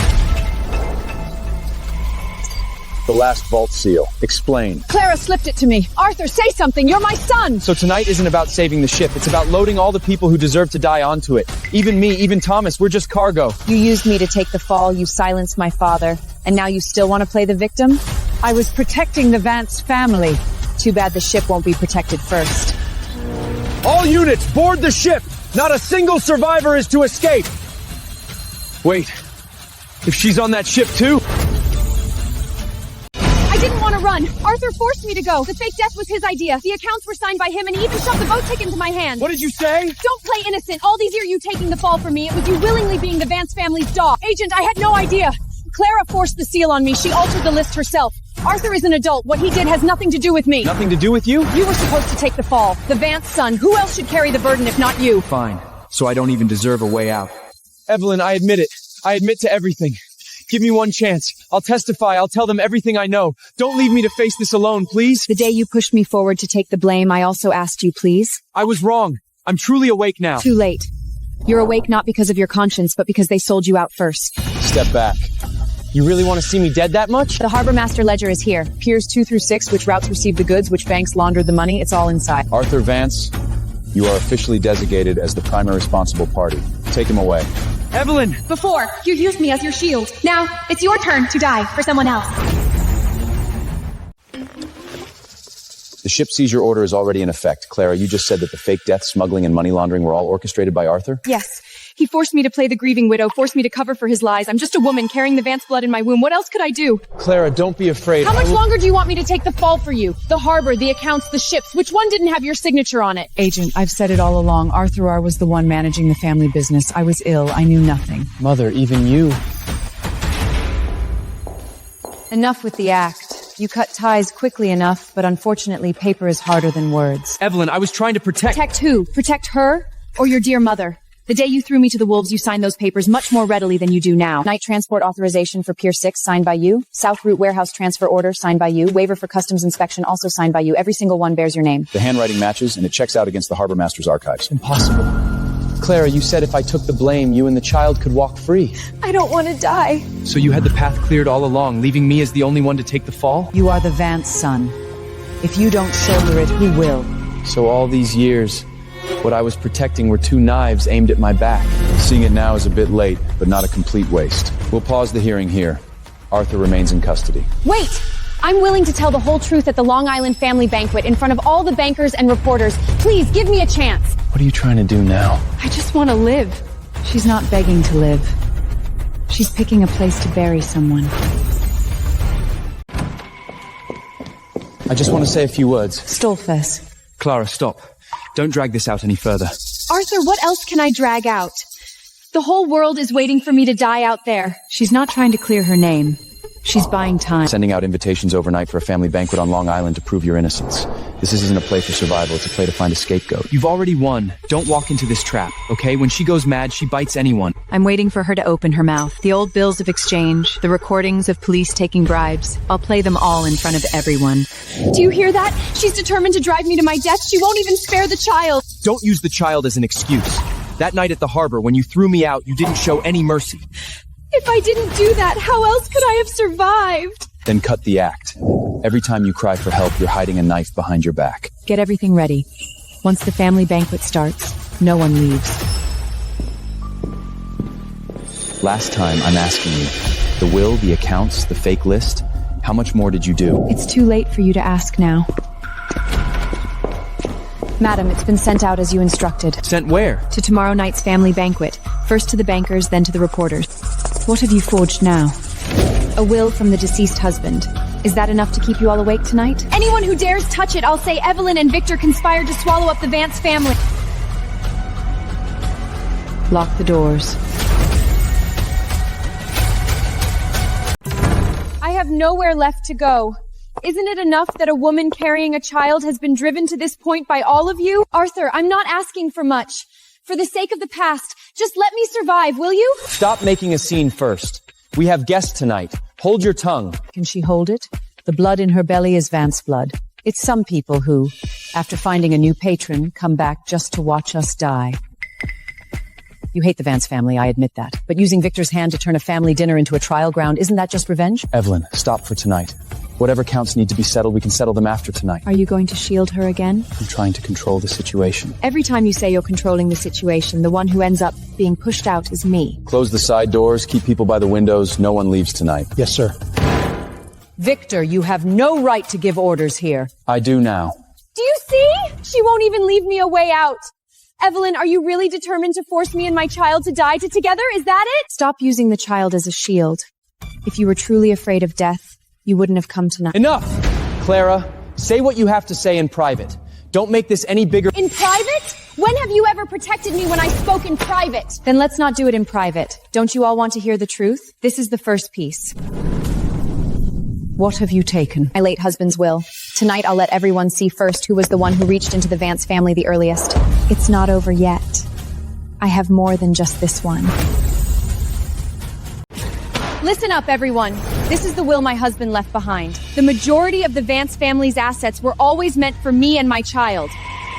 The last vault seal. Explain. Clara slipped it to me. Arthur, say something. You're my son. So tonight isn't about saving the ship. It's about loading all the people who deserve to die onto it. Even me, even Thomas, we're just cargo. You used me to take the fall, you silenced my father, and now you still want to play the victim? I was protecting the Vance family. Too bad the ship won't be protected first. All units, board the ship! Not a single survivor is to escape! Wait, if she's on that ship too? I didn't want to run. Arthur forced me to go. The fake death was his idea. The accounts were signed by him, and he even shoved the boat ticket into my hand. What did you say? Don't play innocent. All these years you taking the fall for me. It was you willingly being the Vance family's dog. Agent, I had no idea. Clara forced the seal on me. She altered the list herself. Arthur is an adult. What he did has nothing to do with me. Nothing to do with you? You were supposed to take the fall. The Vance son. Who else should carry the burden if not you? Fine. So I don't even deserve a way out. Evelyn, I admit it. I admit to everything. Give me one chance. I'll testify. I'll tell them everything I know. Don't leave me to face this alone, please. The day you pushed me forward to take the blame, I also asked you, please. I was wrong. I'm truly awake now. Too late. You're awake not because of your conscience, but because they sold you out first. Step back. You really want to see me dead that much? The Harbor Master Ledger is here. Piers 2 through 6, which routes received the goods, which banks laundered the money, it's all inside. Arthur Vance, you are officially designated as the primary responsible party. Take him away. Evelyn! Before, you used me as your shield. Now, it's your turn to die for someone else. The ship seizure order is already in effect. Clara, you just said that the fake death, smuggling, and money laundering were all orchestrated by Arthur? Yes. He forced me to play the grieving widow, forced me to cover for his lies. I'm just a woman carrying the Vance blood in my womb. What else could I do? Clara, don't be afraid. How much longer do you want me to take the fall for you? The harbor, the accounts, the ships. Which one didn't have your signature on it? Agent, I've said it all along. Arthur R. was the one managing the family business. I was ill. I knew nothing. Mother, even you. Enough with the act. You cut ties quickly enough, but unfortunately paper is harder than words. Evelyn, I was trying to protect— Protect who? Protect her? Or your dear mother? The day you threw me to the wolves, you signed those papers much more readily than you do now. Night transport authorization for Pier 6, signed by you. South Route warehouse transfer order, signed by you. Waiver for customs inspection, also signed by you. Every single one bears your name. The handwriting matches, and it checks out against the Harbor Master's archives. Impossible. Clara, you said if I took the blame, you and the child could walk free. I don't want to die. So you had the path cleared all along, leaving me as the only one to take the fall? You are the Vance son. If you don't shoulder it, who will? So all these years, what I was protecting were two knives aimed at my back. Seeing it now is a bit late, but not a complete waste. We'll pause the hearing here. Arthur remains in custody. Wait! I'm willing to tell the whole truth at the Long Island family banquet in front of all the bankers and reporters. Please, give me a chance. What are you trying to do now? I just want to live. She's not begging to live. She's picking a place to bury someone. I just want to say a few words. Stolfes. Clara, stop. Don't drag this out any further. Arthur, what else can I drag out? The whole world is waiting for me to die out there. She's not trying to clear her name. She's buying time. Sending out invitations overnight for a family banquet on Long Island to prove your innocence. This isn't a play for survival, it's a play to find a scapegoat. You've already won. Don't walk into this trap, okay? When she goes mad, she bites anyone. I'm waiting for her to open her mouth. The old bills of exchange, the recordings of police taking bribes. I'll play them all in front of everyone. Do you hear that? She's determined to drive me to my death. She won't even spare the child. Don't use the child as an excuse. That night at the harbor, when you threw me out, you didn't show any mercy. If I didn't do that, how else could I have survived? Then cut the act. Every time you cry for help, you're hiding a knife behind your back. Get everything ready. Once the family banquet starts, no one leaves. Last time, I'm asking you. The will, the accounts, the fake list, how much more did you do? It's too late for you to ask now. Madam, it's been sent out as you instructed. Sent where? To tomorrow night's family banquet. First to the bankers, then to the reporters. What have you forged now? A will from the deceased husband. Is that enough to keep you all awake tonight? Anyone who dares touch it, I'll say Evelyn and Victor conspired to swallow up the Vance family. Lock the doors. I have nowhere left to go. Isn't it enough that a woman carrying a child has been driven to this point by all of you? Arthur, I'm not asking for much. For the sake of the past, just let me survive, will you? Stop making a scene first. We have guests tonight. Hold your tongue. Can she hold it? The blood in her belly is Vance blood. It's some people who, after finding a new patron, come back just to watch us die. You hate the Vance family, I admit that. But using Victor's hand to turn a family dinner into a trial ground, isn't that just revenge? Evelyn, stop for tonight. Whatever counts need to be settled, we can settle them after tonight. Are you going to shield her again? I'm trying to control the situation. Every time you say you're controlling the situation, the one who ends up being pushed out is me. Close the side doors, keep people by the windows, no one leaves tonight. Yes, sir. Victor, you have no right to give orders here. I do now. Do you see? She won't even leave me a way out. Evelyn, are you really determined to force me and my child to die together? Is that it? Stop using the child as a shield. If you were truly afraid of death, you wouldn't have come tonight. Enough! Clara, say what you have to say in private. Don't make this any bigger— In private? When have you ever protected me when I spoke in private? Then let's not do it in private. Don't you all want to hear the truth? This is the first piece. What have you taken? My late husband's will. Tonight I'll let everyone see first who was the one who reached into the Vance family the earliest. It's not over yet. I have more than just this one. Listen up, everyone. This is the will my husband left behind. The majority of the Vance family's assets were always meant for me and my child.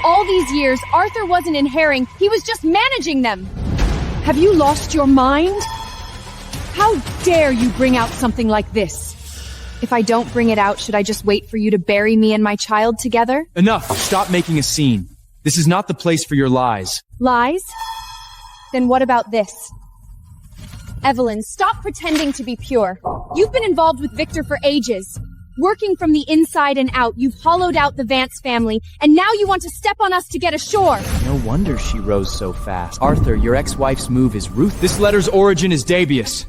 All these years, Arthur wasn't inheriting, he was just managing them. Have you lost your mind? How dare you bring out something like this? If I don't bring it out, should I just wait for you to bury me and my child together? Enough! Stop making a scene. This is not the place for your lies. Lies? Then what about this? Evelyn, stop pretending to be pure. You've been involved with Victor for ages. Working from the inside and out, you've hollowed out the Vance family, and now you want to step on us to get ashore. No wonder she rose so fast. Arthur, your ex-wife's move is ruthless. This letter's origin is dubious.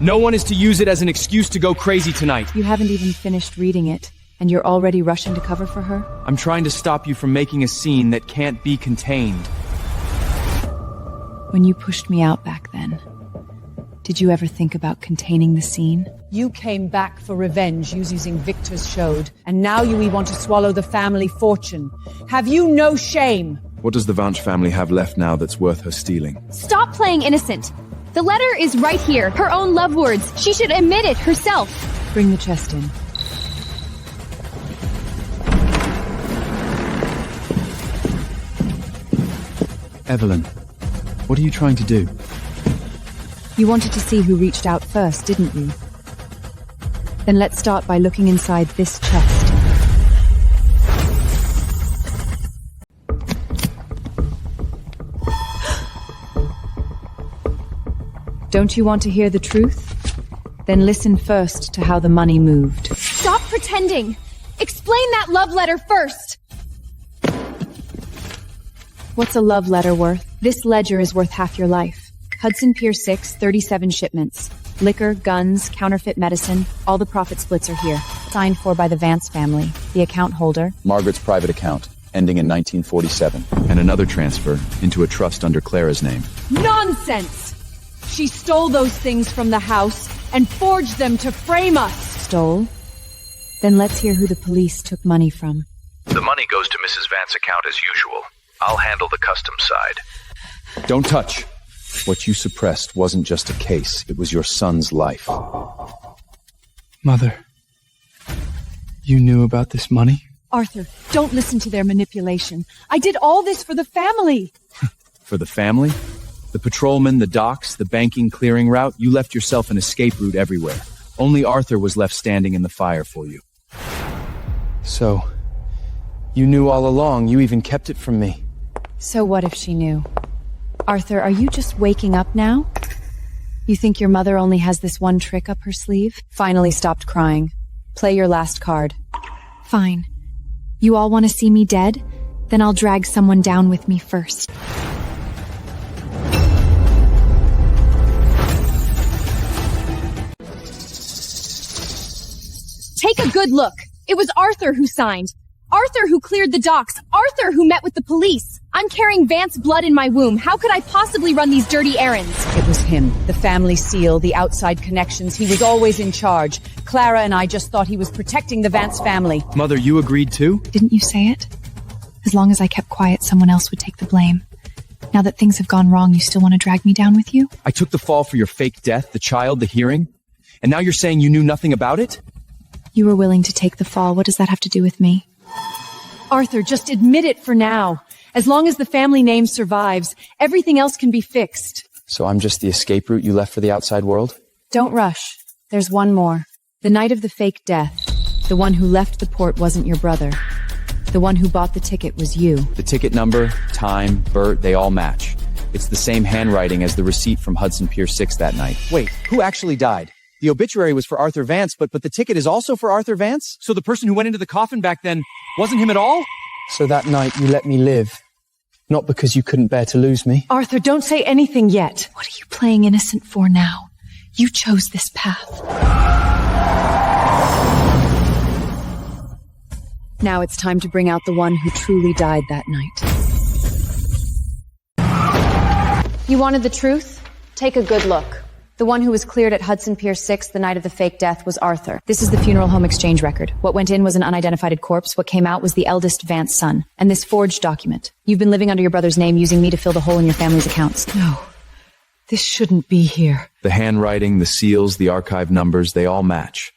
No one is to use it as an excuse to go crazy tonight. You haven't even finished reading it, and you're already rushing to cover for her? I'm trying to stop you from making a scene that can't be contained. When you pushed me out back then, did you ever think about containing the scene? You came back for revenge using Victor's showed, and now you want to swallow the family fortune. Have you no shame? What does the Vanch family have left now that's worth her stealing? Stop playing innocent. The letter is right here. Her own love words. She should admit it herself. Bring the chest in. Evelyn, what are you trying to do? You wanted to see who reached out first, didn't you? Then let's start by looking inside this chest. Don't you want to hear the truth? Then listen first to how the money moved. Stop pretending! Explain that love letter first! What's a love letter worth? This ledger is worth half your life. Hudson Pier 6, 37 shipments. Liquor, guns, counterfeit medicine, all the profit splits are here. Signed for by the Vance family. The account holder, Margaret's private account, ending in 1947. And another transfer into a trust under Clara's name. Nonsense! She stole those things from the house and forged them to frame us. Stole? Then let's hear who the police took money from. The money goes to Mrs. Vance's account as usual. I'll handle the customs side. Don't touch. What you suppressed wasn't just a case, it was your son's life. Mother, you knew about this money? Arthur, don't listen to their manipulation. I did all this for the family. For the family? The patrolmen, the docks, the banking clearing route, you left yourself an escape route everywhere. Only Arthur was left standing in the fire for you. So, you knew all along, you even kept it from me. So what if she knew? Arthur, are you just waking up now? You think your mother only has this one trick up her sleeve? Finally stopped crying. Play your last card. Fine. You all want to see me dead? Then I'll drag someone down with me first. Take a good look. It was Arthur who signed. Arthur who cleared the docks. Arthur who met with the police. I'm carrying Vance blood in my womb. How could I possibly run these dirty errands? It was him. The family seal, the outside connections. He was always in charge. Clara and I just thought he was protecting the Vance family. Mother, you agreed too? Didn't you say it? As long as I kept quiet, someone else would take the blame. Now that things have gone wrong, you still want to drag me down with you? I took the fall for your fake death, the child, the hearing? And now you're saying you knew nothing about it? You were willing to take the fall. What does that have to do with me? Arthur, just admit it for now. As long as the family name survives, everything else can be fixed. So I'm just the escape route you left for the outside world? Don't rush. There's one more. The night of the fake death, the one who left the port wasn't your brother. The one who bought the ticket was you. The ticket number, time, Bert, they all match. It's the same handwriting as the receipt from Hudson Pier 6 that night. Wait, who actually died? The obituary was for Arthur Vance, but the ticket is also for Arthur Vance? So the person who went into the coffin back then wasn't him at all? So that night you let me live. Not because you couldn't bear to lose me. Arthur, don't say anything yet. What are you playing innocent for now? You chose this path. Now it's time to bring out the one who truly died that night. You wanted the truth? Take a good look. The one who was cleared at Hudson Pier 6 the night of the fake death was Arthur. This is the funeral home exchange record. What went in was an unidentified corpse. What came out was the eldest Vance son. And this forged document. You've been living under your brother's name, using me to fill the hole in your family's accounts. No. This shouldn't be here. The handwriting, the seals, the archive numbers, they all match.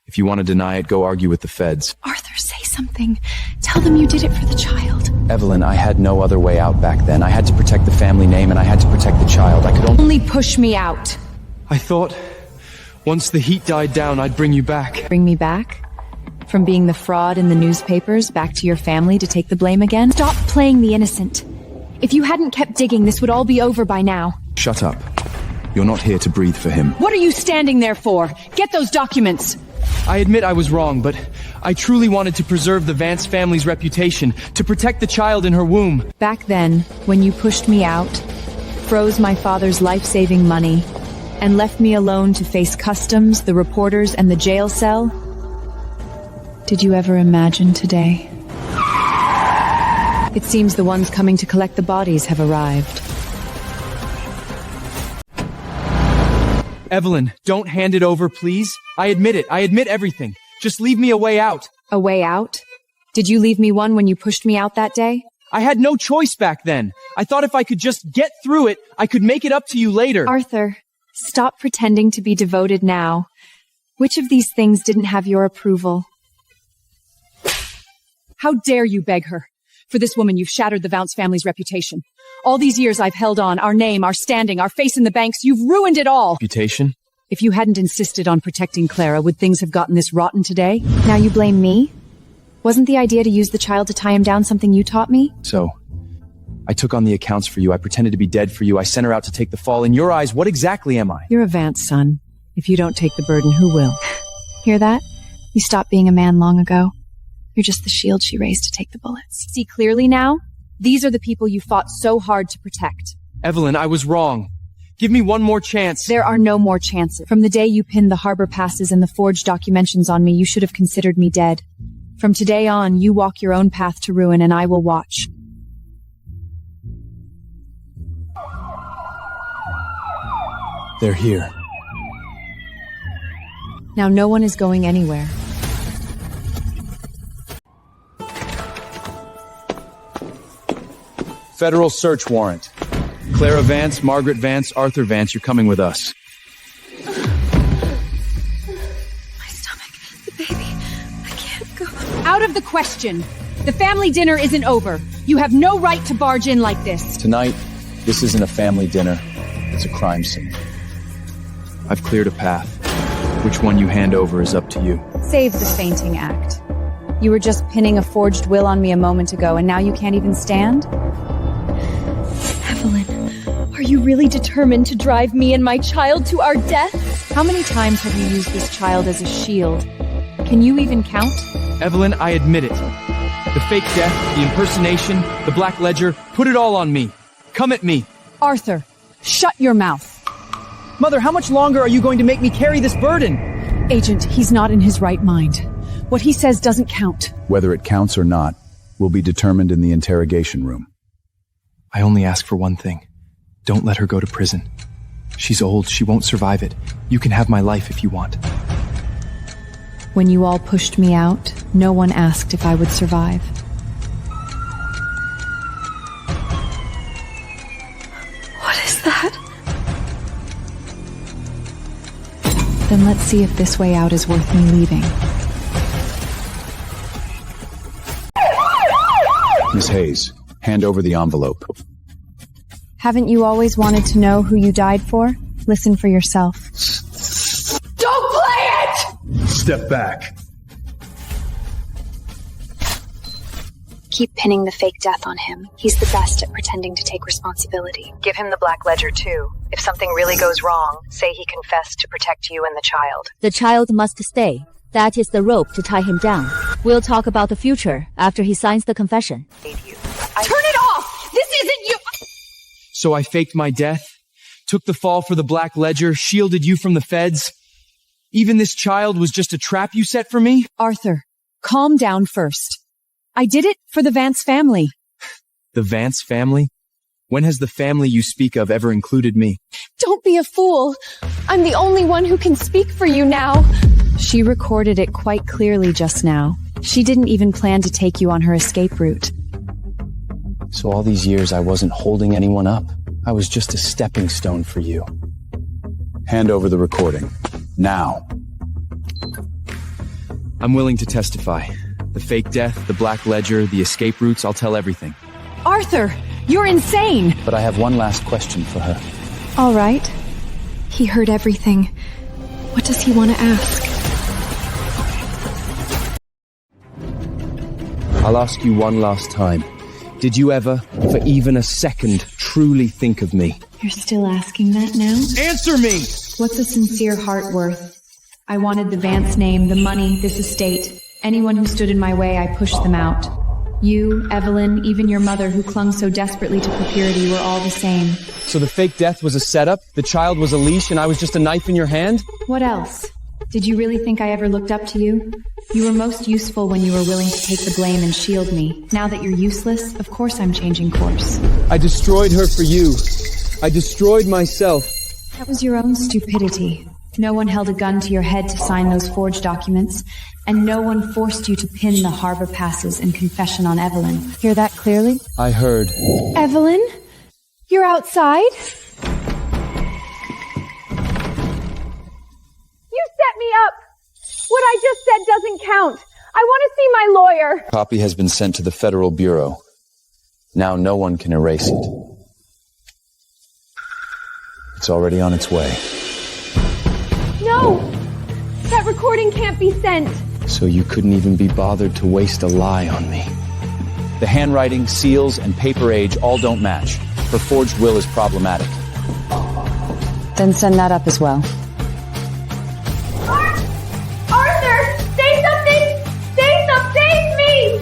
If you want to deny it, go argue with the feds. Arthur, say something. Tell them you did it for the child. Evelyn, I had no other way out back then. I had to protect the family name and I had to protect the child. I could only push me out. I thought, once the heat died down, I'd bring you back. Bring me back? From being the fraud in the newspapers, back to your family to take the blame again? Stop playing the innocent. If you hadn't kept digging, this would all be over by now. Shut up. You're not here to breathe for him. What are you standing there for? Get those documents! I admit I was wrong, but I truly wanted to preserve the Vance family's reputation, to protect the child in her womb. Back then, when you pushed me out, froze my father's life-saving money, and left me alone to face customs, the reporters, and the jail cell? Did you ever imagine today? It seems the ones coming to collect the bodies have arrived. Evelyn, don't hand it over, please. I admit it. I admit everything. Just leave me a way out. A way out? Did you leave me one when you pushed me out that day? I had no choice back then. I thought if I could just get through it, I could make it up to you later. Arthur, stop pretending to be devoted now. Which of these things didn't have your approval? How dare you beg her? For this woman, you've shattered the Vance family's reputation. All these years I've held on, our name, our standing, our face in the banks, you've ruined it all. Reputation? If you hadn't insisted on protecting Clara, would things have gotten this rotten today? Now you blame me? Wasn't the idea to use the child to tie him down something you taught me? So, I took on the accounts for you. I pretended to be dead for you. I sent her out to take the fall. In your eyes, what exactly am I? You're a Vance son. If you don't take the burden, who will? Hear that? You stopped being a man long ago. You're just the shield she raised to take the bullets. See clearly now? These are the people you fought so hard to protect. Evelyn, I was wrong. Give me one more chance. There are no more chances. From the day you pinned the harbor passes and the forged documentations on me, you should have considered me dead. From today on, you walk your own path to ruin, and I will watch. They're here. Now no one is going anywhere. Federal search warrant. Clara Vance, Margaret Vance, Arthur Vance, you're coming with us. My stomach, the baby, I can't go. Out of the question. The family dinner isn't over. You have no right to barge in like this. Tonight, this isn't a family dinner. It's a crime scene. I've cleared a path. Which one you hand over is up to you. Save the fainting act. You were just pinning a forged will on me a moment ago, and now you can't even stand? Evelyn, are you really determined to drive me and my child to our death? How many times have you used this child as a shield? Can you even count? Evelyn, I admit it. The fake death, the impersonation, the black ledger, put it all on me. Come at me. Arthur, shut your mouth. Mother, how much longer are you going to make me carry this burden? Agent, he's not in his right mind. What he says doesn't count. Whether it counts or not will be determined in the interrogation room. I only ask for one thing. Don't let her go to prison. She's old. She won't survive it. You can have my life if you want. When you all pushed me out, no one asked if I would survive. What is that? Then let's see if this way out is worth me leaving. Miss Hayes, hand over the envelope. Haven't you always wanted to know who you died for? Listen for yourself. Don't play it! Step back. Keep pinning the fake death on him. He's the best at pretending to take responsibility. Give him the black ledger, too. If something really goes wrong, say he confessed to protect you and the child. The child must stay. That is the rope to tie him down. We'll talk about the future after he signs the confession. Turn it off! This isn't you! So I faked my death, took the fall for the black ledger, shielded you from the feds. Even this child was just a trap you set for me? Arthur, calm down first. I did it for the Vance family. The Vance family? When has the family you speak of ever included me? Don't be a fool. I'm the only one who can speak for you now. She recorded it quite clearly just now. She didn't even plan to take you on her escape route. So all these years I wasn't holding anyone up. I was just a stepping stone for you. Hand over the recording. Now. I'm willing to testify. The fake death, the black ledger, the escape routes, I'll tell everything. Arthur, you're insane! But I have one last question for her. All right. He heard everything. What does he want to ask? I'll ask you one last time. Did you ever, for even a second, truly think of me? You're still asking that now? Answer me! What's a sincere heart worth? I wanted the Vance name, the money, this estate. Anyone who stood in my way, I pushed them out. You, Evelyn, even your mother who clung so desperately to purity were all the same. So the fake death was a setup? The child was a leash and I was just a knife in your hand? What else? Did you really think I ever looked up to you? You were most useful when you were willing to take the blame and shield me. Now that you're useless, of course I'm changing course. I destroyed her for you. I destroyed myself. That was your own stupidity. No one held a gun to your head to sign those forged documents, and no one forced you to pin the harbor passes and confession on Evelyn. Hear that clearly? I heard. Evelyn? You're outside? You set me up! What I just said doesn't count. I want to see my lawyer. Copy has been sent to the Federal Bureau. Now no one can erase it. It's already on its way. No! That recording can't be sent. So you couldn't even be bothered to waste a lie on me. The handwriting, seals, and paper age all don't match. Her forged will is problematic. Then send that up as well. Arthur! Say something! Say something! Save me!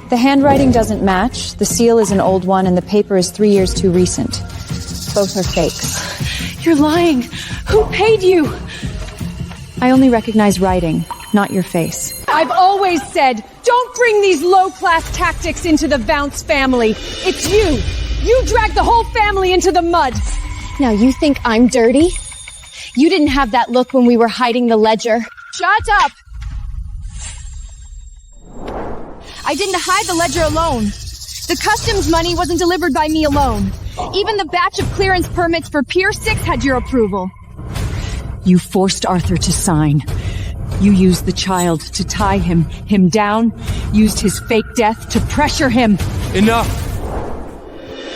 The handwriting doesn't match, the seal is an old one, and the paper is 3 years too recent. Both are fakes. You're lying! Who paid you? I only recognize writing, not your face. I've always said, don't bring these low-class tactics into the Vance family. It's you! You dragged the whole family into the mud! Now you think I'm dirty? You didn't have that look when we were hiding the ledger. Shut up! I didn't hide the ledger alone. The customs money wasn't delivered by me alone. Even the batch of clearance permits for Pier 6 had your approval. You forced Arthur to sign. You used the child to tie him down, used his fake death to pressure him. Enough!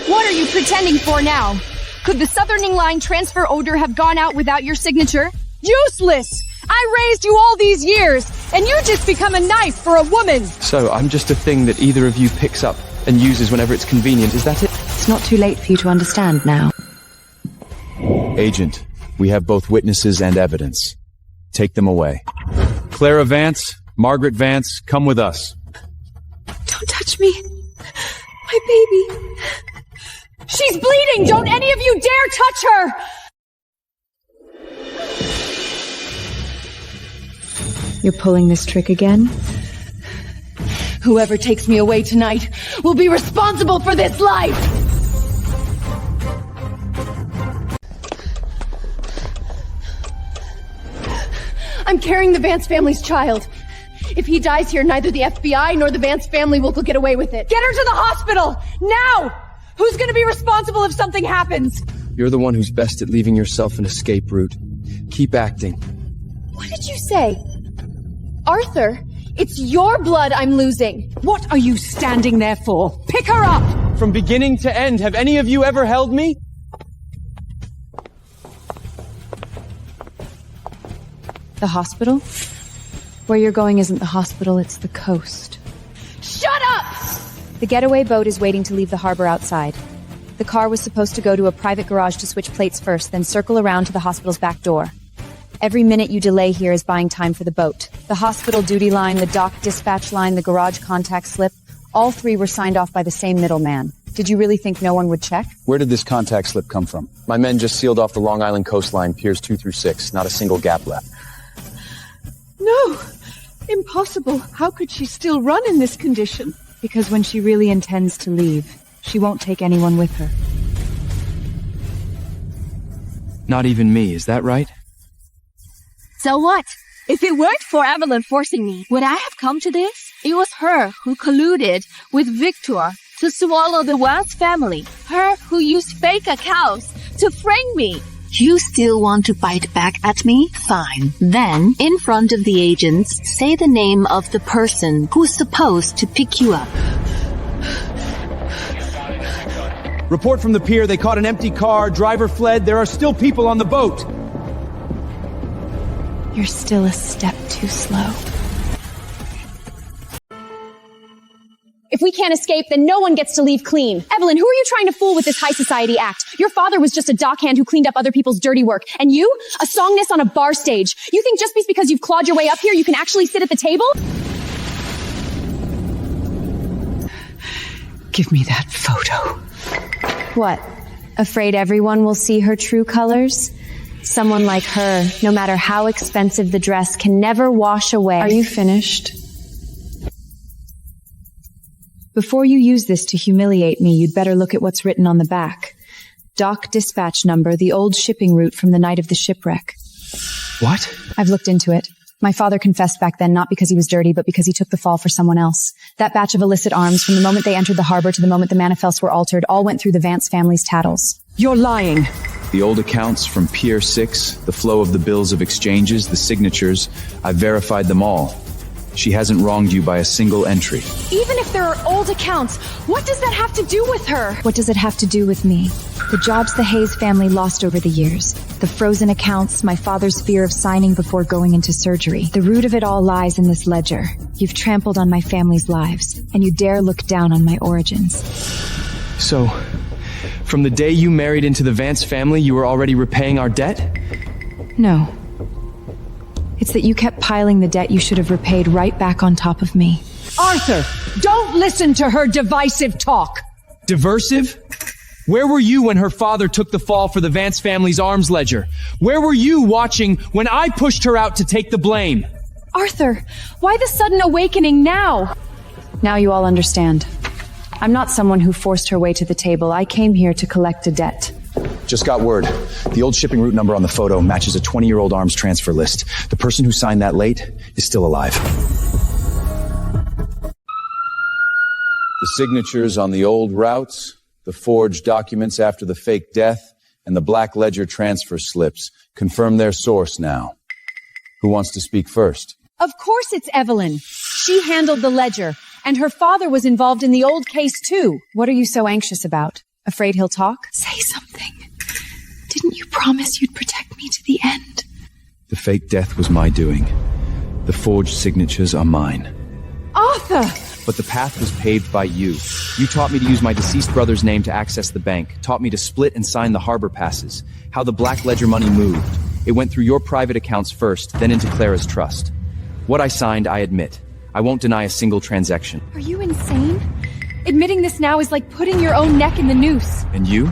What are you pretending for now? Could the Southerning Line transfer order have gone out without your signature? Useless! I raised you all these years, and you just become a knife for a woman! So, I'm just a thing that either of you picks up and uses whenever it's convenient, is that it? It's not too late for you to understand now. Agent, we have both witnesses and evidence. Take them away. Clara Vance, Margaret Vance, come with us. Don't touch me. My baby. She's bleeding! Don't any of you dare touch her! You're pulling this trick again? Whoever takes me away tonight will be responsible for this life! I'm carrying the Vance family's child. If he dies here, neither the FBI nor the Vance family will get away with it. Get her to the hospital! Now! Who's gonna be responsible if something happens? You're the one who's best at leaving yourself an escape route. Keep acting. What did you say? Arthur, it's your blood I'm losing. What are you standing there for? Pick her up! From beginning to end, have any of you ever held me? The hospital? Where you're going isn't the hospital, it's the coast. Shut up! The getaway boat is waiting to leave the harbor outside. The car was supposed to go to a private garage to switch plates first, then circle around to the hospital's back door. Every minute you delay here is buying time for the boat. The hospital duty line, the dock dispatch line, the garage contact slip, all three were signed off by the same middleman. Did you really think no one would check? Where did this contact slip come from? My men just sealed off the Long Island coastline, piers 2 through 6. Not a single gap left. No! Impossible. How could she still run in this condition? Because when she really intends to leave, she won't take anyone with her. Not even me, is that right? So what? If it weren't for Evelyn forcing me, would I have come to this? It was her who colluded with Victor to swallow the Vance family. Her who used fake accounts to frame me. You still want to bite back at me? Fine. Then, in front of the agents, say the name of the person who's supposed to pick you up. Report from the pier, they caught an empty car, driver fled, there are still people on the boat. You're still a step too slow. If we can't escape, then no one gets to leave clean. Evelyn, who are you trying to fool with this high society act? Your father was just a dockhand who cleaned up other people's dirty work. And you? A songness on a bar stage. You think just because you've clawed your way up here, you can actually sit at the table? Give me that photo. What? Afraid everyone will see her true colors? Someone like her, no matter how expensive the dress, can never wash away. Are you finished? Before you use this to humiliate me, you'd better look at what's written on the back. Dock dispatch number, the old shipping route from the night of the shipwreck. What? I've looked into it. My father confessed back then not because he was dirty, but because he took the fall for someone else. That batch of illicit arms, from the moment they entered the harbor to the moment the manifests were altered, all went through the Vance family's tattles. You're lying. The old accounts from Pier 6, the flow of the bills of exchanges, the signatures, I've verified them all. She hasn't wronged you by a single entry. Even if there are old accounts, what does that have to do with her? What does it have to do with me? The jobs the Hayes family lost over the years. The frozen accounts, my father's fear of signing before going into surgery. The root of it all lies in this ledger. You've trampled on my family's lives, and you dare look down on my origins. So, from the day you married into the Vance family, you were already repaying our debt? No. It's that you kept piling the debt you should have repaid right back on top of me. Arthur, don't listen to her divisive talk. Diversive? Where were you when her father took the fall for the Vance family's arms ledger? Where were you watching when I pushed her out to take the blame? Arthur, why the sudden awakening now? Now you all understand. I'm not someone who forced her way to the table. I came here to collect a debt. Just got word. The old shipping route number on the photo matches a 20-year-old arms transfer list. The person who signed that late is still alive. The signatures on the old routes, the forged documents after the fake death, and the black ledger transfer slips confirm their source now. Who wants to speak first? Of course it's Evelyn. She handled the ledger, and her father was involved in the old case too. What are you so anxious about? Afraid he'll talk? Say something. Didn't you promise you'd protect me to the end? The fake death was my doing. The forged signatures are mine. Arthur! But the path was paved by you. You taught me to use my deceased brother's name to access the bank, taught me to split and sign the harbor passes, how the black ledger money moved. It went through your private accounts first, then into Clara's trust. What I signed, I admit. I won't deny a single transaction. Are you insane? Admitting this now is like putting your own neck in the noose. And you?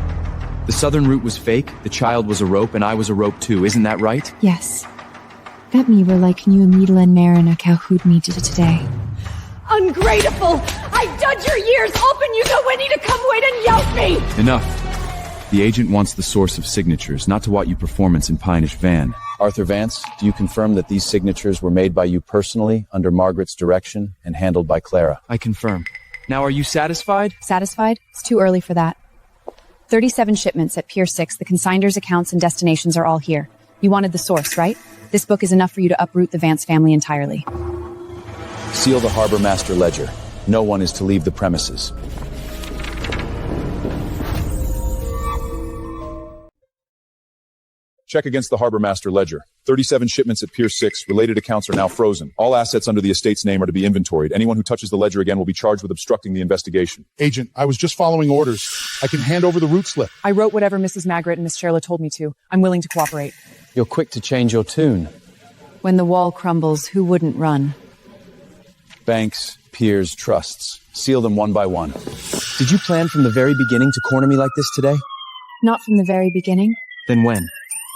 The southern route was fake, the child was a rope, and I was a rope too, isn't that right? Yes. That me were like new Needle and Marina Cowhood me did today. Ungrateful! I've done your years up and you know when to come wait and yelp me! Enough. The agent wants the source of signatures, not to what you performance in Pinish Van. Arthur Vance, do you confirm that these signatures were made by you personally, under Margaret's direction, and handled by Clara? I confirm. Now are you satisfied? Satisfied? It's too early for that. 37 shipments at Pier 6, the consignors' accounts and destinations are all here. You wanted the source, right? This book is enough for you to uproot the Vance family entirely. Seal the harbor master ledger. No one is to leave the premises. Check against the harbor master ledger. 37 shipments at Pier 6. Related accounts are now frozen. All assets under the estate's name are to be inventoried. Anyone who touches the ledger again will be charged with obstructing the investigation. Agent, I was just following orders. I can hand over the route slip. I wrote whatever Mrs. Margaret and Miss Sherla told me to. I'm willing to cooperate. You're quick to change your tune. When the wall crumbles, who wouldn't run? Banks, piers, trusts. Seal them one by one. Did you plan from the very beginning to corner me like this today? Not from the very beginning. Then when?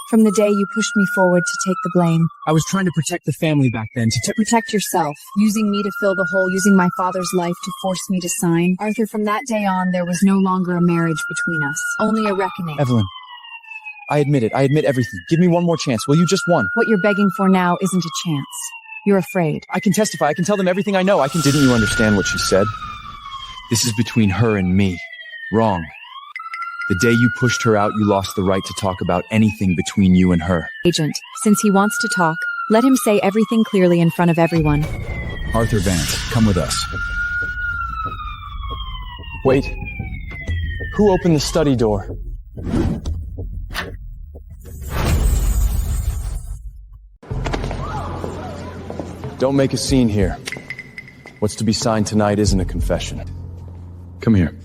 From the day you pushed me forward to take the blame. I was trying to protect the family back then. To protect yourself. Using me to fill the hole, using my father's life to force me to sign. Arthur, from that day on, there was no longer a marriage between us. Only a reckoning. Evelyn, I admit it. I admit everything. Give me one more chance. Will you? Just one. What you're begging for now isn't a chance. You're afraid. I can testify. I can tell them everything I know. Didn't you understand what she said? This is between her and me. Wrong. The day you pushed her out, you lost the right to talk about anything between you and her. Agent, since he wants to talk, let him say everything clearly in front of everyone. Arthur Vance, come with us. Wait. Who opened the study door? Don't make a scene here. What's to be signed tonight isn't a confession. Come here.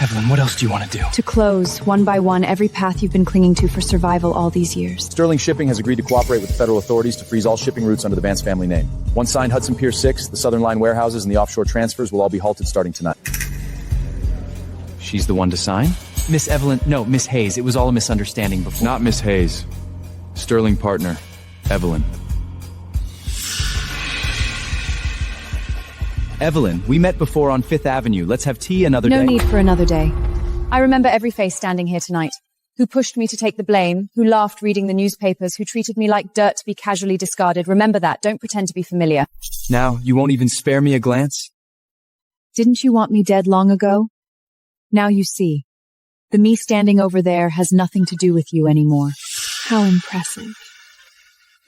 Evelyn, what else do you want to do? To close, one by one, every path you've been clinging to for survival all these years. Sterling Shipping has agreed to cooperate with the federal authorities to freeze all shipping routes under the Vance family name. Once signed, Hudson Pier 6, the Southern Line warehouses, and the offshore transfers will all be halted starting tonight. She's the one to sign? Miss Evelyn, no, Miss Hayes. It was all a misunderstanding before. Not Miss Hayes. Sterling partner, Evelyn. Evelyn, we met before on 5th Avenue. Let's have tea another day. No need for another day. I remember every face standing here tonight. Who pushed me to take the blame, who laughed reading the newspapers, who treated me like dirt to be casually discarded. Remember that. Don't pretend to be familiar. Now, you won't even spare me a glance? Didn't you want me dead long ago? Now you see. The me standing over there has nothing to do with you anymore. How impressive.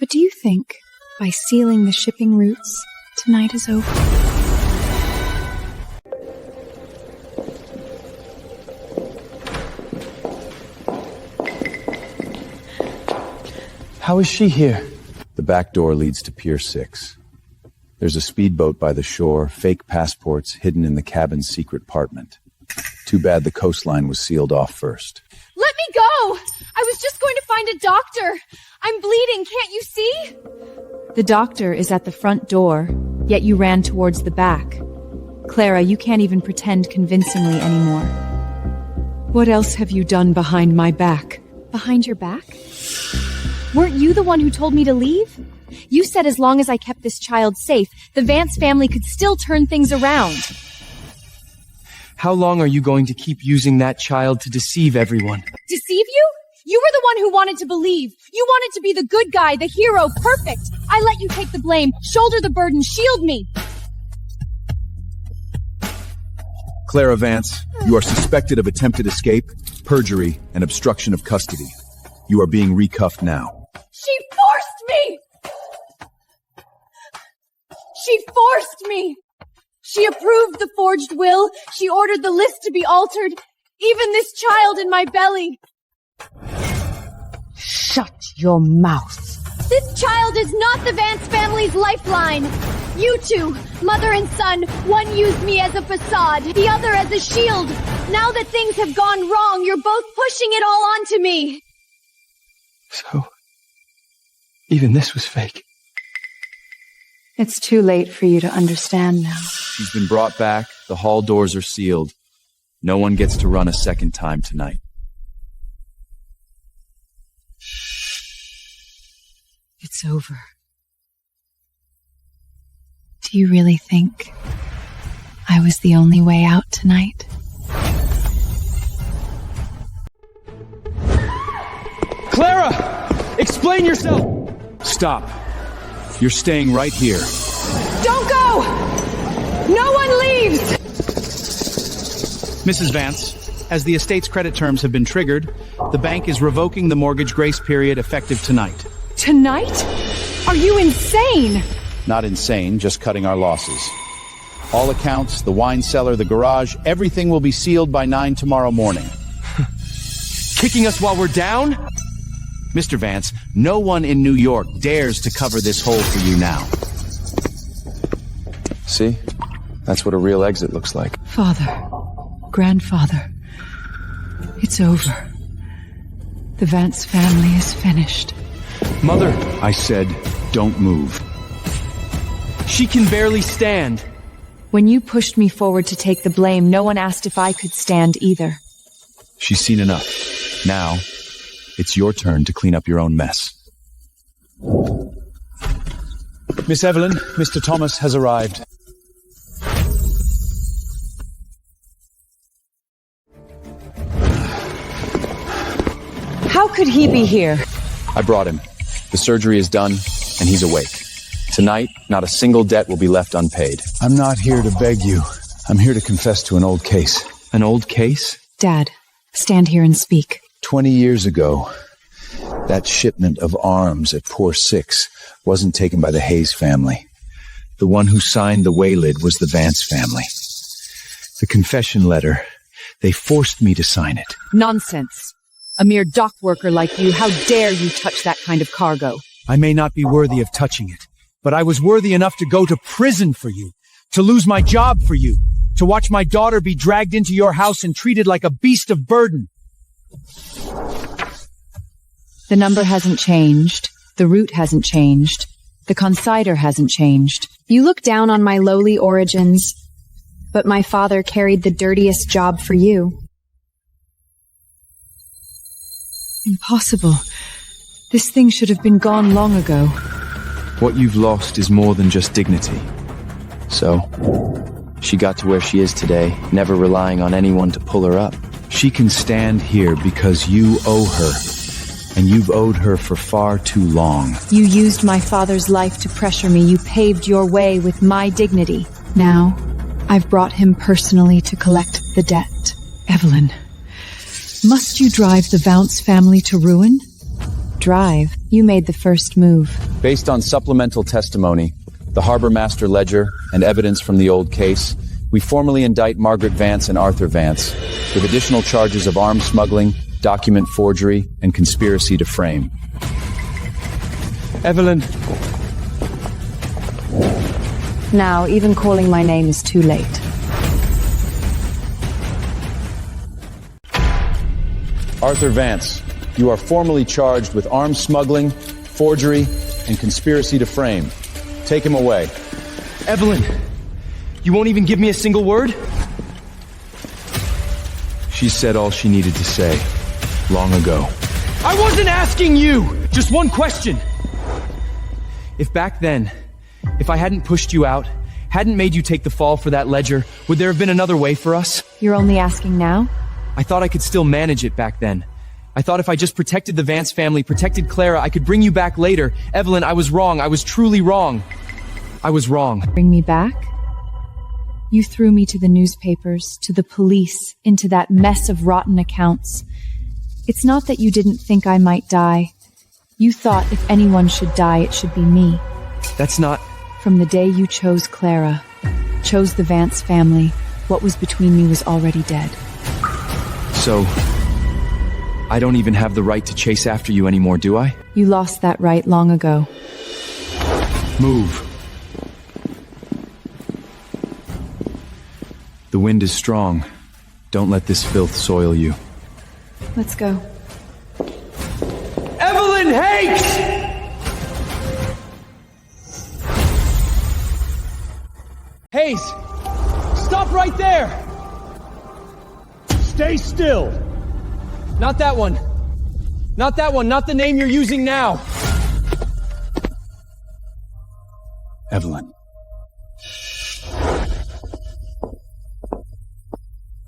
But do you think, by sealing the shipping routes, tonight is over? How is she here? The back door leads to Pier 6. There's a speedboat by the shore, fake passports hidden in the cabin's secret compartment. Too bad the coastline was sealed off first. Let me go! I was just going to find a doctor. I'm bleeding, can't you see? The doctor is at the front door, yet you ran towards the back. Clara, you can't even pretend convincingly anymore. What else have you done behind my back? Behind your back? Weren't you the one who told me to leave? You said as long as I kept this child safe, the Vance family could still turn things around. How long are you going to keep using that child to deceive everyone? Deceive you? You were the one who wanted to believe. You wanted to be the good guy, the hero, perfect. I let you take the blame, shoulder the burden, shield me. Clara Vance, you are suspected of attempted escape, perjury, and obstruction of custody. You are being recuffed now. She forced me! She forced me! She approved the forged will. She ordered the list to be altered. Even this child in my belly. Shut your mouth. This child is not the Vance family's lifeline. You two, mother and son, one used me as a facade, the other as a shield. Now that things have gone wrong, you're both pushing it all onto me. So, even this was fake. It's too late for you to understand now. She's been brought back. The hall doors are sealed. No one gets to run a second time tonight. It's over. Do you really think I was the only way out tonight? Clara! Explain yourself! Stop. You're staying right here. Don't go! No one leaves! Mrs. Vance, as the estate's credit terms have been triggered, the bank is revoking the mortgage grace period effective tonight. Tonight? Are you insane? Not insane, just cutting our losses. All accounts, the wine cellar, the garage, everything will be sealed by 9 tomorrow morning. Kicking us while we're down? Mr. Vance, no one in New York dares to cover this hole for you now. See? That's what a real exit looks like. Father, grandfather, it's over. The Vance family is finished. Mother, I said, don't move. she can barely stand. When you pushed me forward to take the blame, no one asked if I could stand either. She's seen enough. Now, it's your turn to clean up your own mess. Miss Evelyn, Mr. Thomas has arrived. How could he be here? I brought him. The surgery is done, and he's awake. Tonight, not a single debt will be left unpaid. I'm not here to beg you. I'm here to confess to an old case. An old case? Dad, stand here and speak. 20 years ago, that shipment of arms at Pier 6 wasn't taken by the Hayes family. The one who signed the waylid was the Vance family. The confession letter, they forced me to sign it. Nonsense. A mere dock worker like you, how dare you touch that kind of cargo? I may not be worthy of touching it, but I was worthy enough to go to prison for you, to lose my job for you, to watch my daughter be dragged into your house and treated like a beast of burden. The number hasn't changed. The route hasn't changed. The consignor hasn't changed. You look down on my lowly origins, but my father carried the dirtiest job for you. Impossible. This thing should have been gone long ago. What you've lost is more than just dignity. So, she got to where she is today, never relying on anyone to pull her up. She can stand here because you owe her, and you've owed her for far too long. You used my father's life to pressure me. You paved your way with my dignity. Now, I've brought him personally to collect the debt. Evelyn, must you drive the Vance family to ruin? Drive? You made the first move. Based on supplemental testimony, the harbor master ledger, and evidence from the old case, we formally indict Margaret Vance and Arthur Vance with additional charges of arms smuggling, document forgery, and conspiracy to frame. Evelyn. Now, even calling my name is too late. Arthur Vance, you are formally charged with arms smuggling, forgery, and conspiracy to frame. Take him away. Evelyn, you won't even give me a single word? She said all she needed to say, long ago. I wasn't asking you! Just one question. If back then, if I hadn't pushed you out, hadn't made you take the fall for that ledger, would there have been another way for us? You're only asking now? I thought I could still manage it back then. I thought if I just protected the Vance family, protected Clara, I could bring you back later. Evelyn, I was wrong. I was truly wrong. I was wrong. Bring me back? You threw me to the newspapers, to the police, into that mess of rotten accounts. It's not that you didn't think I might die. You thought if anyone should die, it should be me. That's not... From the day you chose Clara, chose the Vance family, what was between you was already dead. So, I don't even have the right to chase after you anymore, do I? You lost that right long ago. Move. The wind is strong. Don't let this filth soil you. Let's go. Evelyn Hakes! Hayes! Stop right there! Stay still! Not that one. Not that one. Not the name you're using now. Evelyn.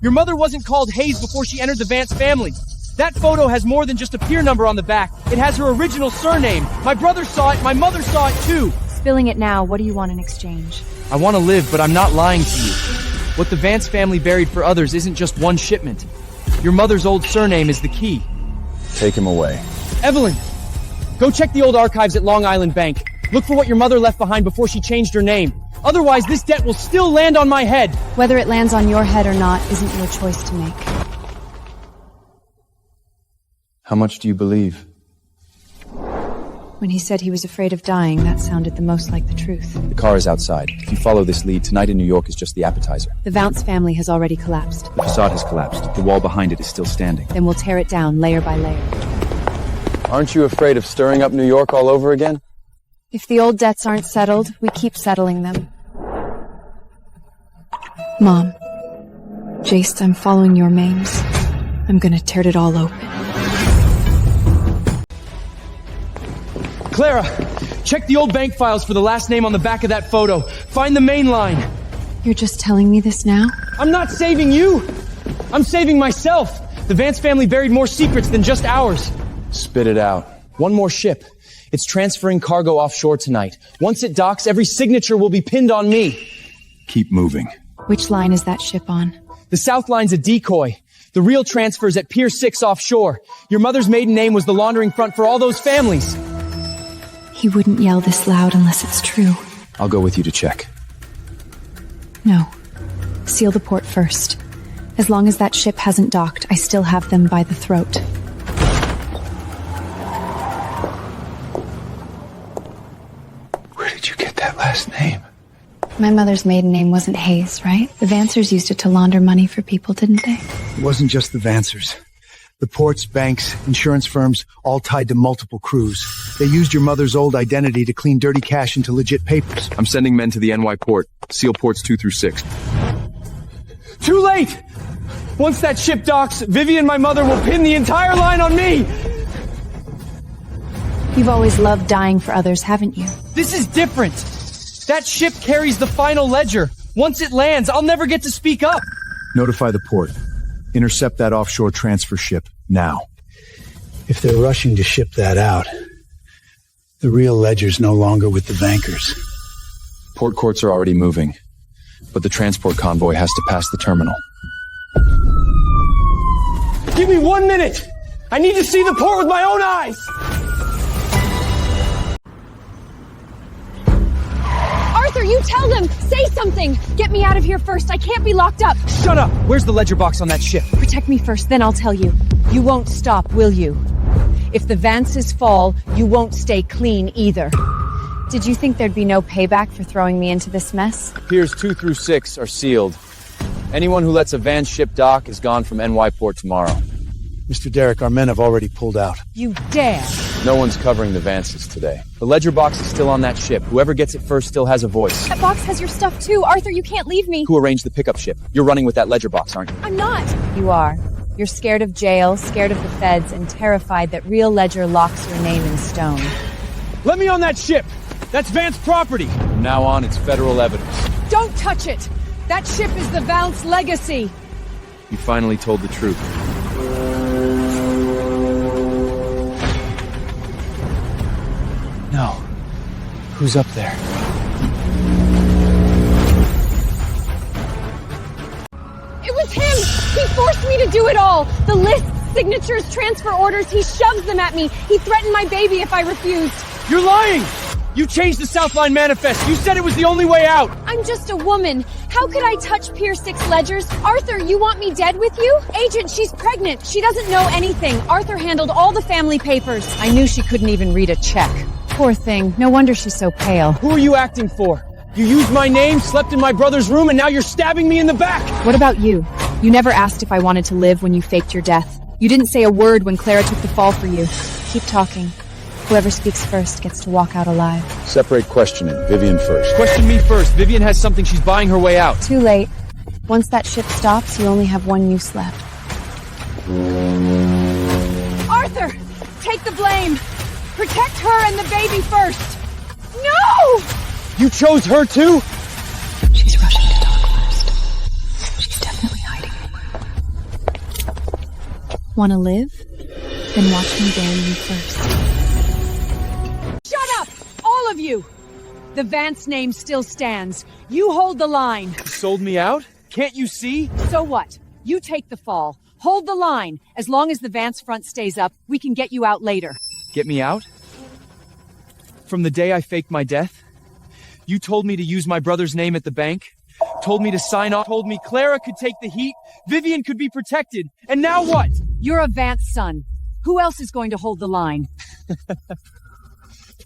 Your mother wasn't called Hayes before she entered the Vance family. That photo has more than just a peer number on the back. It has her original surname. My brother saw it. My mother saw it too. Spilling it now. What do you want in exchange? I want to live, but I'm not lying to you. What the Vance family buried for others isn't just one shipment. Your mother's old surname is the key. Take him away. Evelyn, go check the old archives at Long Island Bank. Look for what your mother left behind before she changed her name. Otherwise, this debt will still land on my head. Whether it lands on your head or not isn't your choice to make. How much do you believe? When he said he was afraid of dying, that sounded the most like the truth. The car is outside. If you follow this lead, tonight in New York is just the appetizer. The Vance family has already collapsed. The facade has collapsed. The wall behind it is still standing. Then we'll tear it down layer by layer. Aren't you afraid of stirring up New York all over again? If the old debts aren't settled, we keep settling them. Mom. Jace, I'm following your mains. I'm gonna tear it all open. Clara, check the old bank files for the last name on the back of that photo. Find the main line. You're just telling me this now? I'm not saving you. I'm saving myself. The Vance family buried more secrets than just ours. Spit it out. One more ship. It's transferring cargo offshore tonight. Once it docks, every signature will be pinned on me. Keep moving. Which line is that ship on? The south line's a decoy. The real transfer's at Pier 6 offshore. Your mother's maiden name was the laundering front for all those families. He wouldn't yell this loud unless it's true. I'll go with you to check. No. Seal the port first. As long as that ship hasn't docked, I still have them by the throat. Where did you get that last name? My mother's maiden name wasn't Hayes, right? The Vancers used it to launder money for people, didn't they? It wasn't just the Vancers. The ports, banks, insurance firms, all tied to multiple crews. They used your mother's old identity to clean dirty cash into legit papers. I'm sending men to the NY port. Seal ports 2 through 6. Too late! Once that ship docks, Vivian and my mother will pin the entire line on me! You've always loved dying for others, haven't you? This is different! That ship carries the final ledger. Once it lands, I'll never get to speak up. Notify the port. Intercept that offshore transfer ship, now. If they're rushing to ship that out, the real ledger's no longer with the bankers. Port courts are already moving, but the transport convoy has to pass the terminal. Give me 1 minute! I need to see the port with my own eyes! Arthur, you tell them! Say something! Get me out of here first, I can't be locked up! Shut up! Where's the ledger box on that ship? Protect me first, then I'll tell you. You won't stop, will you? If the Vances fall, you won't stay clean either. Did you think there'd be no payback for throwing me into this mess? Piers 2 through 6 are sealed. Anyone who lets a Vance ship dock is gone from NY Port tomorrow. Mr. Derek, our men have already pulled out. You dare! No one's covering the Vances today. The ledger box is still on that ship. Whoever gets it first still has a voice. That box has your stuff too. Arthur, you can't leave me. Who arranged the pickup ship? You're running with that ledger box, aren't you? I'm not. You are. You're scared of jail, scared of the feds, and terrified that real ledger locks your name in stone. Let me on that ship! That's Vance property! From now on, it's federal evidence. Don't touch it! That ship is the Vance legacy! You finally told the truth. No. Who's up there? It was him! He forced me to do it all! The lists, signatures, transfer orders, he shoves them at me! He threatened my baby if I refused! You're lying! You changed the Southline Manifest! You said it was the only way out! I'm just a woman! How could I touch Pier 6 ledgers? Arthur, you want me dead with you? Agent, she's pregnant! She doesn't know anything! Arthur handled all the family papers! I knew she couldn't even read a check. Poor thing. No wonder she's so pale. Who are you acting for? You used my name, slept in my brother's room, and now you're stabbing me in the back! What about you? You never asked if I wanted to live when you faked your death. You didn't say a word when Clara took the fall for you. Keep talking. Whoever speaks first gets to walk out alive. Separate questioning. Vivian first. Question me first. Vivian has something she's buying her way out. Too late. Once that ship stops, you only have one use left. Arthur! Take the blame! Protect her and the baby first! No! You chose her too? She's rushing to talk first. She's definitely hiding. Wanna live? Then watch me bury you first. Shut up! All of you! The Vance name still stands. You hold the line. You sold me out? Can't you see? So what? You take the fall. Hold the line. As long as the Vance front stays up, we can get you out later. Get me out? From the day I faked my death? You told me to use my brother's name at the bank? Told me to sign off? Told me Clara could take the heat? Vivian could be protected? And now what? You're a Vance son. Who else is going to hold the line?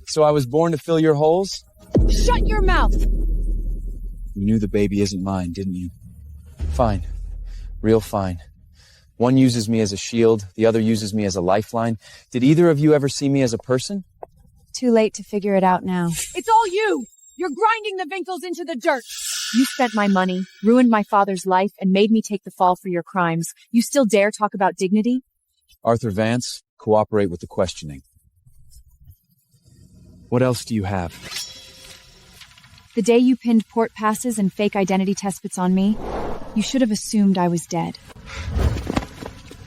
So I was born to fill your holes? Shut your mouth! You knew the baby isn't mine, didn't you? Fine. Real fine. One uses me as a shield, the other uses me as a lifeline. Did either of you ever see me as a person? Too late to figure it out now. It's all you! You're grinding the Winkles into the dirt! You spent my money, ruined my father's life, and made me take the fall for your crimes. You still dare talk about dignity? Arthur Vance, cooperate with the questioning. What else do you have? The day you pinned port passes and fake identity test bits on me, you should have assumed I was dead.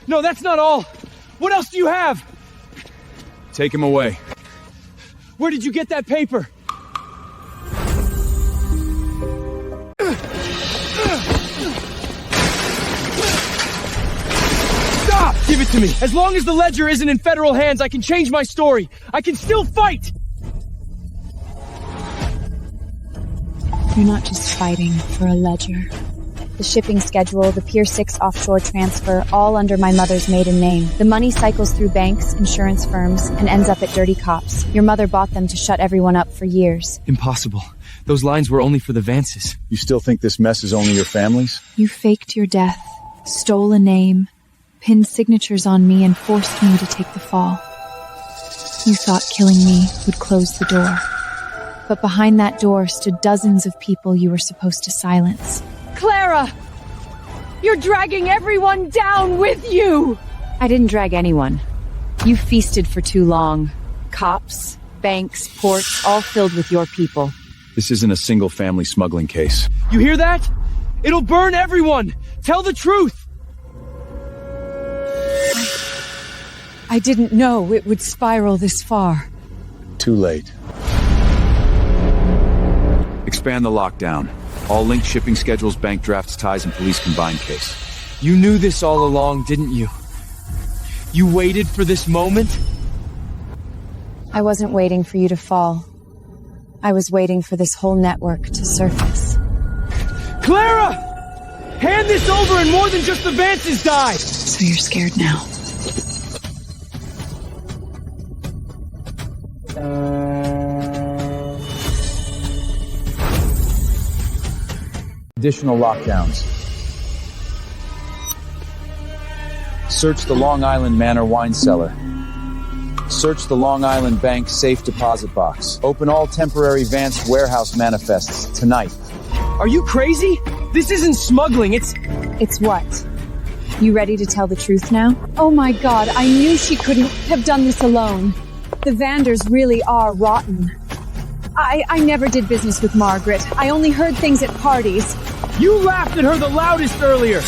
No, that's not all! What else do you have? Take him away. Where did you get that paper? Stop! Give it to me! As long as the ledger isn't in federal hands, I can change my story! I can still fight! You're not just fighting for a ledger. The shipping schedule, the Pier 6 offshore transfer, all under my mother's maiden name. The money cycles through banks, insurance firms, and ends up at dirty cops. Your mother bought them to shut everyone up for years. Impossible. Those lines were only for the Vances. You still think this mess is only your family's? You faked your death, stole a name, pinned signatures on me, and forced me to take the fall. You thought killing me would close the door. But behind that door stood dozens of people you were supposed to silence. Clara! You're dragging everyone down with you! I didn't drag anyone. You feasted for too long. Cops, banks, ports, all filled with your people. This isn't a single-family smuggling case. You hear that? It'll burn everyone! Tell the truth! I didn't know it would spiral this far. Too late. Expand the lockdown. All linked shipping schedules, bank drafts, ties, and police combined case. You knew this all along, didn't you? You waited for this moment? I wasn't waiting for you to fall. I was waiting for this whole network to surface. Clara! Hand this over and more than just the Vances die! So you're scared now. Additional lockdowns. Search the Long Island Manor wine cellar. Search the Long Island Bank safe deposit box. Open all temporary Vance warehouse manifests tonight. Are you crazy? This isn't smuggling, it's what? You ready to tell the truth now? Oh my god, I knew she couldn't have done this alone. The Vanders really are rotten. I never did business with Margaret. I only heard things at parties. You laughed at her the loudest earlier!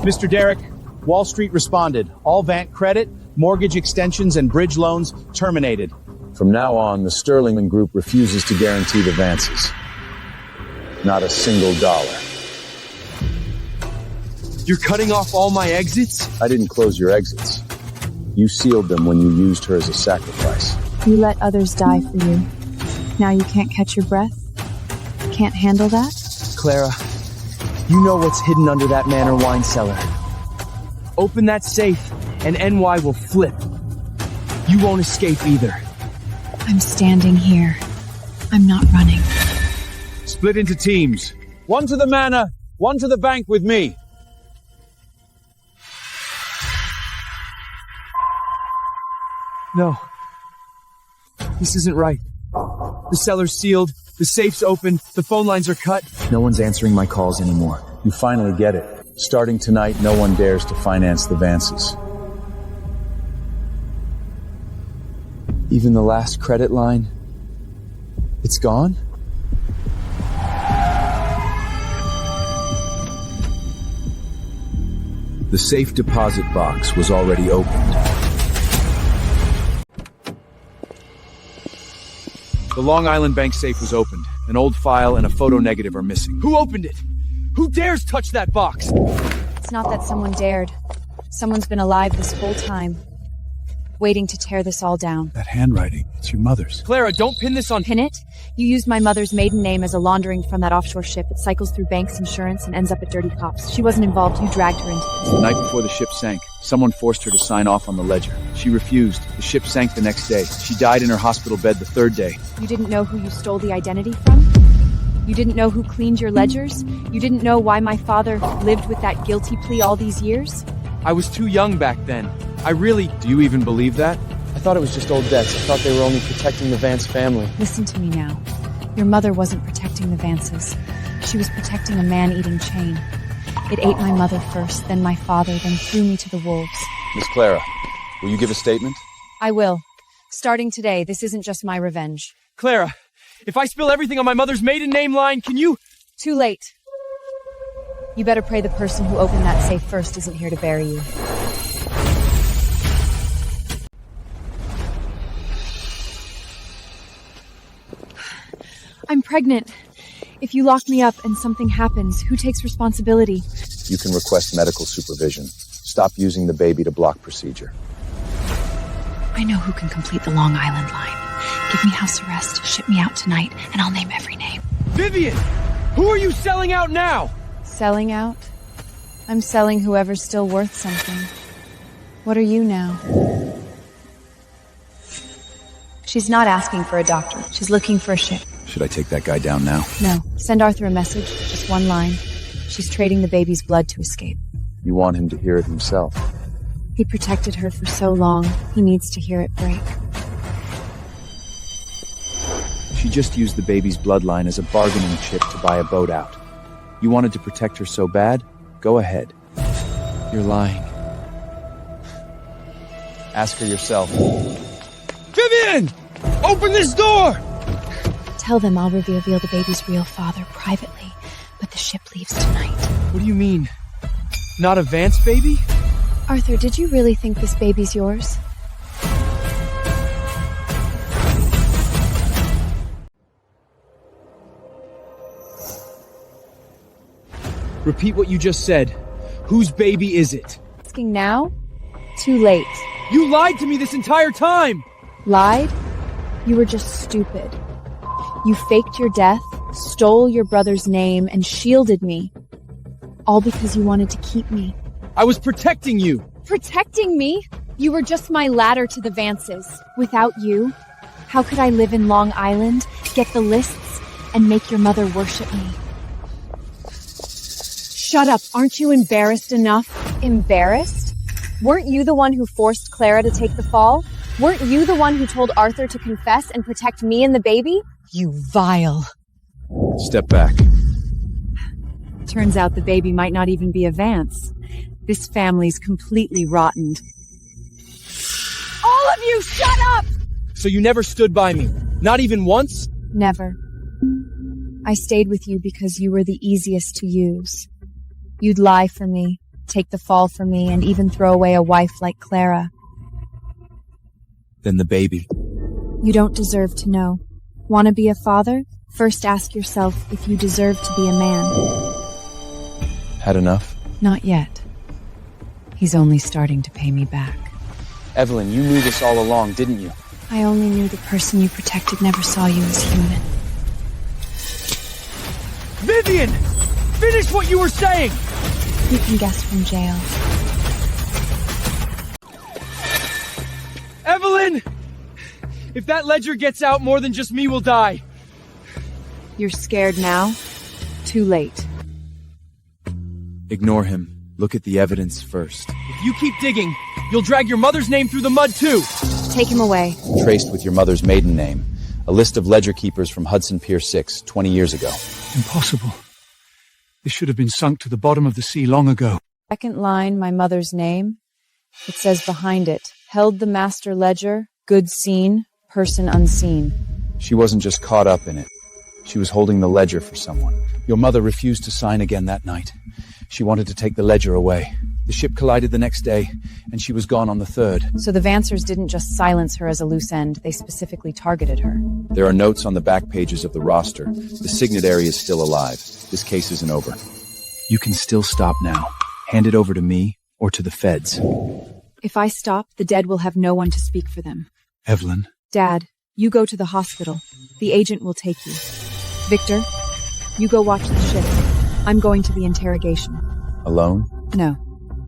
Mr. Derrick, Wall Street responded. All Vant credit, mortgage extensions, and bridge loans terminated. From now on, the Sterling Group refuses to guarantee the Vances. Not a single dollar. You're cutting off all my exits? I didn't close your exits. You sealed them when you used her as a sacrifice. You let others die for you. Now you can't catch your breath? Can't handle that? Clara, you know what's hidden under that manor wine cellar. Open that safe, and NY will flip. You won't escape either. I'm standing here. I'm not running. Split into teams. One to the manor, one to the bank with me. No. This isn't right. The cellar's sealed, the safe's open, the phone lines are cut. No one's answering my calls anymore. You finally get it. Starting tonight, no one dares to finance the Vances. Even the last credit line? It's gone? The safe deposit box was already opened. The Long Island Bank safe was opened. An old file and a photo negative are missing. Who opened it? Who dares touch that box? It's not that someone dared. Someone's been alive this whole time, waiting to tear this all down. That handwriting, it's your mother's. Clara, don't pin this on... Pin it? You used my mother's maiden name as a laundering from that offshore ship. It cycles through banks, insurance, and ends up at dirty cops. She wasn't involved. You dragged her into this. The night before the ship sank, someone forced her to sign off on the ledger. She refused. The ship sank the next day. She died in her hospital bed the third day. You didn't know who you stole the identity from? You didn't know who cleaned your ledgers? You didn't know why my father lived with that guilty plea all these years? I was too young back then. I really... Do you even believe that? I thought it was just old debts. I thought they were only protecting the Vance family. Listen to me now. Your mother wasn't protecting the Vances. She was protecting a man-eating chain. It ate my mother first, then my father, then threw me to the wolves. Miss Clara, will you give a statement? I will. Starting today, this isn't just my revenge. Clara, if I spill everything on my mother's maiden name line, can you... Too late. You better pray the person who opened that safe first isn't here to bury you. I'm pregnant. If you lock me up and something happens, who takes responsibility? You can request medical supervision. Stop using the baby to block procedure. I know who can complete the Long Island line. Give me house arrest, ship me out tonight, and I'll name every name. Vivian! Who are you selling out now? Selling out? I'm selling whoever's still worth something. What are you now? She's not asking for a doctor. She's looking for a ship. Should I take that guy down now? No. Send Arthur a message. Just one line. She's trading the baby's blood to escape. You want him to hear it himself. He protected her for so long. He needs to hear it break. She just used the baby's bloodline as a bargaining chip to buy a boat out. You wanted to protect her so bad? Go ahead. You're lying. Ask her yourself. Vivian! Open this door! Tell them I'll reveal the baby's real father privately, but the ship leaves tonight. What do you mean? Not a Vance baby? Arthur, did you really think this baby's yours? Repeat what you just said. Whose baby is it? Asking now? Too late. You lied to me this entire time! Lied? You were just stupid. You faked your death, stole your brother's name, and shielded me. All because you wanted to keep me. I was protecting you! Protecting me? You were just my ladder to the Vances. Without you, how could I live in Long Island, get the lists, and make your mother worship me? Shut up. Aren't you embarrassed enough? Embarrassed? Weren't you the one who forced Clara to take the fall? Weren't you the one who told Arthur to confess and protect me and the baby? You vile. Step back. Turns out the baby might not even be a Vance. This family's completely rottened. All of you, shut up! So you never stood by me? Not even once? Never. I stayed with you because you were the easiest to use. You'd lie for me, take the fall for me, and even throw away a wife like Clara. Then the baby. You don't deserve to know. Want to be a father? First ask yourself if you deserve to be a man. Had enough? Not yet. He's only starting to pay me back. Evelyn, you knew this all along, didn't you? I only knew the person you protected never saw you as human. Vivian! Finish what you were saying! You can guess from jail. Evelyn! If that ledger gets out, more than just me will die. You're scared now? Too late. Ignore him. Look at the evidence first. If you keep digging, you'll drag your mother's name through the mud too! Take him away. Traced with your mother's maiden name. A list of ledger keepers from Hudson Pier 6, 20 years ago. Impossible. This should have been sunk to the bottom of the sea long ago. Second line, my mother's name. It says behind it, held the master ledger, goods seen, person unseen. She wasn't just caught up in it. She was holding the ledger for someone. Your mother refused to sign again that night. She wanted to take the ledger away. The ship collided the next day, and she was gone on the 3rd. So the Vancers didn't just silence her as a loose end, they specifically targeted her. There are notes on the back pages of the roster. The signatory is still alive. This case isn't over. You can still stop now. Hand it over to me or to the feds. If I stop, the dead will have no one to speak for them. Evelyn. Dad, you go to the hospital. The agent will take you. Victor, you go watch the ship. I'm going to the interrogation. Alone? No.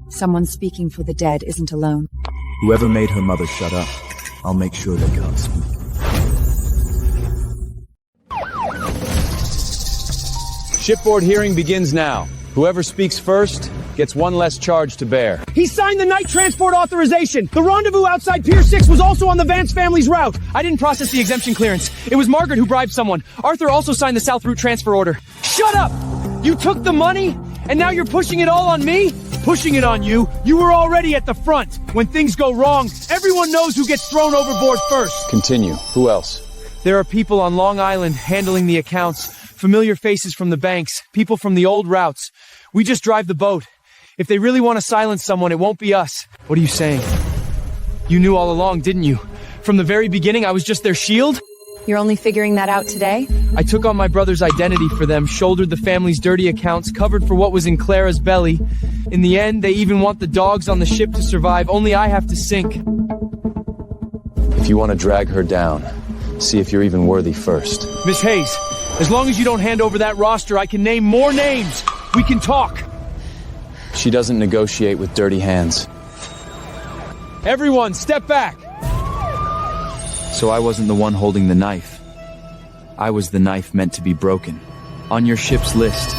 Someone speaking for the dead isn't alone. Whoever made her mother shut up, I'll make sure they can't speak. Shipboard hearing begins now. Whoever speaks first gets one less charge to bear. He signed the night transport authorization! The rendezvous outside Pier 6 was also on the Vance family's route! I didn't process the exemption clearance. It was Margaret who bribed someone. Arthur also signed the South Route transfer order. Shut up! You took the money, and now you're pushing it all on me? Pushing it on you? You were already at the front. When things go wrong, everyone knows who gets thrown overboard first. Continue. Who else? There are people on Long Island handling the accounts. Familiar faces from the banks. People from the old routes. We just drive the boat. If they really want to silence someone, it won't be us. What are you saying? You knew all along, didn't you? From the very beginning, I was just their shield? You're only figuring that out today? I took on my brother's identity for them, shouldered the family's dirty accounts, covered for what was in Clara's belly. In the end, they even want the dogs on the ship to survive, only I have to sink. If you want to drag her down, see if you're even worthy first. Miss Hayes, as long as you don't hand over that roster, I can name more names. We can talk. She doesn't negotiate with dirty hands. Everyone, step back! So I wasn't the one holding the knife. I was the knife meant to be broken. On your ship's list,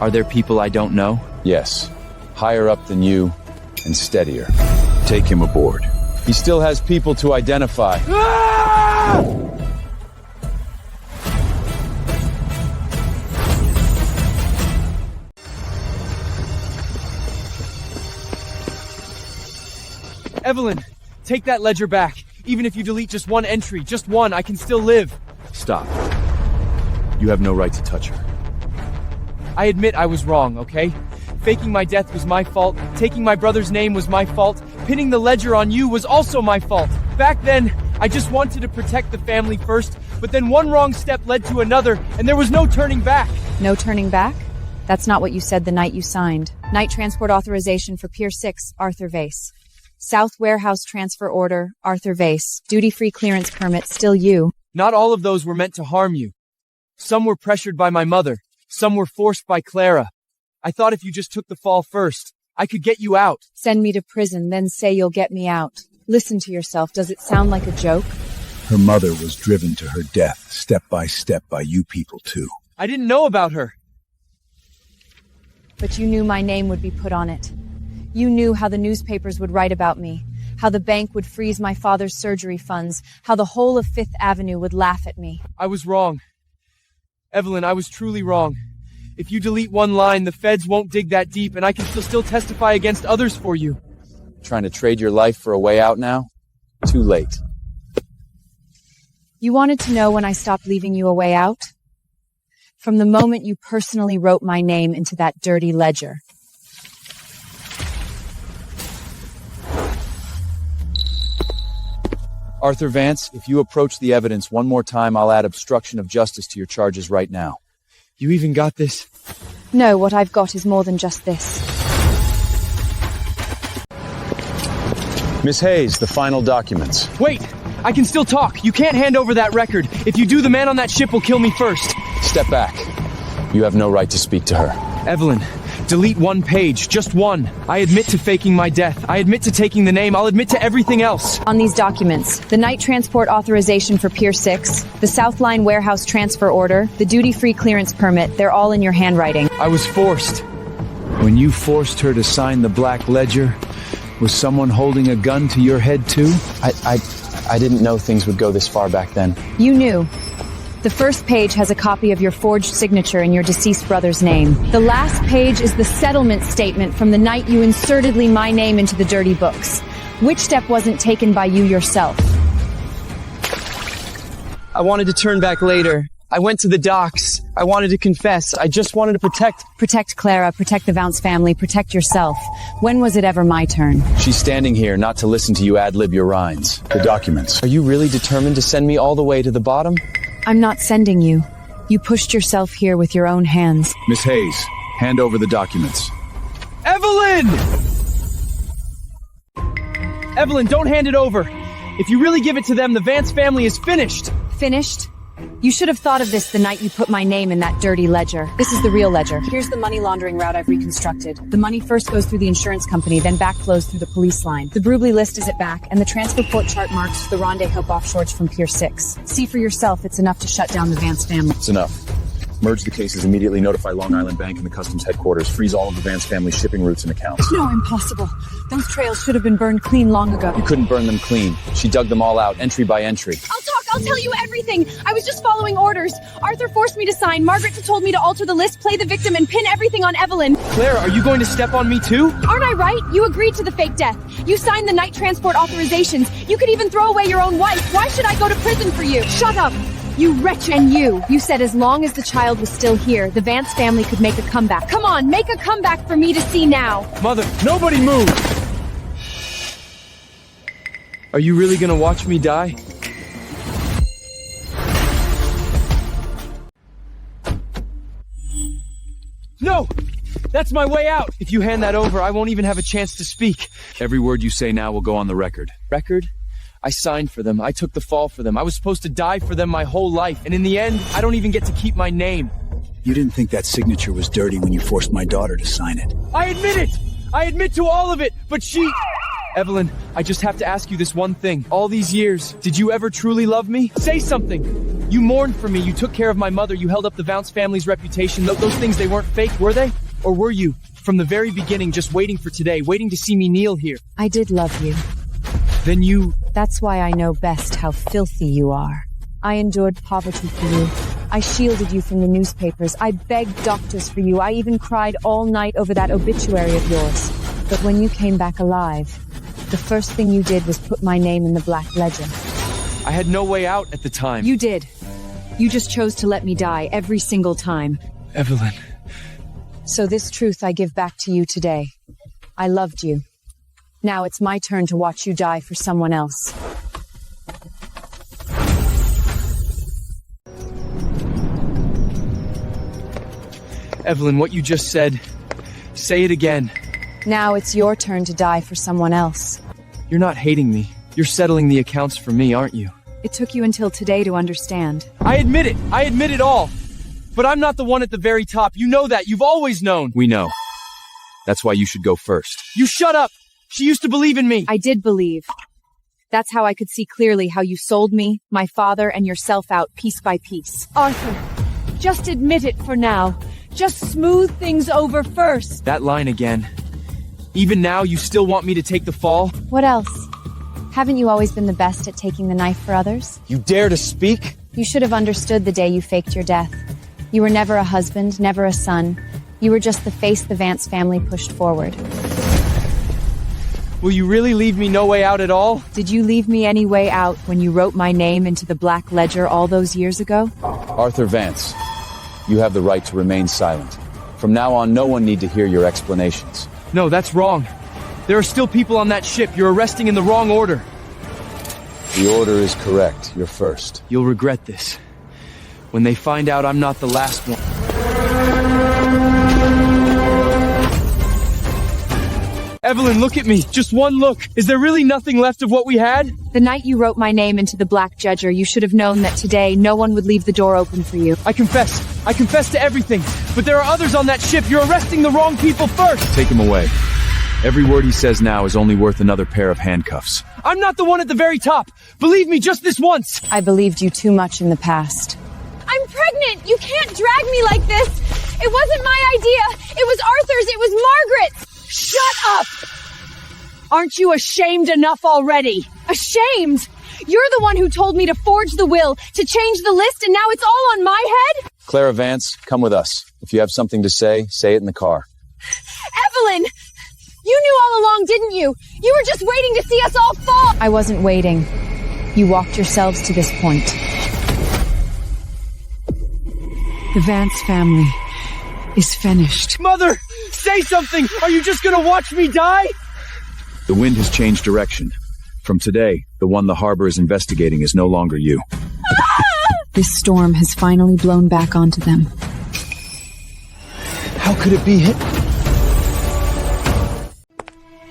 are there people I don't know? Yes. Higher up than you, and steadier. Take him aboard. He still has people to identify. Ah! Evelyn, take that ledger back. Even if you delete just one entry, just one, I can still live. Stop. You have no right to touch her. I admit I was wrong, okay? Faking my death was my fault. Taking my brother's name was my fault. Pinning the ledger on you was also my fault. Back then, I just wanted to protect the family first, but then one wrong step led to another, and there was no turning back. No turning back? That's not what you said the night you signed. Night transport authorization for Pier 6, Arthur Vase. South Warehouse transfer order, Arthur Vase. Duty-free clearance permit, still you. Not all of those were meant to harm you. Some were pressured by my mother. Some were forced by Clara. I thought if you just took the fall first, I could get you out. Send me to prison, then say you'll get me out. Listen to yourself. Does it sound like a joke? Her mother was driven to her death, step by you people too. I didn't know about her. But you knew my name would be put on it. You knew how the newspapers would write about me, how the bank would freeze my father's surgery funds, how the whole of Fifth Avenue would laugh at me. I was wrong. Evelyn, I was truly wrong. If you delete one line, the feds won't dig that deep, and I can still testify against others for you. Trying to trade your life for a way out now? Too late. You wanted to know when I stopped leaving you a way out? From the moment you personally wrote my name into that dirty ledger. Arthur Vance, if you approach the evidence one more time, I'll add obstruction of justice to your charges right now. You even got this? No, what I've got is more than just this. Miss Hayes, the final documents. Wait! I can still talk. You can't hand over that record. If you do, the man on that ship will kill me first. Step back. You have no right to speak to her. Evelyn, delete one page. Just one. I admit to faking my death. I admit to taking the name. I'll admit to everything else. On these documents, the night transport authorization for Pier 6, the South Line warehouse transfer order, the duty-free clearance permit, they're all in your handwriting. I was forced. When you forced her to sign the black ledger, was someone holding a gun to your head too? I didn't know things would go this far back then. You knew. The first page has a copy of your forged signature in your deceased brother's name. The last page is the settlement statement from the night you insertedly my name into the dirty books. Which step wasn't taken by you yourself? I wanted to turn back later. I went to the docks. I wanted to confess. I just wanted to protect... Protect Clara, protect the Vance family, protect yourself. When was it ever my turn? She's standing here not to listen to you ad-lib your rhymes. The documents. Are you really determined to send me all the way to the bottom? I'm not sending you. You pushed yourself here with your own hands. Miss Hayes, hand over the documents. Evelyn! Evelyn, don't hand it over. If you really give it to them, the Vance family is finished. Finished? You should have thought of this the night you put my name in that dirty ledger. This is the real ledger. Here's the money laundering route I've reconstructed. The money first goes through the insurance company, then backflows through the police line. The Brubly list is at back, and the transfer port chart marks the rendezvous offshores from Pier 6. See for yourself, it's enough to shut down the Vance family. It's enough. Merge the cases, immediately notify Long Island Bank and the Customs headquarters. Freeze all of the Vance family shipping routes and accounts. No, impossible. Those trails should have been burned clean long ago. You couldn't burn them clean. She dug them all out, entry by entry. I'll tell you everything. I was just following orders. Arthur forced me to sign. Margaret told me to alter the list, play the victim, and pin everything on Evelyn. Claire, are you going to step on me too? Aren't I right? You agreed to the fake death. You signed the night transport authorizations. You could even throw away your own wife. Why should I go to prison for you? Shut up! You wretch, and you said as long as the child was still here, the Vance family could make a comeback. Come on, make a comeback for me to see now. Mother, nobody move! Are you really gonna watch me die? No! That's my way out! If you hand that over, I won't even have a chance to speak. Every word you say now will go on the record. Record? I signed for them. I took the fall for them. I was supposed to die for them my whole life. And in the end, I don't even get to keep my name. You didn't think that signature was dirty when you forced my daughter to sign it. I admit it! I admit to all of it, but she... Evelyn, I just have to ask you this one thing. All these years, did you ever truly love me? Say something! You mourned for me, you took care of my mother, you held up the Vance family's reputation. Those things, they weren't fake, were they? Or were you, from the very beginning, just waiting for today, waiting to see me kneel here? I did love you. Then you... That's why I know best how filthy you are. I endured poverty for you. I shielded you from the newspapers. I begged doctors for you. I even cried all night over that obituary of yours. But when you came back alive, the first thing you did was put my name in the black ledger. I had no way out at the time. You did. You just chose to let me die every single time. Evelyn. So this truth I give back to you today. I loved you. Now it's my turn to watch you die for someone else. Evelyn, what you just said, say it again. Now it's your turn to die for someone else. You're not hating me. You're settling the accounts for me, aren't you? It took you until today to understand. I admit it. I admit it all. But I'm not the one at the very top. You know that. You've always known. We know. That's why you should go first. You shut up. She used to believe in me. I did believe. That's how I could see clearly how you sold me, my father, and yourself out piece by piece. Arthur, just admit it for now. Just smooth things over first. That line again. Even now, you still want me to take the fall? What else? Haven't you always been the best at taking the knife for others? You dare to speak? You should have understood the day you faked your death. You were never a husband, never a son. You were just the face the Vance family pushed forward. Will you really leave me no way out at all? Did you leave me any way out when you wrote my name into the Black Ledger all those years ago? Arthur Vance, you have the right to remain silent. From now on, no one need to hear your explanations. No, that's wrong. There are still people on that ship. You're arresting in the wrong order. The order is correct. You're first. You'll regret this. When they find out I'm not the last one. Evelyn, look at me. Just one look. Is there really nothing left of what we had? The night you wrote my name into the Black Ledger, you should have known that today no one would leave the door open for you. I confess. I confess to everything. But there are others on that ship. You're arresting the wrong people first. Take him away. Every word he says now is only worth another pair of handcuffs. I'm not the one at the very top. Believe me, just this once. I believed you too much in the past. I'm pregnant! You can't drag me like this! It wasn't my idea! It was Arthur's! It was Margaret's! Shut up! Aren't you ashamed enough already? Ashamed? You're the one who told me to forge the will, to change the list, and now it's all on my head? Clara Vance, come with us. If you have something to say it in the car. Evelyn! You knew all along, didn't you? You were just waiting to see us all fall! I wasn't waiting. You walked yourselves to this point. The Vance family is finished. Mother! Say something! Are you just gonna watch me die? The wind has changed direction. From today, the one the harbor is investigating is no longer you. This storm has finally blown back onto them. How could it be him?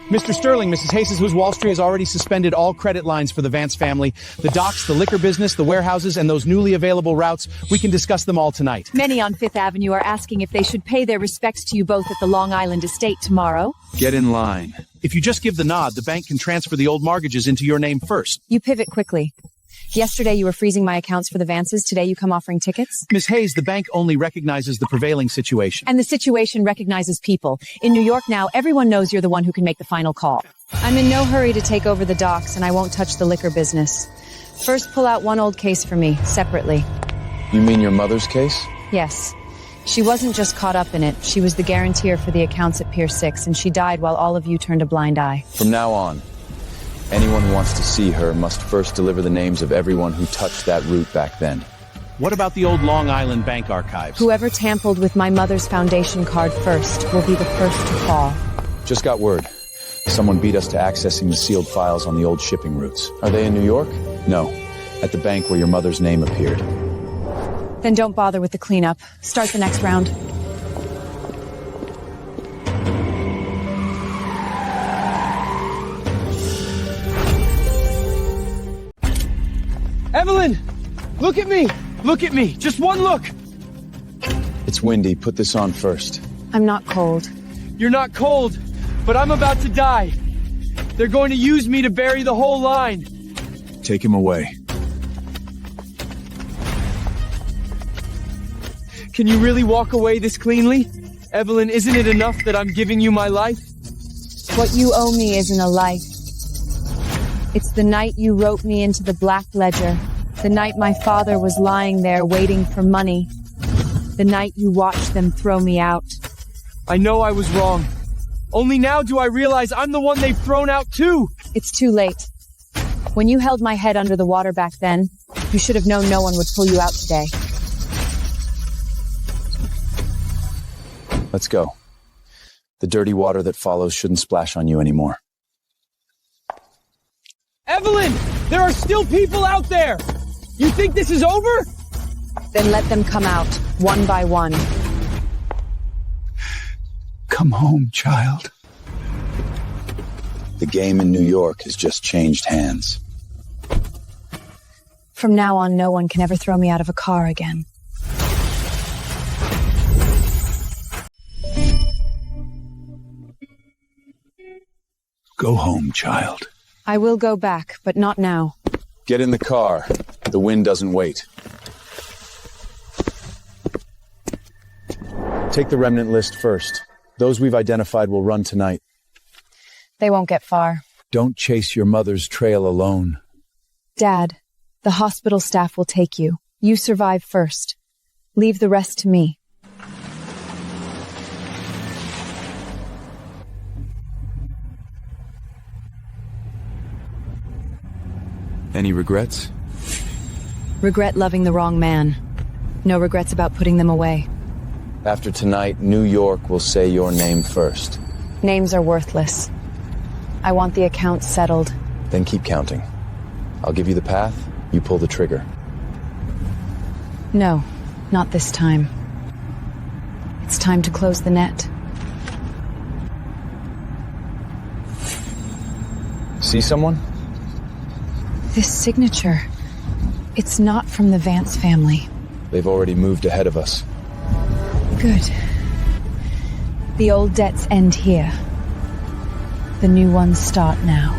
Mr. Sterling, Mrs. Jesus Wall Street has already suspended all credit lines for the Vance family. The docks, the liquor business, the warehouses, and those newly available routes. We can discuss them all tonight. Many on Fifth Avenue are asking if they should pay their respects to you both at the Long Island estate tomorrow. Get in line. If you just give the nod, the bank can transfer the old mortgages into your name first. You pivot quickly. Yesterday you were freezing my accounts for the Vances. Today you come offering tickets? Miss Hayes, the bank only recognizes the prevailing situation. And the situation recognizes people. In New York now, everyone knows you're the one who can make the final call. I'm in no hurry to take over the docks, and I won't touch the liquor business. First, pull out one old case for me, separately. You mean your mother's case? Yes. She wasn't just caught up in it. She was the guarantor for the accounts at Pier 6, and she died while all of you turned a blind eye. From now on, anyone who wants to see her must first deliver the names of everyone who touched that route back then. What about the old Long Island bank archives? Whoever tampered with my mother's foundation card first will be the first to fall. Just got word. Someone beat us to accessing the sealed files on the old shipping routes. Are they in New York? No. At the bank where your mother's name appeared. Then don't bother with the cleanup. Start the next round. Evelyn! Look at me! Look at me! Just one look! It's windy. Put this on first. I'm not cold. You're not cold, but I'm about to die. They're going to use me to bury the whole line. Take him away. Can you really walk away this cleanly? Evelyn, isn't it enough that I'm giving you my life? What you owe me isn't a life. It's the night you wrote me into the Black Ledger. The night my father was lying there waiting for money. The night you watched them throw me out. I know I was wrong. Only now do I realize I'm the one they've thrown out too. It's too late. When you held my head under the water back then, You should have known no one would pull you out today. Let's go. The dirty water that follows shouldn't splash on you anymore. Evelyn! There are still people out there! You think this is over? Then let them come out, one by one. Come home, child. The game in New York has just changed hands. From now on, no one can ever throw me out of a car again. Go home, child. I will go back, but not now. Get in the car. The wind doesn't wait. Take the remnant list first. Those we've identified will run tonight. They won't get far. Don't chase your mother's trail alone. Dad, the hospital staff will take you. You survive first. Leave the rest to me. Any regrets? Regret loving the wrong man. No regrets about putting them away. After tonight, New York will say your name first. Names are worthless. I want the account settled. Then keep counting. I'll give you the path, you pull the trigger. No, not this time. It's time to close the net. See someone? This signature. It's not from the Vance family. They've already moved ahead of us. Good. The old debts end here. The new ones start now.